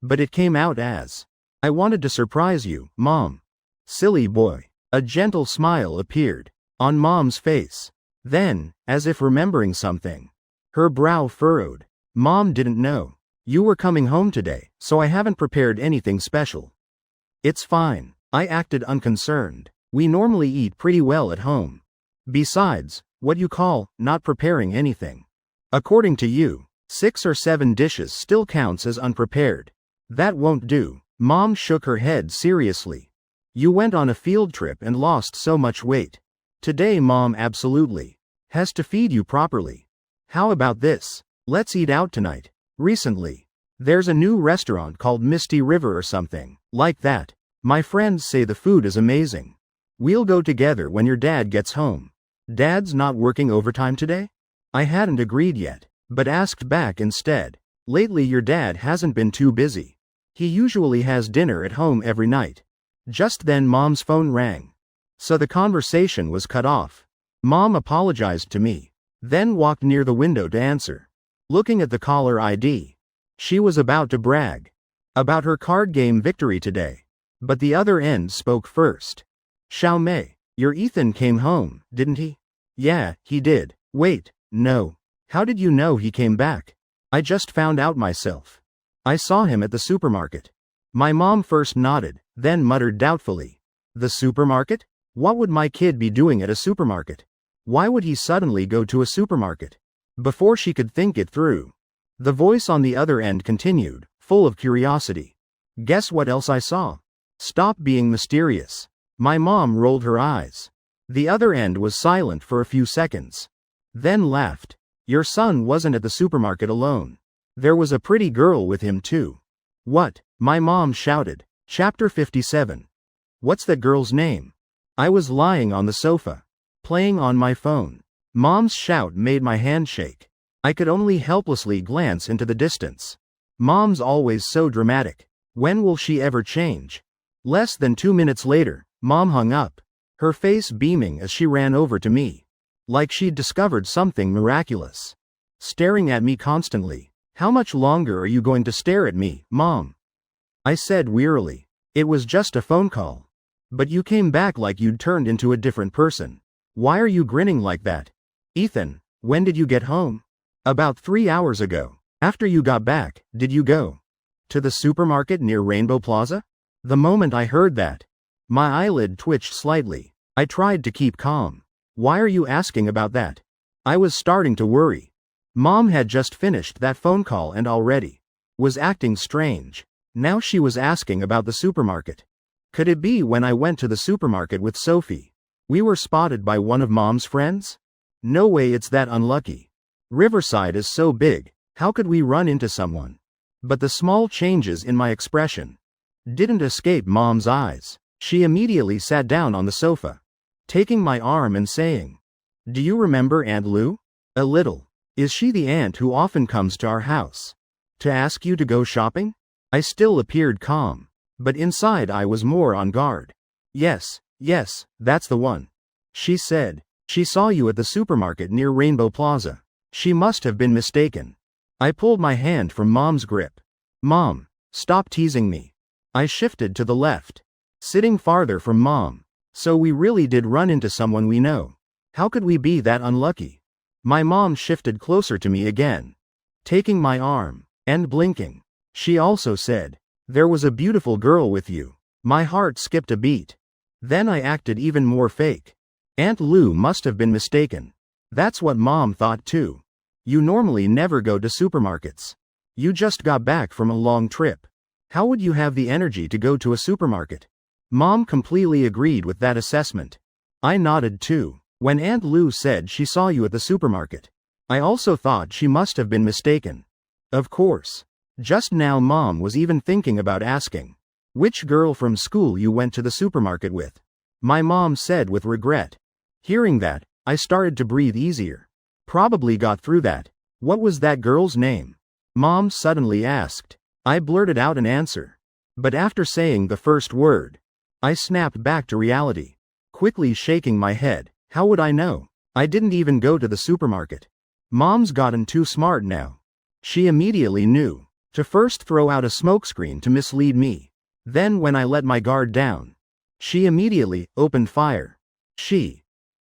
but it came out as, "I wanted to surprise you, Mom." Silly boy. A gentle smile appeared on Mom's face. Then, as if remembering something, her brow furrowed. "Mom didn't know you were coming home today, so I haven't prepared anything special." "It's fine." I acted unconcerned. "We normally eat pretty well at home. Besides, what you call not preparing anything? According to you, 6 or 7 dishes still counts as unprepared. That won't do." Mom shook her head seriously. "You went on a field trip and lost so much weight. Today Mom absolutely has to feed you properly. How about this? Let's eat out tonight. Recently, there's a new restaurant called Misty River or something like that. My friends say the food is amazing. We'll go together when your dad gets home." "Dad's not working overtime today?" I hadn't agreed yet, but asked back instead. "Lately your dad hasn't been too busy. He usually has dinner at home every night." Just then Mom's phone rang, so the conversation was cut off. Mom apologized to me, then walked near the window to answer. Looking at the caller ID, she was about to brag about her card game victory today, but the other end spoke first. "Xiao Mei, your Ethan came home, didn't he?" "Yeah, he did." "Wait, no. How did you know he came back?" "I just found out myself. I saw him at the supermarket." My mom first nodded, then muttered doubtfully. "The supermarket? What would my kid be doing at a supermarket? Why would he suddenly go to a supermarket?" Before she could think it through, the voice on the other end continued, full of curiosity. "Guess what else I saw?" "Stop being mysterious." My mom rolled her eyes. The other end was silent for a few seconds, then laughed. "Your son wasn't at the supermarket alone. There was a pretty girl with him too." "What?" my mom shouted. Chapter 57. What's that girl's name? I was lying on the sofa, playing on my phone. Mom's shout made my hand shake. I could only helplessly glance into the distance. Mom's always so dramatic. When will she ever change? Less than 2 minutes later, Mom hung up, her face beaming as she ran over to me, like she'd discovered something miraculous. Staring at me constantly. "How much longer are you going to stare at me, Mom?" I said wearily. "It was just a phone call. But you came back like you'd turned into a different person. Why are you grinning like that?" "Ethan, when did you get home?" "About 3 hours ago." "After you got back, did you go to the supermarket near Rainbow Plaza?" The moment I heard that, my eyelid twitched slightly. I tried to keep calm. "Why are you asking about that?" I was starting to worry. Mom had just finished that phone call and already was acting strange. Now she was asking about the supermarket. Could it be when I went to the supermarket with Sophie, we were spotted by one of Mom's friends? No way, it's that unlucky. Riverside is so big, how could we run into someone? But the small changes in my expression didn't escape Mom's eyes. She immediately sat down on the sofa, taking my arm and saying, "Do you remember Aunt Lou?" "A little." "Is she the aunt who often comes to our house to ask you to go shopping?" I still appeared calm, but inside I was more on guard. Yes, that's the one." She said. "She saw you at the supermarket near Rainbow Plaza. She must have been mistaken." I pulled my hand from Mom's grip. "Mom, stop teasing me." I shifted to the left, sitting farther from Mom. "So we really did run into someone we know. How could we be that unlucky?" My mom shifted closer to me again, taking my arm and blinking. She also said, "There was a beautiful girl with you." My heart skipped a beat. Then I acted even more fake. Aunt Lou must have been mistaken. That's what Mom thought too. You normally never go to supermarkets. You just got back from a long trip. How would you have the energy to go to a supermarket? Mom completely agreed with that assessment. I nodded too. When Aunt Lou said she saw you at the supermarket, I also thought she must have been mistaken. Of course. Just now Mom was even thinking about asking which girl from school you went to the supermarket with. My mom said with regret. Hearing that, I started to breathe easier. Probably got through that. What was that girl's name? Mom suddenly asked. I blurted out an answer. But after saying the first word, I snapped back to reality, quickly shaking my head. How would I know? I didn't even go to the supermarket. Mom's gotten too smart now. She immediately knew to first throw out a smokescreen to mislead me. Then when I let my guard down, she immediately opened fire.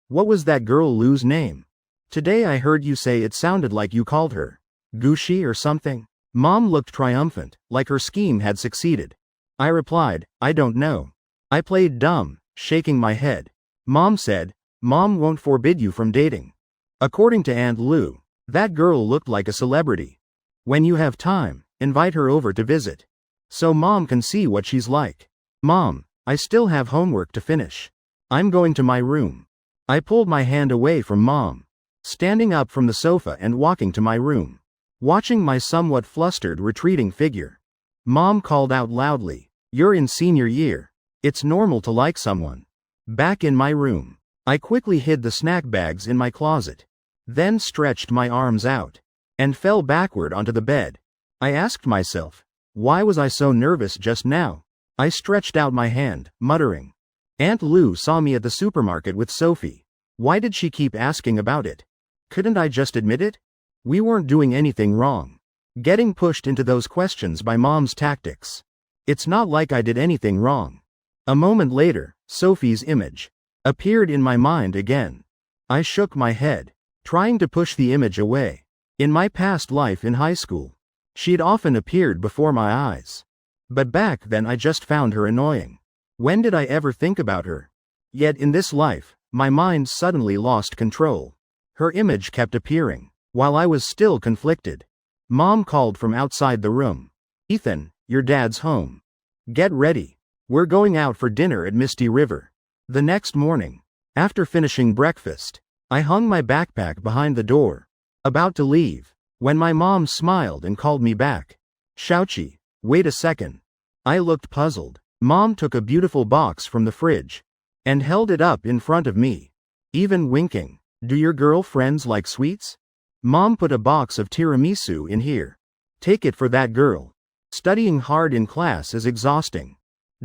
What was that girl Lou's name? Today I heard you say it sounded like you called her Gucci or something. Mom looked triumphant, like her scheme had succeeded. I replied, I don't know. I played dumb, shaking my head. Mom said, Mom won't forbid you from dating. According to Aunt Lou, that girl looked like a celebrity. When you have time, invite her over to visit, so Mom can see what she's like. Mom, I still have homework to finish. I'm going to my room. I pulled my hand away from Mom, standing up from the sofa and walking to my room, watching my somewhat flustered retreating figure. Mom called out loudly, You're in senior year. It's normal to like someone. Back in my room, I quickly hid the snack bags in my closet, then stretched my arms out, and fell backward onto the bed. I asked myself, why was I so nervous just now? I stretched out my hand, muttering. Aunt Lou saw me at the supermarket with Sophie. Why did she keep asking about it? Couldn't I just admit it? We weren't doing anything wrong. Getting pushed into those questions by Mom's tactics. It's not like I did anything wrong. A moment later, Sophie's image appeared in my mind again. I shook my head, trying to push the image away. In my past life in high school, she'd often appeared before my eyes. But back then I just found her annoying. When did I ever think about her? Yet in this life, my mind suddenly lost control. Her image kept appearing, while I was still conflicted. Mom called from outside the room. Ethan, your dad's home. Get ready. We're going out for dinner at Misty River. The next morning, after finishing breakfast, I hung my backpack behind the door, about to leave, when my mom smiled and called me back. Xiaoqi, wait a second. I looked puzzled. Mom took a beautiful box from the fridge and held it up in front of me, even winking. Do your girlfriends like sweets? Mom put a box of tiramisu in here. Take it for that girl. Studying hard in class is exhausting.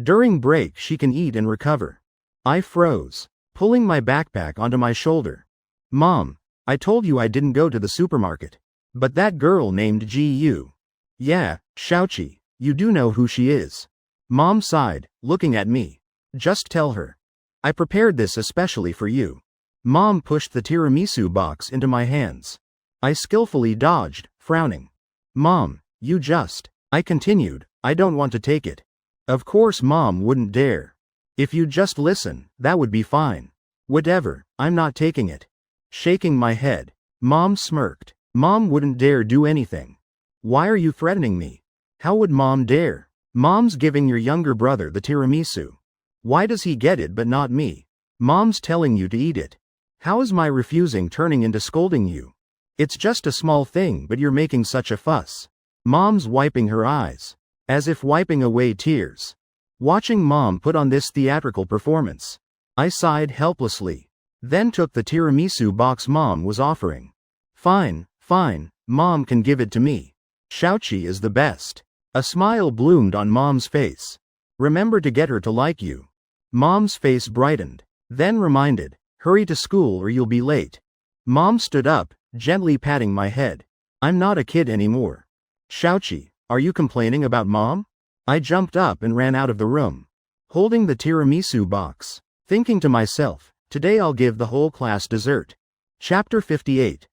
During break she can eat and recover. I froze, pulling my backpack onto my shoulder. Mom, I told you I didn't go to the supermarket. But that girl named Gu. Yeah, Xiaoqi, you do know who she is. Mom sighed, looking at me. Just tell her. I prepared this especially for you. Mom pushed the tiramisu box into my hands. I skillfully dodged, frowning. Mom, you just. I continued, I don't want to take it. Of course Mom wouldn't dare. If you'd just listen, that would be fine. Whatever, I'm not taking it. Shaking my head, Mom smirked. Mom wouldn't dare do anything. Why are you threatening me? How would Mom dare? Mom's giving your younger brother the tiramisu. Why does he get it but not me? Mom's telling you to eat it. How is my refusing turning into scolding you? It's just a small thing but you're making such a fuss. Mom's wiping her eyes, as if wiping away tears. Watching Mom put on this theatrical performance, I sighed helplessly, then took the tiramisu box Mom was offering. Fine, Mom can give it to me. Xiaoqi is the best. A smile bloomed on Mom's face. Remember to get her to like you. Mom's face brightened, then reminded, hurry to school or you'll be late. Mom stood up, gently patting my head. I'm not a kid anymore. Xiaoqi, are you complaining about Mom? I jumped up and ran out of the room, holding the tiramisu box, thinking to myself, today I'll give the whole class dessert. Chapter 58.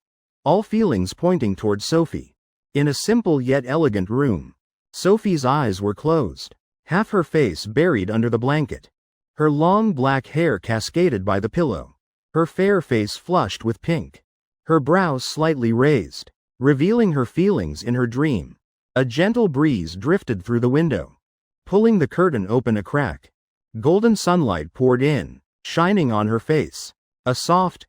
All feelings pointing towards Sophie. In a simple yet elegant room, Sophie's eyes were closed, half her face buried under the blanket. Her long black hair cascaded by the pillow. Her fair face flushed with pink. Her brows slightly raised, revealing her feelings in her dream. A gentle breeze drifted through the window, pulling the curtain open a crack. Golden sunlight poured in, shining on her face. A soft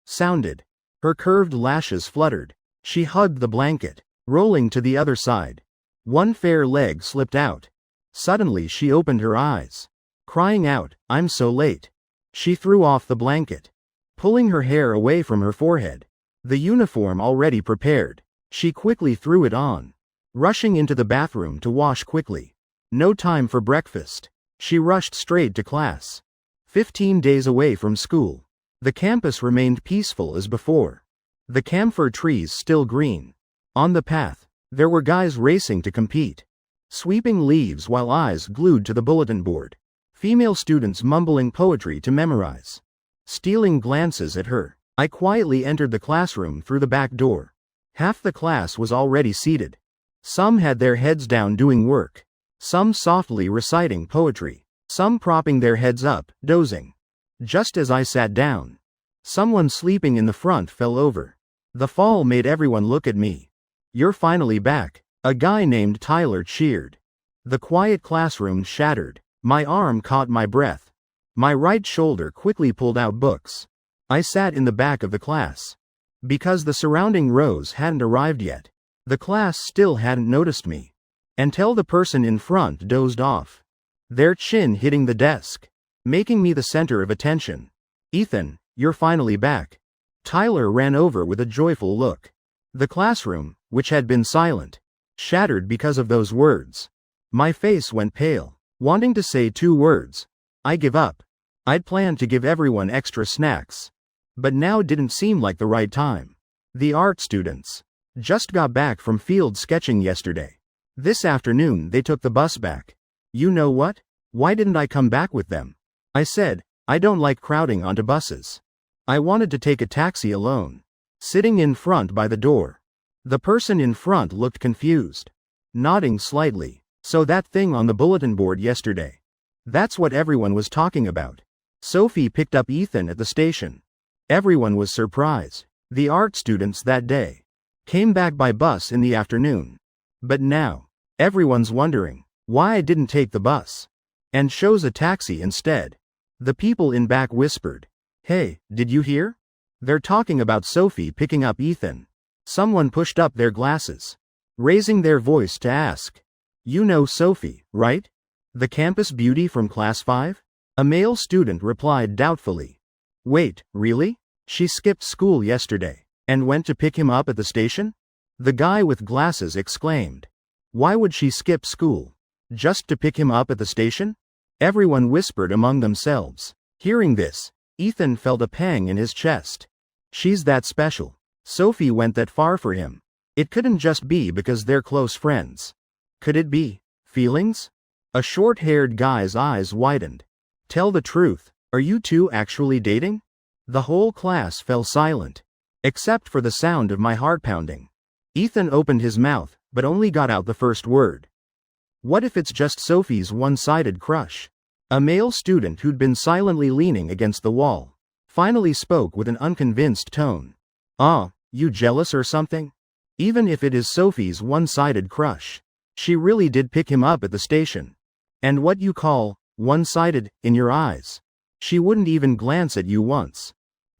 sounded. Her curved lashes fluttered. She hugged the blanket, rolling to the other side. One fair leg slipped out. Suddenly she opened her eyes, crying out, "I'm so late." She threw off the blanket, pulling her hair away from her forehead. The uniform already prepared. She quickly threw it on, rushing into the bathroom to wash quickly. No time for breakfast. She rushed straight to class. 15 days away from school. The campus remained peaceful as before. The camphor trees still green. On the path, there were guys racing to compete, sweeping leaves while eyes glued to the bulletin board. Female students mumbling poetry to memorize, stealing glances at her. I quietly entered the classroom through the back door. Half the class was already seated. Some had their heads down doing work. Some softly reciting poetry. Some propping their heads up, dozing. Just as I sat down, someone sleeping in the front fell over. The fall made everyone look at me. "You're finally back," a guy named Tyler cheered. The quiet classroom shattered. My arm caught my breath. My right shoulder quickly pulled out books. I sat in the back of the class. Because the surrounding rows hadn't arrived yet, the class still hadn't noticed me. Until the person in front dozed off, their chin hitting the desk, making me the center of attention. "Ethan, you're finally back." Tyler ran over with a joyful look. The classroom, which had been silent, shattered because of those words. My face went pale, wanting to say 2 words. I give up. I'd planned to give everyone extra snacks, but now didn't seem like the right time. The art students just got back from field sketching yesterday. This afternoon they took the bus back. You know what? Why didn't I come back with them? I said, I don't like crowding onto buses. I wanted to take a taxi alone. Sitting in front by the door. The person in front looked confused, nodding slightly. So that thing on the bulletin board yesterday. That's what everyone was talking about. Sophie picked up Ethan at the station. Everyone was surprised. The art students that day came back by bus in the afternoon. But now, everyone's wondering why I didn't take the bus and chose a taxi instead. The people in back whispered, "Hey, did you hear? They're talking about Sophie picking up Ethan." Someone pushed up their glasses, raising their voice to ask, "You know Sophie, right? The campus beauty from class 5? A male student replied doubtfully. "Wait, really? She skipped school yesterday and went to pick him up at the station?" The guy with glasses exclaimed. "Why would she skip school? Just to pick him up at the station?" Everyone whispered among themselves. Hearing this, Ethan felt a pang in his chest. She's that special. Sophie went that far for him. It couldn't just be because they're close friends. Could it be feelings? A short-haired guy's eyes widened. "Tell the truth, are you two actually dating?" The whole class fell silent, except for the sound of my heart pounding. Ethan opened his mouth, but only got out the first word. What if it's just Sophie's one-sided crush? A male student who'd been silently leaning against the wall finally spoke with an unconvinced tone. You jealous or something? Even if it is Sophie's one-sided crush, she really did pick him up at the station. And what you call one-sided, in your eyes? She wouldn't even glance at you once.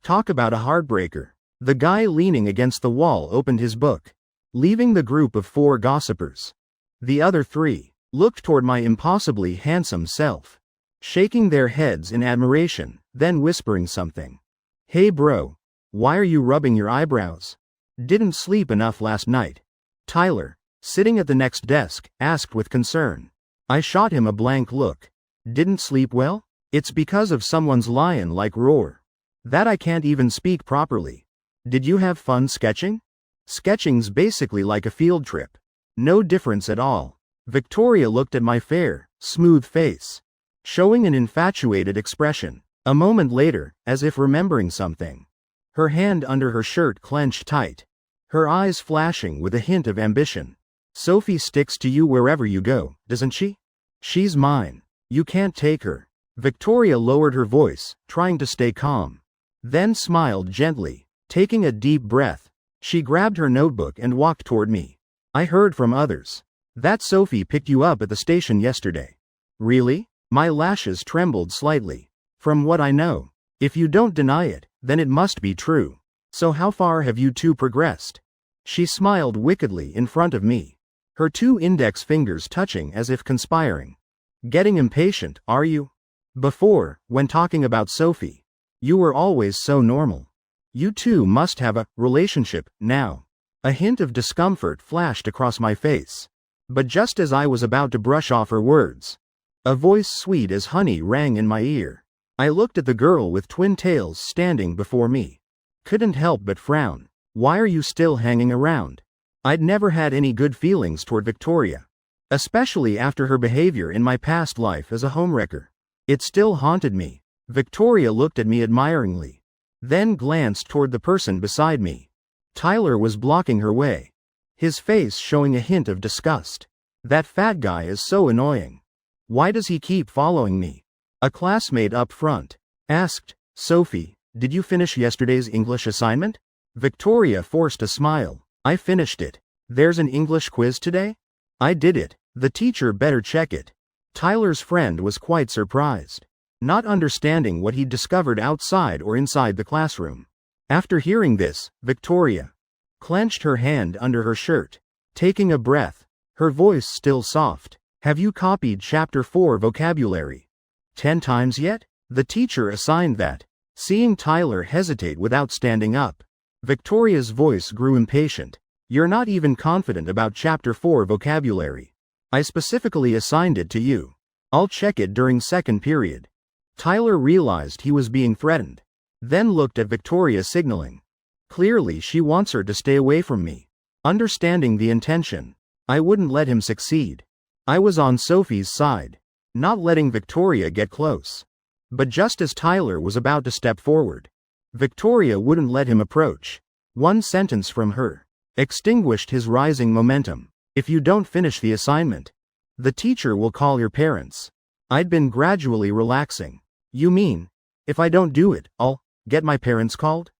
Talk about a heartbreaker. The guy leaning against the wall opened his book, leaving the group of 4 gossipers. The other 3 looked toward my impossibly handsome self, shaking their heads in admiration, then whispering something. "Hey bro, why are you rubbing your eyebrows? Didn't sleep enough last night?" Tyler, sitting at the next desk, asked with concern. I shot him a blank look. "Didn't sleep well? It's because of someone's lion-like roar that I can't even speak properly. Did you have fun sketching?" "Sketching's basically like a field trip. No difference at all." Victoria looked at my fair, smooth face, showing an infatuated expression. A moment later, as if remembering something, her hand under her shirt clenched tight, her eyes flashing with a hint of ambition. "Sophie sticks to you wherever you go, doesn't she? She's mine. You can't take her." Victoria lowered her voice, trying to stay calm. Then smiled gently. Taking a deep breath, she grabbed her notebook and walked toward me. I heard from others that Sophie picked you up at the station yesterday. Really? My lashes trembled slightly. From what I know, if you don't deny it, then it must be true. So how far have you two progressed? She smiled wickedly in front of me, her two index fingers touching as if conspiring. Getting impatient, are you? Before, when talking about Sophie, you were always so normal. You two must have a relationship now. A hint of discomfort flashed across my face. But just as I was about to brush off her words, a voice sweet as honey rang in my ear. I looked at the girl with twin tails standing before me. Couldn't help but frown. Why are you still hanging around? I'd never had any good feelings toward Victoria, especially after her behavior in my past life as a homewrecker. It still haunted me. Victoria looked at me admiringly, then glanced toward the person beside me. Tyler was blocking her way, his face showing a hint of disgust. That fat guy is so annoying. Why does he keep following me? A classmate up front asked. Sophie, did you finish yesterday's English assignment? Victoria forced a smile. I finished it. There's an English quiz today? I did it. The teacher better check it. Tyler's friend was quite surprised, not understanding what he'd discovered outside or inside the classroom. After hearing this, Victoria clenched her hand under her shirt, taking a breath, her voice still soft. Have you copied Chapter 4 vocabulary 10 times yet? The teacher assigned that. Seeing Tyler hesitate without standing up, Victoria's voice grew impatient. You're not even confident about Chapter 4 vocabulary. I specifically assigned it to you. I'll check it during second period. Tyler realized he was being threatened, then looked at Victoria signaling. Clearly she wants her to stay away from me. Understanding the intention, I wouldn't let him succeed. I was on Sophie's side, not letting Victoria get close. But just as Tyler was about to step forward, Victoria wouldn't let him approach. One sentence from her extinguished his rising momentum. If you don't finish the assignment, the teacher will call your parents. I'd been gradually relaxing. You mean, if I don't do it, I'll get my parents called?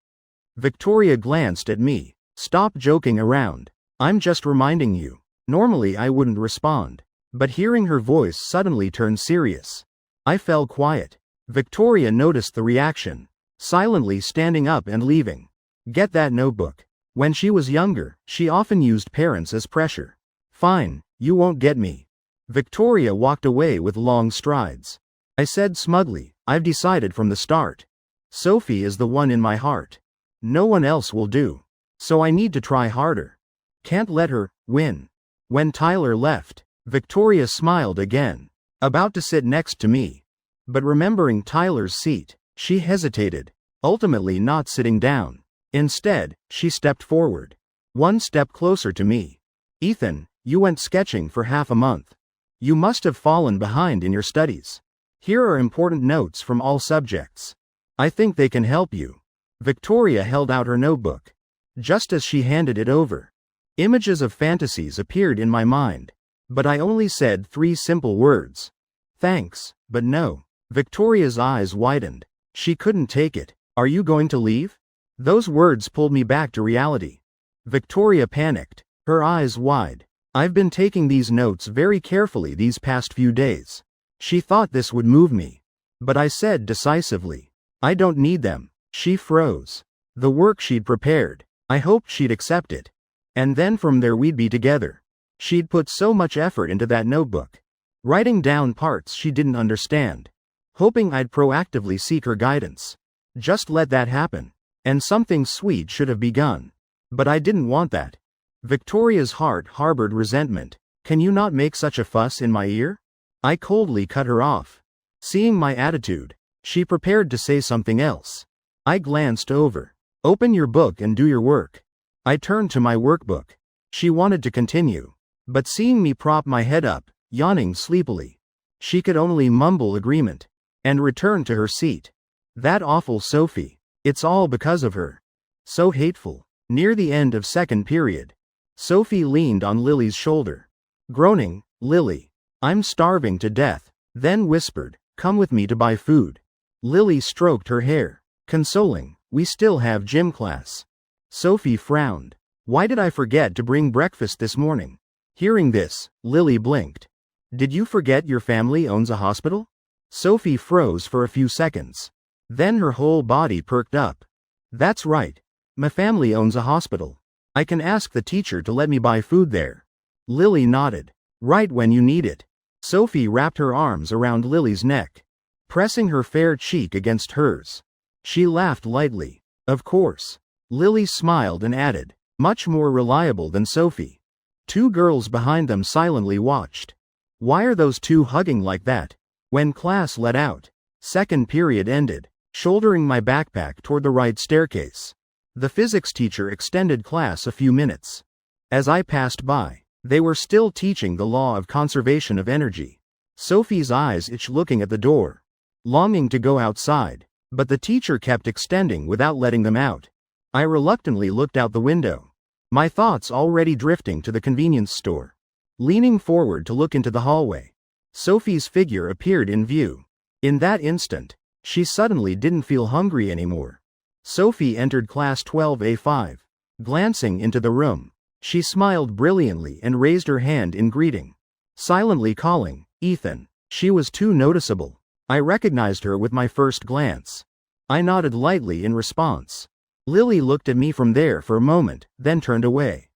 Victoria glanced at me. Stop joking around. I'm just reminding you. Normally I wouldn't respond, but hearing her voice suddenly turned serious. I fell quiet. Victoria noticed the reaction, silently standing up and leaving. Get that notebook. When she was younger, she often used parents as pressure. Fine, you won't get me. Victoria walked away with long strides. I said smugly, I've decided from the start. Sophie is the one in my heart. No one else will do. So I need to try harder. Can't let her win. When Tyler left, Victoria smiled again, about to sit next to me. But remembering Tyler's seat, she hesitated, ultimately not sitting down. Instead, she stepped forward, one step closer to me. Ethan, you went sketching for half a month. You must have fallen behind in your studies. Here are important notes from all subjects. I think they can help you. Victoria held out her notebook. Just as she handed it over, images of fantasies appeared in my mind, but I only said 3 simple words. Thanks, but no. Victoria's eyes widened. She couldn't take it. Are you going to leave? Those words pulled me back to reality. Victoria panicked, her eyes wide. I've been taking these notes very carefully these past few days. She thought this would move me. But I said decisively, I don't need them. She froze. The work she'd prepared, I hoped she'd accept it. And then from there we'd be together. She'd put so much effort into that notebook, writing down parts she didn't understand, hoping I'd proactively seek her guidance. Just let that happen, and something sweet should have begun. But I didn't want that. Victoria's heart harbored resentment. Can you not make such a fuss in my ear? I coldly cut her off. Seeing my attitude, she prepared to say something else. I glanced over. Open your book and do your work. I turned to my workbook. She wanted to continue, but seeing me prop my head up, yawning sleepily, she could only mumble agreement and return to her seat. That awful Sophie. It's all because of her. So hateful. Near the end of second period, Sophie leaned on Lily's shoulder, groaning, Lily, I'm starving to death, then whispered, Come with me to buy food. Lily stroked her hair. Consoling, we still have gym class. Sophie frowned. Why did I forget to bring breakfast this morning? Hearing this, Lily blinked. Did you forget your family owns a hospital? Sophie froze for a few seconds. Then her whole body perked up. That's right. My family owns a hospital. I can ask the teacher to let me buy food there. Lily nodded. Right when you need it. Sophie wrapped her arms around Lily's neck, pressing her fair cheek against hers. She laughed lightly. Of course. Lily smiled and added, much more reliable than Sophie. Two girls behind them silently watched. Why are those two hugging like that? When class let out, second period ended, shouldering my backpack toward the right staircase. The physics teacher extended class a few minutes. As I passed by, they were still teaching the law of conservation of energy. Sophie's eyes itched looking at the door, longing to go outside, but the teacher kept extending without letting them out. I reluctantly looked out the window, my thoughts already drifting to the convenience store. Leaning forward to look into the hallway, Sophie's figure appeared in view. In that instant, she suddenly didn't feel hungry anymore. Sophie entered class 12A5. Glancing into the room, she smiled brilliantly and raised her hand in greeting, silently calling, Ethan. She was too noticeable. I recognized her with my first glance. I nodded lightly in response. Lily looked at me from there for a moment, then turned away,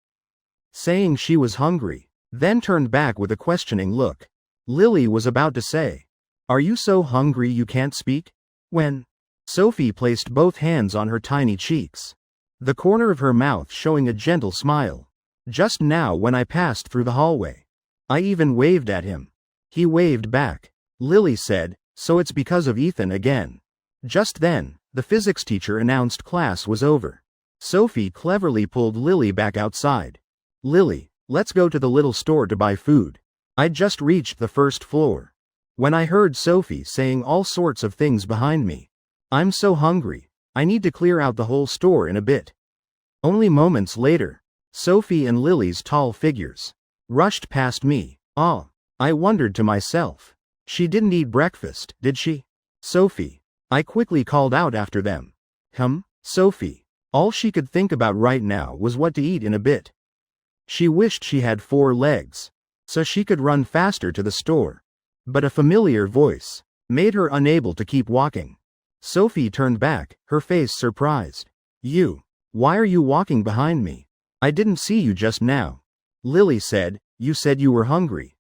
saying she was hungry, then turned back with a questioning look. Lily was about to say, Are you so hungry you can't speak? When Sophie placed both hands on her tiny cheeks, the corner of her mouth showing a gentle smile. Just now when I passed through the hallway, I even waved at him. He waved back. Lily said, So it's because of Ethan again. Just then, the physics teacher announced class was over. Sophie cleverly pulled Lily back outside. Lily, let's go to the little store to buy food. I'd just reached the first floor when I heard Sophie saying all sorts of things behind me. I'm so hungry, I need to clear out the whole store in a bit. Only moments later, Sophie and Lily's tall figures rushed past me. Ah, I wondered to myself. She didn't eat breakfast, did she? Sophie. I quickly called out after them. Sophie. All she could think about right now was what to eat in a bit. She wished she had 4 legs, so she could run faster to the store. But a familiar voice made her unable to keep walking. Sophie turned back, her face surprised. Why are you walking behind me? I didn't see you just now. Lily said, You said you were hungry.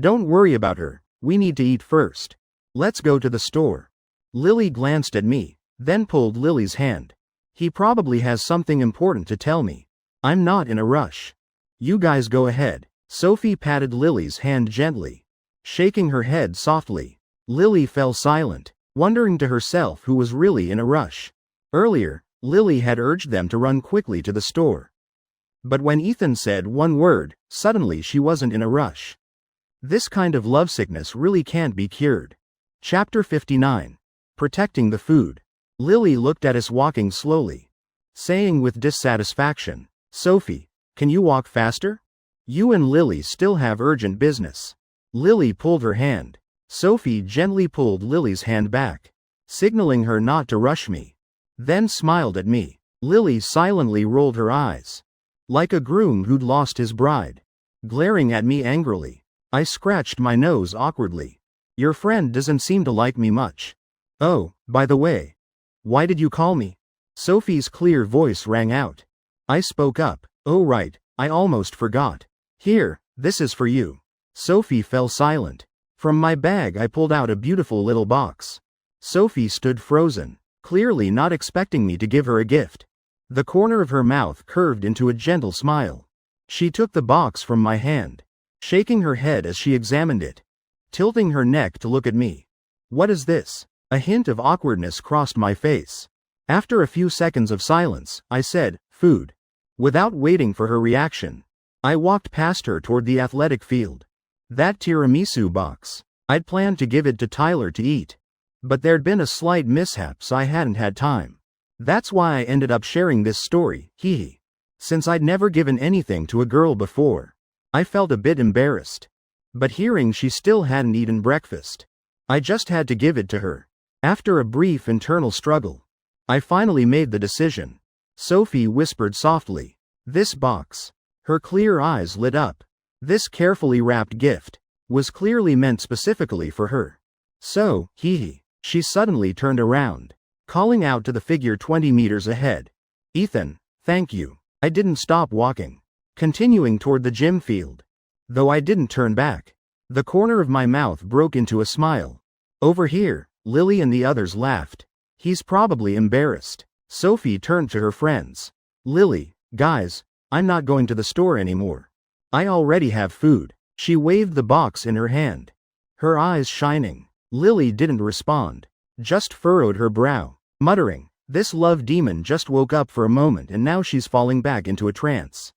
Don't worry about her, we need to eat first. Let's go to the store. Lily glanced at me, then pulled Lily's hand. He probably has something important to tell me. I'm not in a rush. You guys go ahead. Sophie patted Lily's hand gently, shaking her head softly. Lily fell silent, wondering to herself who was really in a rush. Earlier, Lily had urged them to run quickly to the store. But when Ethan said one word, suddenly she wasn't in a rush. This kind of lovesickness really can't be cured. Chapter 59. Protecting the food. Lily looked at us walking slowly, saying with dissatisfaction, Sophie, can you walk faster? You and Lily still have urgent business. Lily pulled her hand. Sophie gently pulled Lily's hand back, signaling her not to rush me, then smiled at me. Lily silently rolled her eyes, like a groom who'd lost his bride, glaring at me angrily. I scratched my nose awkwardly. Your friend doesn't seem to like me much. Oh, by the way, why did you call me? Sophie's clear voice rang out. I spoke up. Oh right, I almost forgot. Here, this is for you. Sophie fell silent. From my bag I pulled out a beautiful little box. Sophie stood frozen, clearly not expecting me to give her a gift. The corner of her mouth curved into a gentle smile. She took the box from my hand, shaking her head as she examined it, tilting her neck to look at me. What is this? A hint of awkwardness crossed my face. After a few seconds of silence, I said, Food. Without waiting for her reaction, I walked past her toward the athletic field. That tiramisu box. I'd planned to give it to Tyler to eat, but there'd been a slight mishap so I hadn't had time. That's why I ended up sharing this story, hee. Since I'd never given anything to a girl before, I felt a bit embarrassed. But hearing she still hadn't eaten breakfast, I just had to give it to her. After a brief internal struggle, I finally made the decision. Sophie whispered softly. This box. Her clear eyes lit up. This carefully wrapped gift was clearly meant specifically for her. So, she suddenly turned around, calling out to the figure 20 meters ahead. Ethan, thank you. I didn't stop walking, continuing toward the gym field. Though I didn't turn back. The corner of my mouth broke into a smile. Over here, Lily and the others laughed. He's probably embarrassed. Sophie turned to her friends. Lily, guys, I'm not going to the store anymore. I already have food. She waved the box in her hand, her eyes shining. Lily didn't respond, just furrowed her brow, muttering, this love demon just woke up for a moment and now she's falling back into a trance.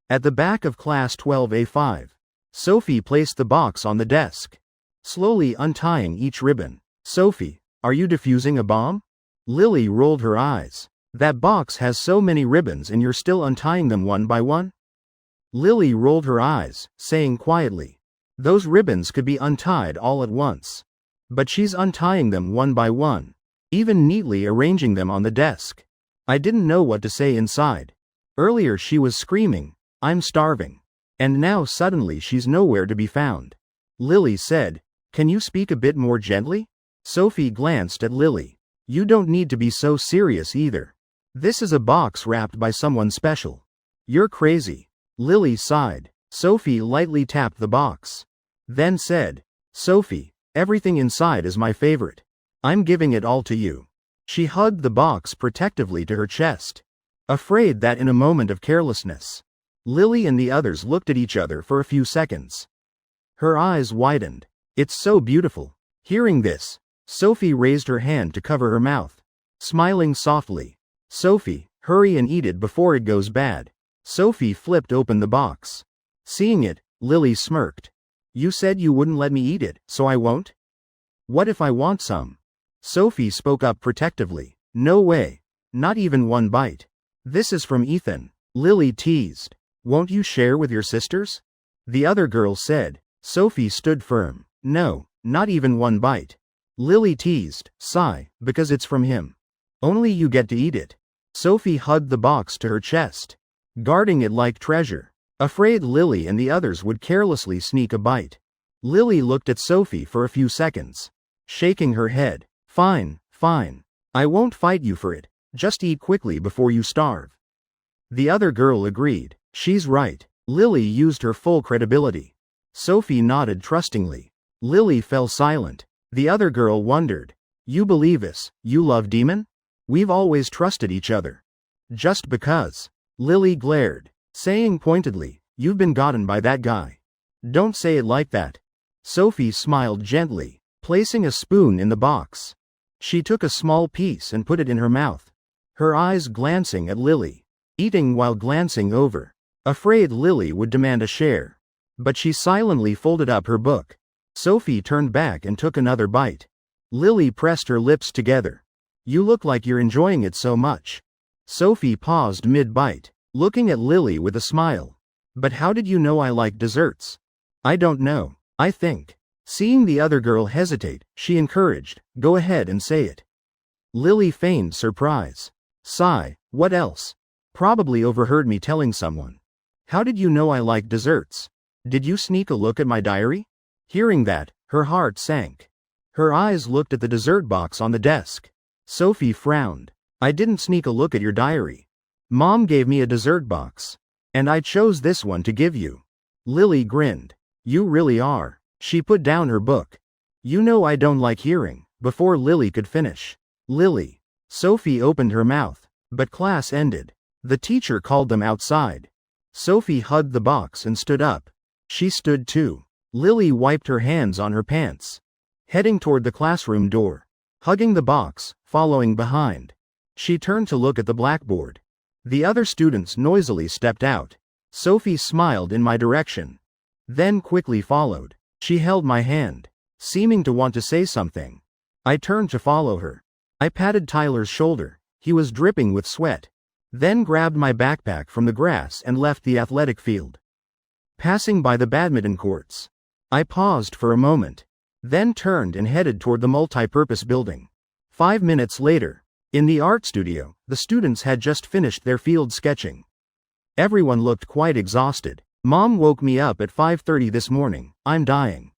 At the back of class 12A5, Sophie placed the box on the desk, slowly untying each ribbon. Sophie, are you defusing a bomb? Lily rolled her eyes. That box has so many ribbons and you're still untying them one by one? Lily rolled her eyes, saying quietly, those ribbons could be untied all at once. But she's untying them one by one, even neatly arranging them on the desk. I didn't know what to say inside. Earlier she was screaming, I'm starving. And now suddenly she's nowhere to be found. Lily said, can you speak a bit more gently? Sophie glanced at Lily. You don't need to be so serious either. This is a box wrapped by someone special. You're crazy. Lily sighed. Sophie lightly tapped the box. Then said, Sophie, everything inside is my favorite. I'm giving it all to you. She hugged the box protectively to her chest, afraid that in a moment of carelessness, Lily and the others looked at each other for a few seconds. Her eyes widened. It's so beautiful. Hearing this, Sophie raised her hand to cover her mouth, smiling softly. Sophie, hurry and eat it before it goes bad. Sophie flipped open the box. Seeing it, Lily smirked. You said you wouldn't let me eat it, so I won't? What if I want some? Sophie spoke up protectively. No way. Not even one bite. This is from Ethan. Lily teased. Won't you share with your sisters? The other girl said. Sophie stood firm. No, not even one bite. Lily teased. Sigh, because it's from him. Only you get to eat it. Sophie hugged the box to her chest, guarding it like treasure, afraid Lily and the others would carelessly sneak a bite. Lily looked at Sophie for a few seconds, shaking her head. Fine, fine. I won't fight you for it. Just eat quickly before you starve. The other girl agreed. She's right. Lily used her full credibility. Sophie nodded trustingly. Lily fell silent. The other girl wondered. You believe us, you love demon? We've always trusted each other. Just because. Lily glared, saying pointedly, you've been gotten by that guy. Don't say it like that. Sophie smiled gently, placing a spoon in the box. She took a small piece and put it in her mouth, her eyes glancing at Lily, eating while glancing over, afraid Lily would demand a share. But she silently folded up her book. Sophie turned back and took another bite. Lily pressed her lips together. You look like you're enjoying it so much. Sophie paused mid-bite, looking at Lily with a smile. But how did you know I like desserts? I don't know. I think. Seeing the other girl hesitate, she encouraged, go ahead and say it. Lily feigned surprise. Sigh, what else? Probably overheard me telling someone. How did you know I like desserts? Did you sneak a look at my diary? Hearing that, her heart sank. Her eyes looked at the dessert box on the desk. Sophie frowned. I didn't sneak a look at your diary. Mom gave me a dessert box. And I chose this one to give you. Lily grinned. You really are. She put down her book. You know I don't like hearing. Before Lily could finish. Lily. Sophie opened her mouth. But class ended. The teacher called them outside. Sophie hugged the box and stood up. She stood too. Lily wiped her hands on her pants, heading toward the classroom door, hugging the box, following behind. She turned to look at the blackboard. The other students noisily stepped out. Sophie smiled in my direction, then quickly followed. She held my hand, seeming to want to say something. I turned to follow her. I patted Tyler's shoulder. He was dripping with sweat. Then grabbed my backpack from the grass and left the athletic field. Passing by the badminton courts, I paused for a moment. then turned and headed toward the multi-purpose building. 5 minutes later, in the art studio, the students had just finished their field sketching. Everyone looked quite exhausted. Mom woke me up at 5:30 this morning. I'm dying.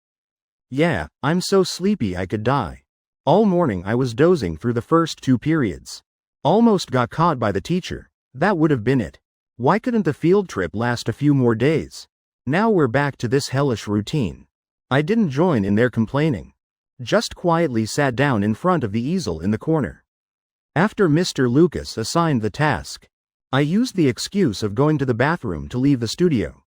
Yeah, I'm so sleepy I could die. All morning I was dozing through the first 2 periods. Almost got caught by the teacher. That would have been it. Why couldn't the field trip last a few more days? Now we're back to this hellish routine. I didn't join in their complaining. Just quietly sat down in front of the easel in the corner. After Mr. Lucas assigned the task, I used the excuse of going to the bathroom to leave the studio.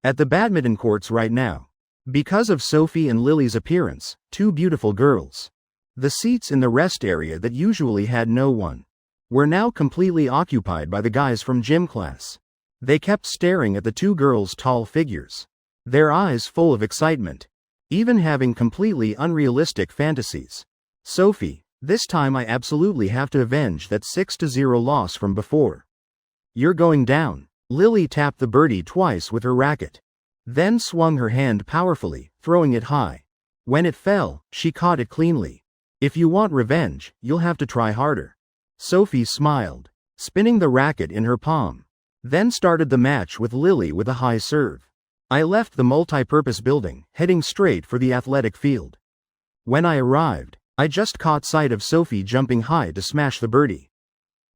At the badminton courts right now, because of Sophie and Lily's appearance, 2 beautiful girls. The seats in the rest area that usually had no one were now completely occupied by the guys from gym class. They kept staring at the 2 girls' tall figures, their eyes full of excitement, even having completely unrealistic fantasies. Sophie, this time I absolutely have to avenge that 6-0 loss from before. You're going down. Lily tapped the birdie twice with her racket, then swung her hand powerfully, throwing it high. When it fell, she caught it cleanly. If you want revenge, you'll have to try harder. Sophie smiled, spinning the racket in her palm, then started the match with Lily with a high serve. I left the multi-purpose building, heading straight for the athletic field. When I arrived, I just caught sight of Sophie jumping high to smash the birdie.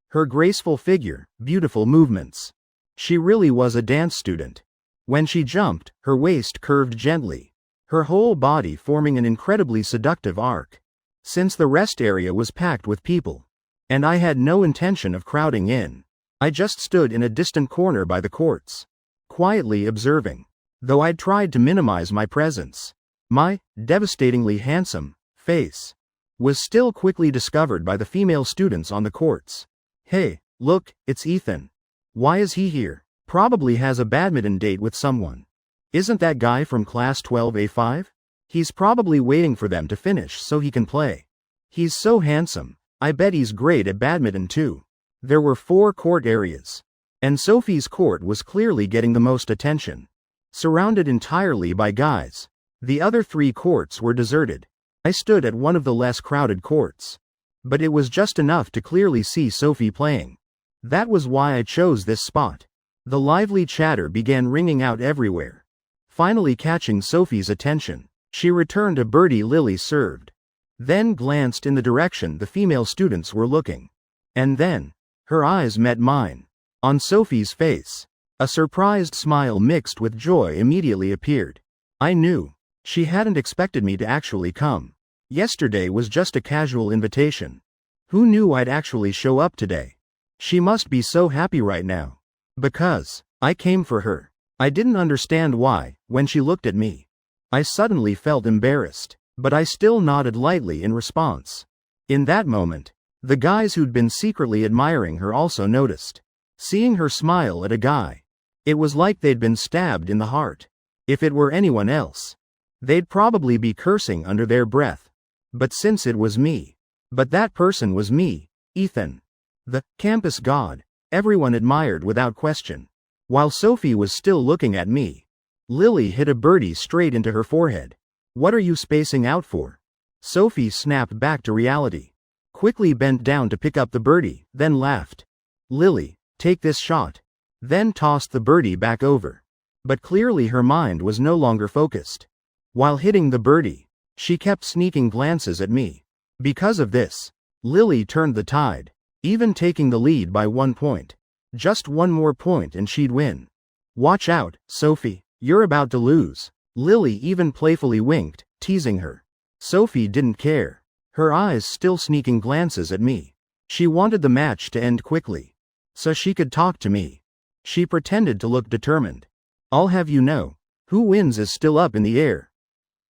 Her graceful figure, beautiful movements. She really was a dance student. When she jumped, her waist curved gently, her whole body forming an incredibly seductive arc. Since the rest area was packed with people, and I had no intention of crowding in, I just stood in a distant corner by the courts, quietly observing. Though I'd tried to minimize my presence, my devastatingly handsome face was still quickly discovered by the female students on the courts. Hey, look, it's Ethan. Why is he here? Probably has a badminton date with someone. Isn't that guy from class 12A5? He's probably waiting for them to finish so he can play. He's so handsome. I bet he's great at badminton too. There were 4 court areas, and Sophie's court was clearly getting the most attention. Surrounded entirely by guys, the other 3 courts were deserted. I stood at one of the less crowded courts, but it was just enough to clearly see Sophie playing. That was why I chose this spot. The lively chatter began ringing out everywhere, finally catching Sophie's attention. She returned a birdie Lily served, then glanced in the direction the female students were looking. And then, her eyes met mine. On Sophie's face, a surprised smile mixed with joy immediately appeared. I knew she hadn't expected me to actually come. Yesterday was just a casual invitation. Who knew I'd actually show up today? She must be so happy right now. Because I came for her. I didn't understand why, when she looked at me. I suddenly felt embarrassed, but I still nodded lightly in response. In that moment, the guys who'd been secretly admiring her also noticed. Seeing her smile at a guy, it was like they'd been stabbed in the heart. If it were anyone else, they'd probably be cursing under their breath. But since it was me, that person was me, Ethan, the campus god, everyone admired without question. While Sophie was still looking at me, Lily hit a birdie straight into her forehead. What are you spacing out for? Sophie snapped back to reality, quickly bent down to pick up the birdie, then laughed. Lily, take this shot. Then tossed the birdie back over. But clearly her mind was no longer focused. While hitting the birdie, she kept sneaking glances at me. Because of this, Lily turned the tide, even taking the lead by 1 point. Just 1 more point and she'd win. Watch out, Sophie, you're about to lose. Lily even playfully winked, teasing her. Sophie didn't care, her eyes still sneaking glances at me. She wanted the match to end quickly, so she could talk to me. She pretended to look determined. I'll have you know, who wins is still up in the air.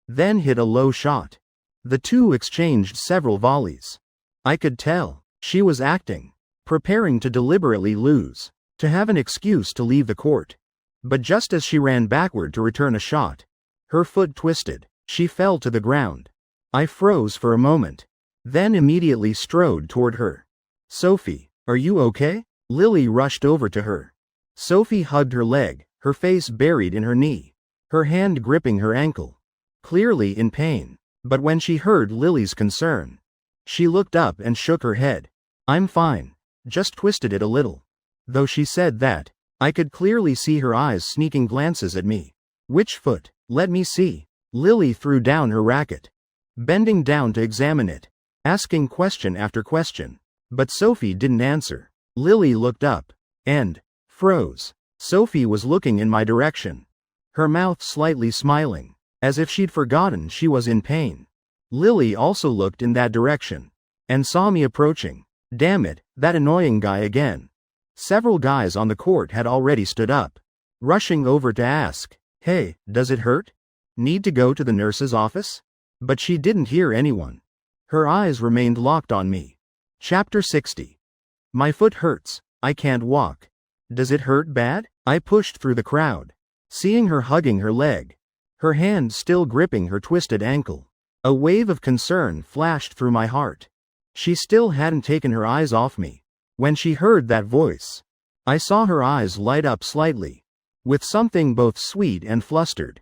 Then hit a low shot. The 2 exchanged several volleys. I could tell she was acting, preparing to deliberately lose, to have an excuse to leave the court. But just as she ran backward to return a shot, her foot twisted, she fell to the ground. I froze for a moment, then immediately strode toward her. Sophie, are you okay? Lily rushed over to her. Sophie hugged her leg, her face buried in her knee, her hand gripping her ankle, clearly in pain. But when she heard Lily's concern, she looked up and shook her head. I'm fine. Just twisted it a little. Though she said that, I could clearly see her eyes sneaking glances at me. Which foot? Let me see. Lily threw down her racket, bending down to examine it, asking question after question. But Sophie didn't answer. Lily looked up and froze. Sophie was looking in my direction, her mouth slightly smiling, as if she'd forgotten she was in pain. Lily also looked in that direction and saw me approaching. Damn it, that annoying guy again. Several guys on the court had already stood up, rushing over to ask, "Hey, does it hurt? Need to go to the nurse's office?" But she didn't hear anyone. Her eyes remained locked on me. Chapter 60. My foot hurts. I can't walk. Does it hurt bad? I pushed through the crowd, seeing her hugging her leg, her hand still gripping her twisted ankle. A wave of concern flashed through my heart. She still hadn't taken her eyes off me. When she heard that voice, I saw her eyes light up slightly, with something both sweet and flustered.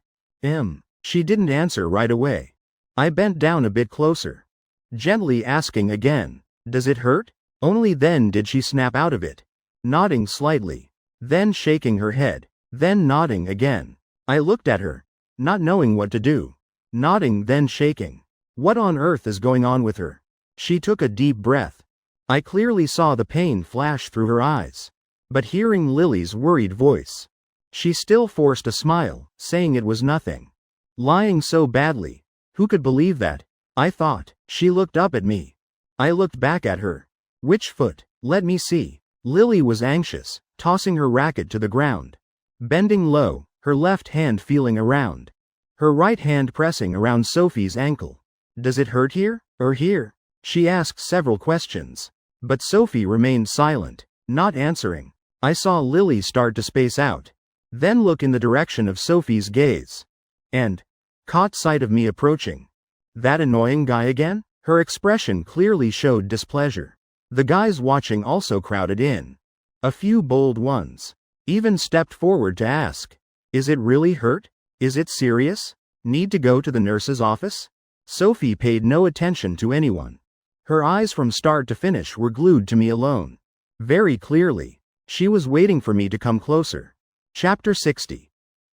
She didn't answer right away. I bent down a bit closer, gently asking again, "Does it hurt?" Only then did she snap out of it, nodding slightly, then shaking her head, then nodding again. I looked at her, not knowing what to do. Nodding then shaking. What on earth is going on with her? She took a deep breath. I clearly saw the pain flash through her eyes. But hearing Lily's worried voice, she still forced a smile, saying it was nothing. Lying so badly. Who could believe that? I thought. She looked up at me. I looked back at her. Which foot? Let me see. Lily was anxious, tossing her racket to the ground, bending low, her left hand feeling around, her right hand pressing around Sophie's ankle. Does it hurt here, or here? She asked several questions, but Sophie remained silent, not answering. I saw Lily start to space out, then look in the direction of Sophie's gaze, and caught sight of me approaching. That annoying guy again? Her expression clearly showed displeasure. The guys watching also crowded in. A few bold ones even stepped forward to ask, "Is it really hurt? Is it serious? Need to go to the nurse's office?" Sophie paid no attention to anyone. Her eyes from start to finish were glued to me alone. Very clearly, she was waiting for me to come closer. Chapter 60.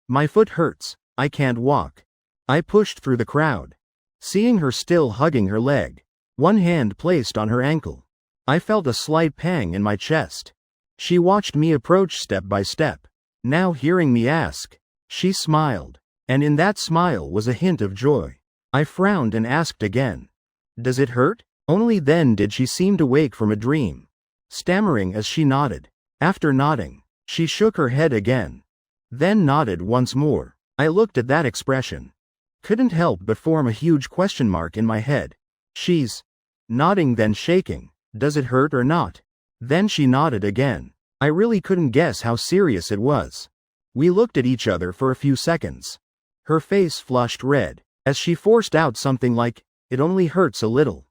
My foot hurts. I can't walk. I pushed through the crowd, seeing her still hugging her leg, one hand placed on her ankle. I felt a slight pang in my chest. She watched me approach step by step. Now hearing me ask, she smiled, and in that smile was a hint of joy. I frowned and asked again, "Does it hurt?" Only then did she seem to wake from a dream, stammering as she nodded. After nodding, she shook her head again, then nodded once more. I looked at that expression, couldn't help but form a huge question mark in my head. She's nodding then shaking. Does it hurt or not? Then she nodded again. I really couldn't guess how serious it was. We looked at each other for a few seconds. Her face flushed red, as she forced out something like, "It only hurts a little."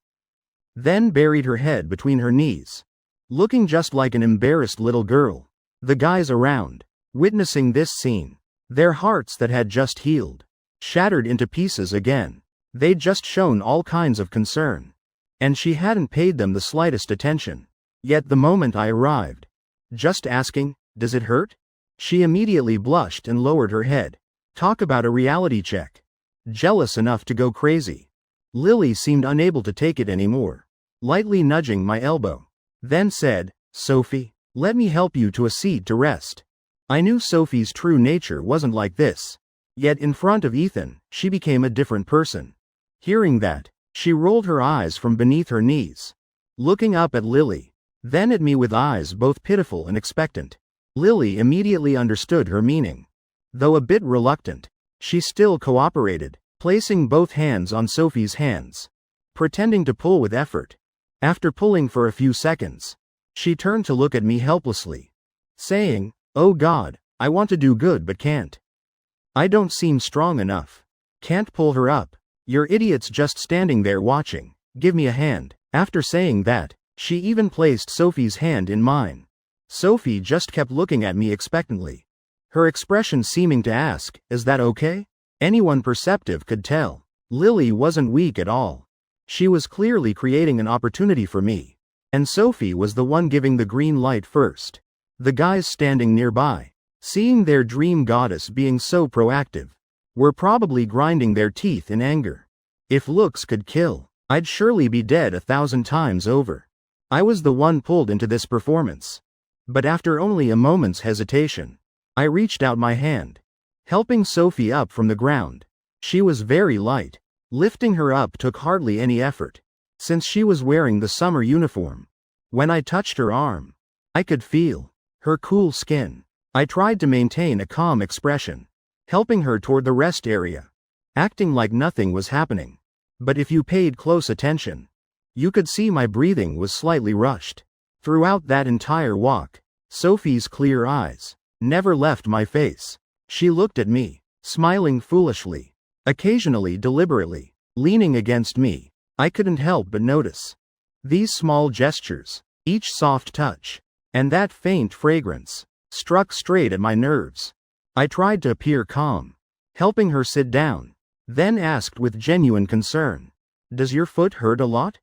Then buried her head between her knees, looking just like an embarrassed little girl. The guys around, witnessing this scene, their hearts that had just healed, shattered into pieces again. They'd just shown all kinds of concern, and she hadn't paid them the slightest attention. Yet the moment I arrived, just asking, "Does it hurt?" she immediately blushed and lowered her head. Talk about a reality check. Jealous enough to go crazy. Lily seemed unable to take it anymore, lightly nudging my elbow, then said, "Sophie, let me help you to a seat to rest." I knew Sophie's true nature wasn't like this. Yet in front of Ethan, she became a different person. Hearing that, she rolled her eyes from beneath her knees, looking up at Lily, then at me with eyes both pitiful and expectant. Lily immediately understood her meaning. Though a bit reluctant, she still cooperated, placing both hands on Sophie's hands, pretending to pull with effort. After pulling for a few seconds, she turned to look at me helplessly, saying, "Oh God, I want to do good but can't. I don't seem strong enough. Can't pull her up. You're idiots just standing there watching. Give me a hand." After saying that, she even placed Sophie's hand in mine. Sophie just kept looking at me expectantly, her expression seeming to ask, "Is that okay?" Anyone perceptive could tell. Lily wasn't weak at all. She was clearly creating an opportunity for me. And Sophie was the one giving the green light first. The guys standing nearby, seeing their dream goddess being so proactive, were probably grinding their teeth in anger. If looks could kill, I'd surely be dead 1,000 times over. I was the one pulled into this performance. But after only a moment's hesitation, I reached out my hand, helping Sophie up from the ground. She was very light. Lifting her up took hardly any effort, since she was wearing the summer uniform. When I touched her arm, I could feel her cool skin. I tried to maintain a calm expression, helping her toward the rest area, acting like nothing was happening. But if you paid close attention, you could see my breathing was slightly rushed. Throughout that entire walk, Sophie's clear eyes never left my face. She looked at me, smiling foolishly, occasionally deliberately, leaning against me. I couldn't help but notice these small gestures, each soft touch, and that faint fragrance, struck straight at my nerves. I tried to appear calm, helping her sit down, then asked with genuine concern, "Does your foot hurt a lot?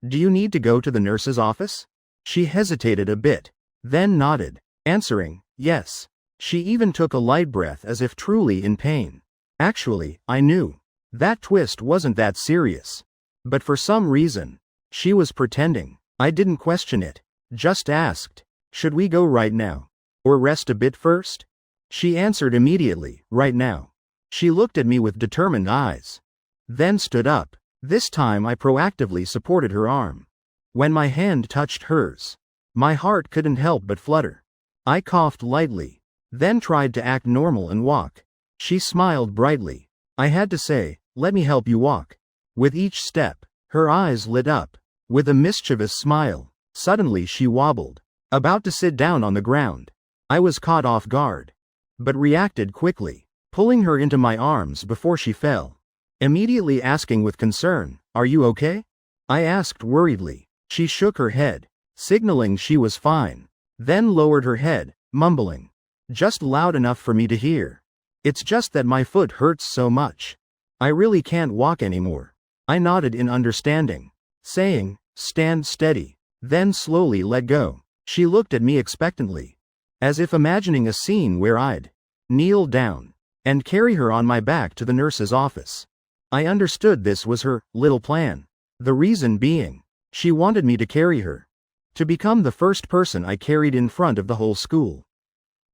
Do you need to go to the nurse's office?" She hesitated a bit, then nodded, answering, "Yes." She even took a light breath as if truly in pain. Actually, I knew that twist wasn't that serious. But for some reason, she was pretending. I didn't question it, just asked, "Should we go right now? Or rest a bit first?" She answered immediately, "Right now." She looked at me with determined eyes, then stood up. This time I proactively supported her arm. When my hand touched hers, my heart couldn't help but flutter. I coughed lightly, then tried to act normal and walk. She smiled brightly. I had to say, "Let me help you walk." With each step, her eyes lit up with a mischievous smile. Suddenly she wobbled, about to sit down on the ground. I was caught off guard, but reacted quickly, pulling her into my arms before she fell. Immediately asking with concern, "Are you okay?" I asked worriedly. She shook her head, signaling she was fine, then lowered her head, mumbling, just loud enough for me to hear, "It's just that my foot hurts so much. I really can't walk anymore." I nodded in understanding, saying, "Stand steady," then slowly let go. She looked at me expectantly, as if imagining a scene where I'd kneel down and carry her on my back to the nurse's office. I understood this was her little plan. The reason being, she wanted me to carry her, to become the first person I carried in front of the whole school.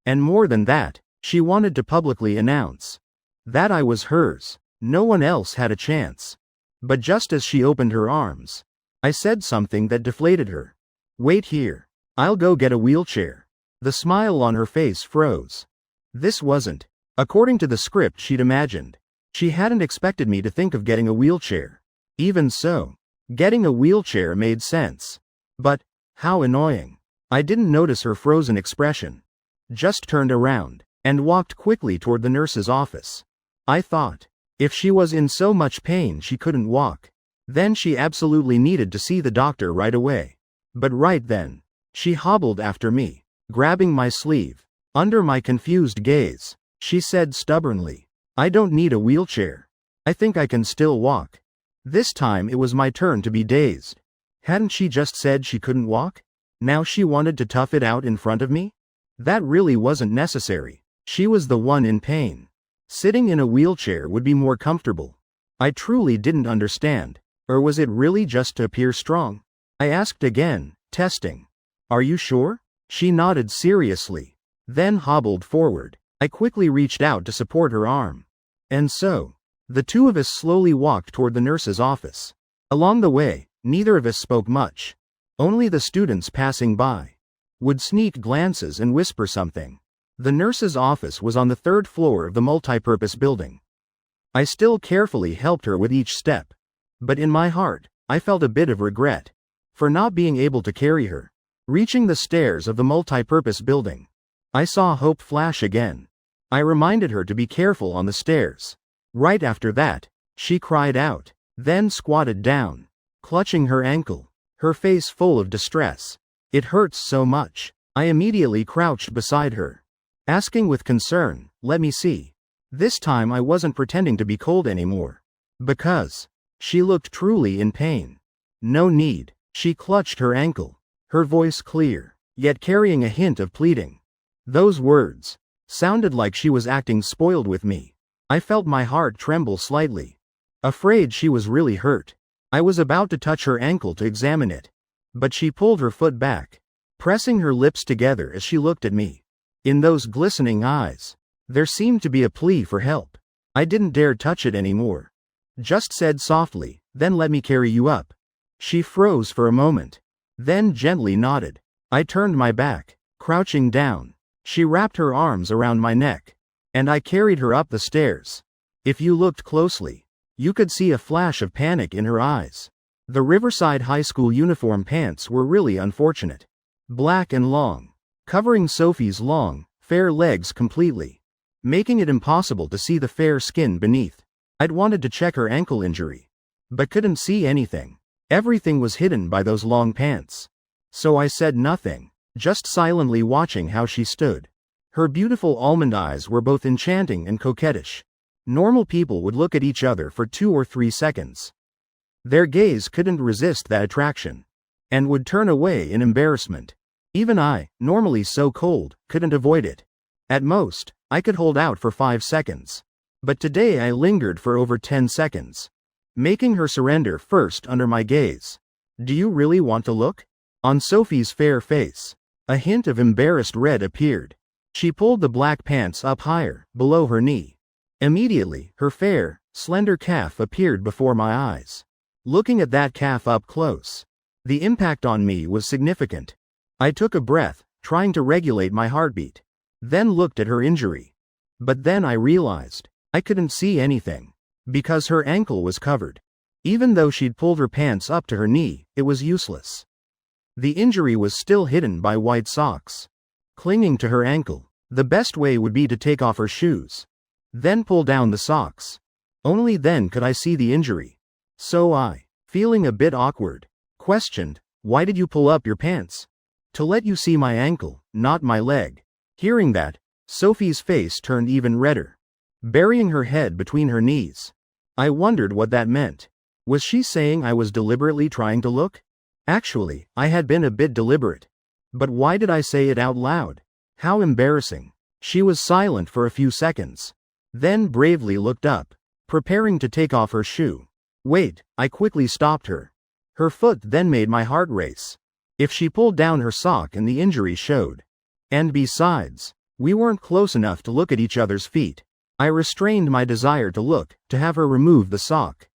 And more than that, she wanted to publicly announce that I was hers. No one else had a chance. But just as she opened her arms, I said something that deflated her. "Wait here. I'll go get a wheelchair." The smile on her face froze. This wasn't, according to the script she'd imagined. She hadn't expected me to think of getting a wheelchair. Even so, getting a wheelchair made sense. But, how annoying. I didn't notice her frozen expression. Just turned around, and walked quickly toward the nurse's office. I thought, if she was in so much pain she couldn't walk, then she absolutely needed to see the doctor right away. But right then, she hobbled after me, grabbing my sleeve. Under my confused gaze, she said stubbornly, "I don't need a wheelchair. I think I can still walk." This time it was my turn to be dazed. Hadn't she just said she couldn't walk? Now she wanted to tough it out in front of me? That really wasn't necessary. She was the one in pain. Sitting in a wheelchair would be more comfortable. I truly didn't understand. Or was it really just to appear strong? I asked again, testing. "Are you sure?" She nodded seriously, then hobbled forward. I quickly reached out to support her arm. And so, the two of us slowly walked toward the nurse's office. Along the way, neither of us spoke much. Only the students passing by would sneak glances and whisper something. The nurse's office was on the 3rd floor of the multipurpose building. I still carefully helped her with each step. But in my heart, I felt a bit of regret for not being able to carry her. Reaching the stairs of the multipurpose building, I saw hope flash again. I reminded her to be careful on the stairs. Right after that, she cried out, then squatted down, clutching her ankle, her face full of distress. "It hurts so much." I immediately crouched beside her, asking with concern, "Let me see." This time I wasn't pretending to be cold anymore. Because she looked truly in pain. No need. She clutched her ankle, her voice clear, yet carrying a hint of pleading. Those words sounded like she was acting spoiled with me. I felt my heart tremble slightly. Afraid she was really hurt. I was about to touch her ankle to examine it. But she pulled her foot back, pressing her lips together as she looked at me. In those glistening eyes, there seemed to be a plea for help. I didn't dare touch it anymore. Just said softly, "Then let me carry you up." She froze for a moment, then gently nodded. I turned my back, crouching down. She wrapped her arms around my neck, and I carried her up the stairs. If you looked closely, you could see a flash of panic in her eyes. The Riverside High School uniform pants were really unfortunate. Black and long, covering Sophie's long, fair legs completely, making it impossible to see the fair skin beneath. I'd wanted to check her ankle injury, but couldn't see anything. Everything was hidden by those long pants. So I said nothing, just silently watching how she stood. Her beautiful almond eyes were both enchanting and coquettish. Normal people would look at each other for 2 or 3 seconds. Their gaze couldn't resist that attraction, and would turn away in embarrassment. Even I, normally so cold, couldn't avoid it. At most, I could hold out for 5 seconds. But today I lingered for over 10 seconds, making her surrender first under my gaze. "Do you really want to look?" On Sophie's fair face, a hint of embarrassed red appeared. She pulled the black pants up higher, below her knee. Immediately, her fair, slender calf appeared before my eyes. Looking at that calf up close, the impact on me was significant. I took a breath, trying to regulate my heartbeat, then looked at her injury. But then I realized I couldn't see anything, because her ankle was covered. Even though she'd pulled her pants up to her knee, it was useless. The injury was still hidden by white socks clinging to her ankle. The best way would be to take off her shoes, then pull down the socks. Only then could I see the injury. So I, feeling a bit awkward, questioned, "Why did you pull up your pants?" "To let you see my ankle, not my leg." Hearing that, Sophie's face turned even redder, burying her head between her knees. I wondered what that meant. Was she saying I was deliberately trying to look? Actually, I had been a bit deliberate. But why did I say it out loud? How embarrassing. She was silent for a few seconds, then bravely looked up, preparing to take off her shoe. "Wait," I quickly stopped her. Her foot then made my heart race. If she pulled down her sock and the injury showed. And besides, we weren't close enough to look at each other's feet. I restrained my desire to look, to have her remove the sock.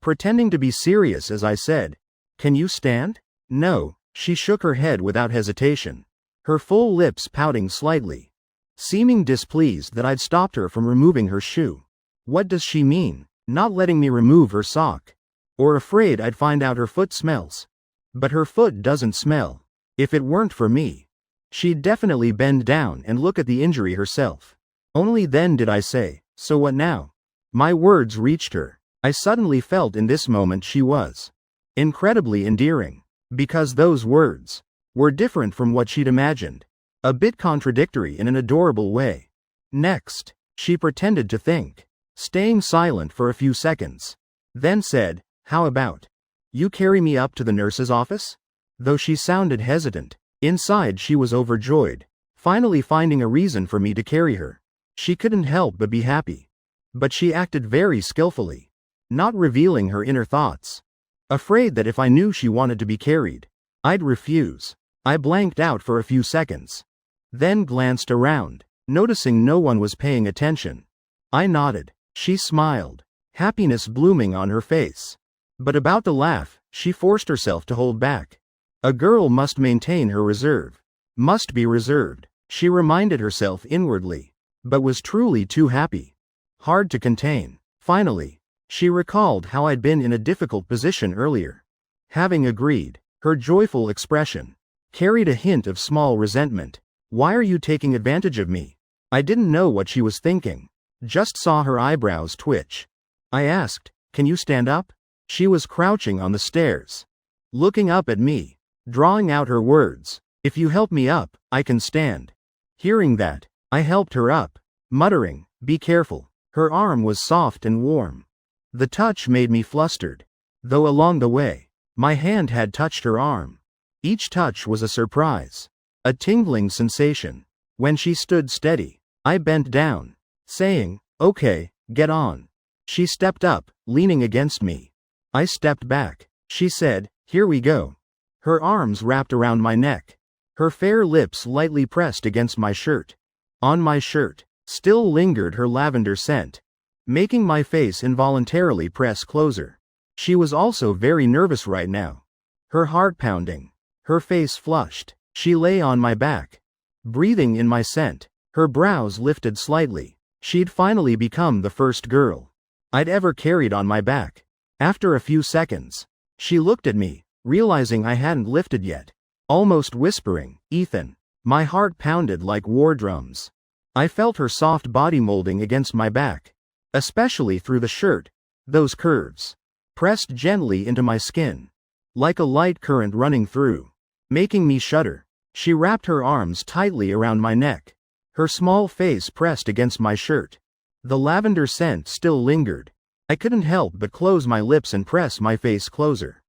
Pretending to be serious as I said, "Can you stand?" "No." She shook her head without hesitation, her full lips pouting slightly, seeming displeased that I'd stopped her from removing her shoe. What does she mean, not letting me remove her sock? Or afraid I'd find out her foot smells? But her foot doesn't smell. If it weren't for me, she'd definitely bend down and look at the injury herself. Only then did I say, "So what now?" My words reached her. I suddenly felt in this moment she was incredibly endearing. Because those words were different from what she'd imagined. A bit contradictory in an adorable way. Next, she pretended to think, staying silent for a few seconds. Then said, "How about you carry me up to the nurse's office?" Though she sounded hesitant, inside she was overjoyed, finally finding a reason for me to carry her. She couldn't help but be happy. But she acted very skillfully, not revealing her inner thoughts. Afraid that if I knew she wanted to be carried, I'd refuse. I blanked out for a few seconds, then glanced around, noticing no one was paying attention. I nodded. She smiled, happiness blooming on her face. But about to laugh, she forced herself to hold back. A girl must maintain her reserve. Must be reserved, she reminded herself inwardly, but was truly too happy. Hard to contain. Finally, she recalled how I'd been in a difficult position earlier. Having agreed, her joyful expression carried a hint of small resentment. "Why are you taking advantage of me?" I didn't know what she was thinking, just saw her eyebrows twitch. I asked, "Can you stand up?" She was crouching on the stairs, looking up at me, drawing out her words, "If you help me up, I can stand." Hearing that, I helped her up, muttering, "Be careful." Her arm was soft and warm, The touch made me flustered. Though along the way, my hand had touched her arm. Each touch was a surprise. A tingling sensation. When she stood steady, I bent down, saying, "Okay, get on." She stepped up, leaning against me. I stepped back. She said, "Here we go." Her arms wrapped around my neck. Her fair lips lightly pressed against my shirt. On my shirt, still lingered her lavender scent, making my face involuntarily press closer. She was also very nervous right now. Her heart pounding. Her face flushed. She lay on my back, breathing in my scent. Her brows lifted slightly. She'd finally become the first girl I'd ever carried on my back. After a few seconds, she looked at me, realizing I hadn't lifted yet, almost whispering, "Ethan." My heart pounded like war drums. I felt her soft body molding against my back, especially through the shirt. Those curves pressed gently into my skin, like a light current running through, making me shudder. She wrapped her arms tightly around my neck. Her small face pressed against my shirt. The lavender scent still lingered. I couldn't help but close my lips and press my face closer.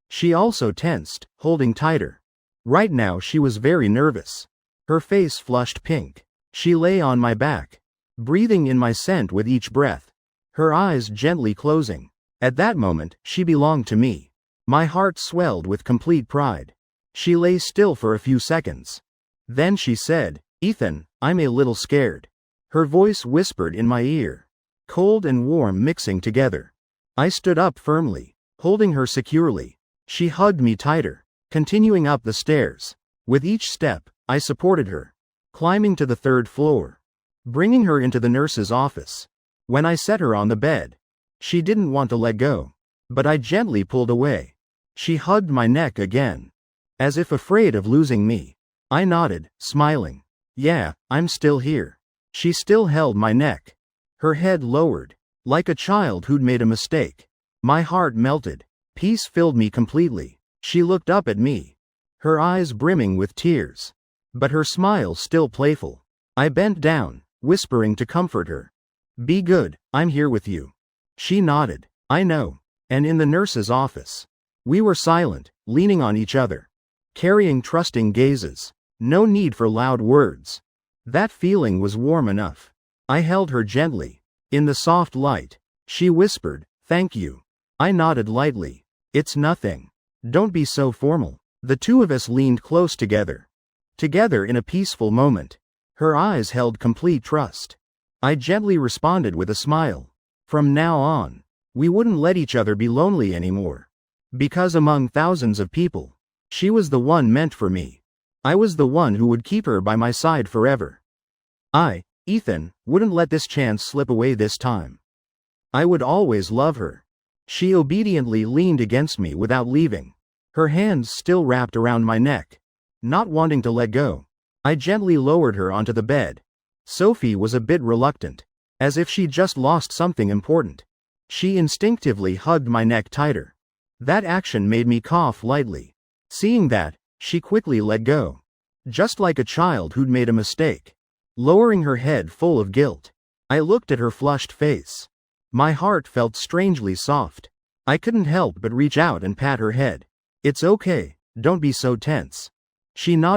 She also tensed, holding tighter. Right now she was very nervous. Her face flushed pink. She lay on my back, breathing in my scent with each breath, her eyes gently closing. At that moment, she belonged to me. My heart swelled with complete pride. She lay still for a few seconds. Then she said, "Ethan, I'm a little scared." Her voice whispered in my ear, cold and warm mixing together. I stood up firmly, holding her securely. She hugged me tighter, continuing up the stairs. With each step, I supported her, climbing to the 3rd floor, bringing her into the nurse's office. When I set her on the bed, she didn't want to let go, but I gently pulled away. She hugged my neck again, as if afraid of losing me. I nodded, smiling. "Yeah, I'm still here." She still held my neck, her head lowered, like a child who'd made a mistake. My heart melted. Peace filled me completely. She looked up at me, her eyes brimming with tears, but her smile still playful. I bent down, whispering to comfort her. "Be good, I'm here with you." She nodded. "I know." And in the nurse's office, we were silent, leaning on each other, carrying trusting gazes. No need for loud words. That feeling was warm enough. I held her gently. In the soft light, she whispered, "Thank you." I nodded lightly. "It's nothing. Don't be so formal." The two of us leaned close together in a peaceful moment. Her eyes held complete trust. I gently responded with a smile. From now on, we wouldn't let each other be lonely anymore. Because among thousands of people, she was the one meant for me. I was the one who would keep her by my side forever. I, Ethan, wouldn't let this chance slip away this time. I would always love her. She obediently leaned against me without leaving, her hands still wrapped around my neck. Not wanting to let go, I gently lowered her onto the bed. Sophie was a bit reluctant, as if she'd just lost something important. She instinctively hugged my neck tighter. That action made me cough lightly. Seeing that, she quickly let go, just like a child who'd made a mistake. Lowering her head full of guilt, I looked at her flushed face. My heart felt strangely soft. I couldn't help but reach out and pat her head. "It's okay, don't be so tense." She nodded.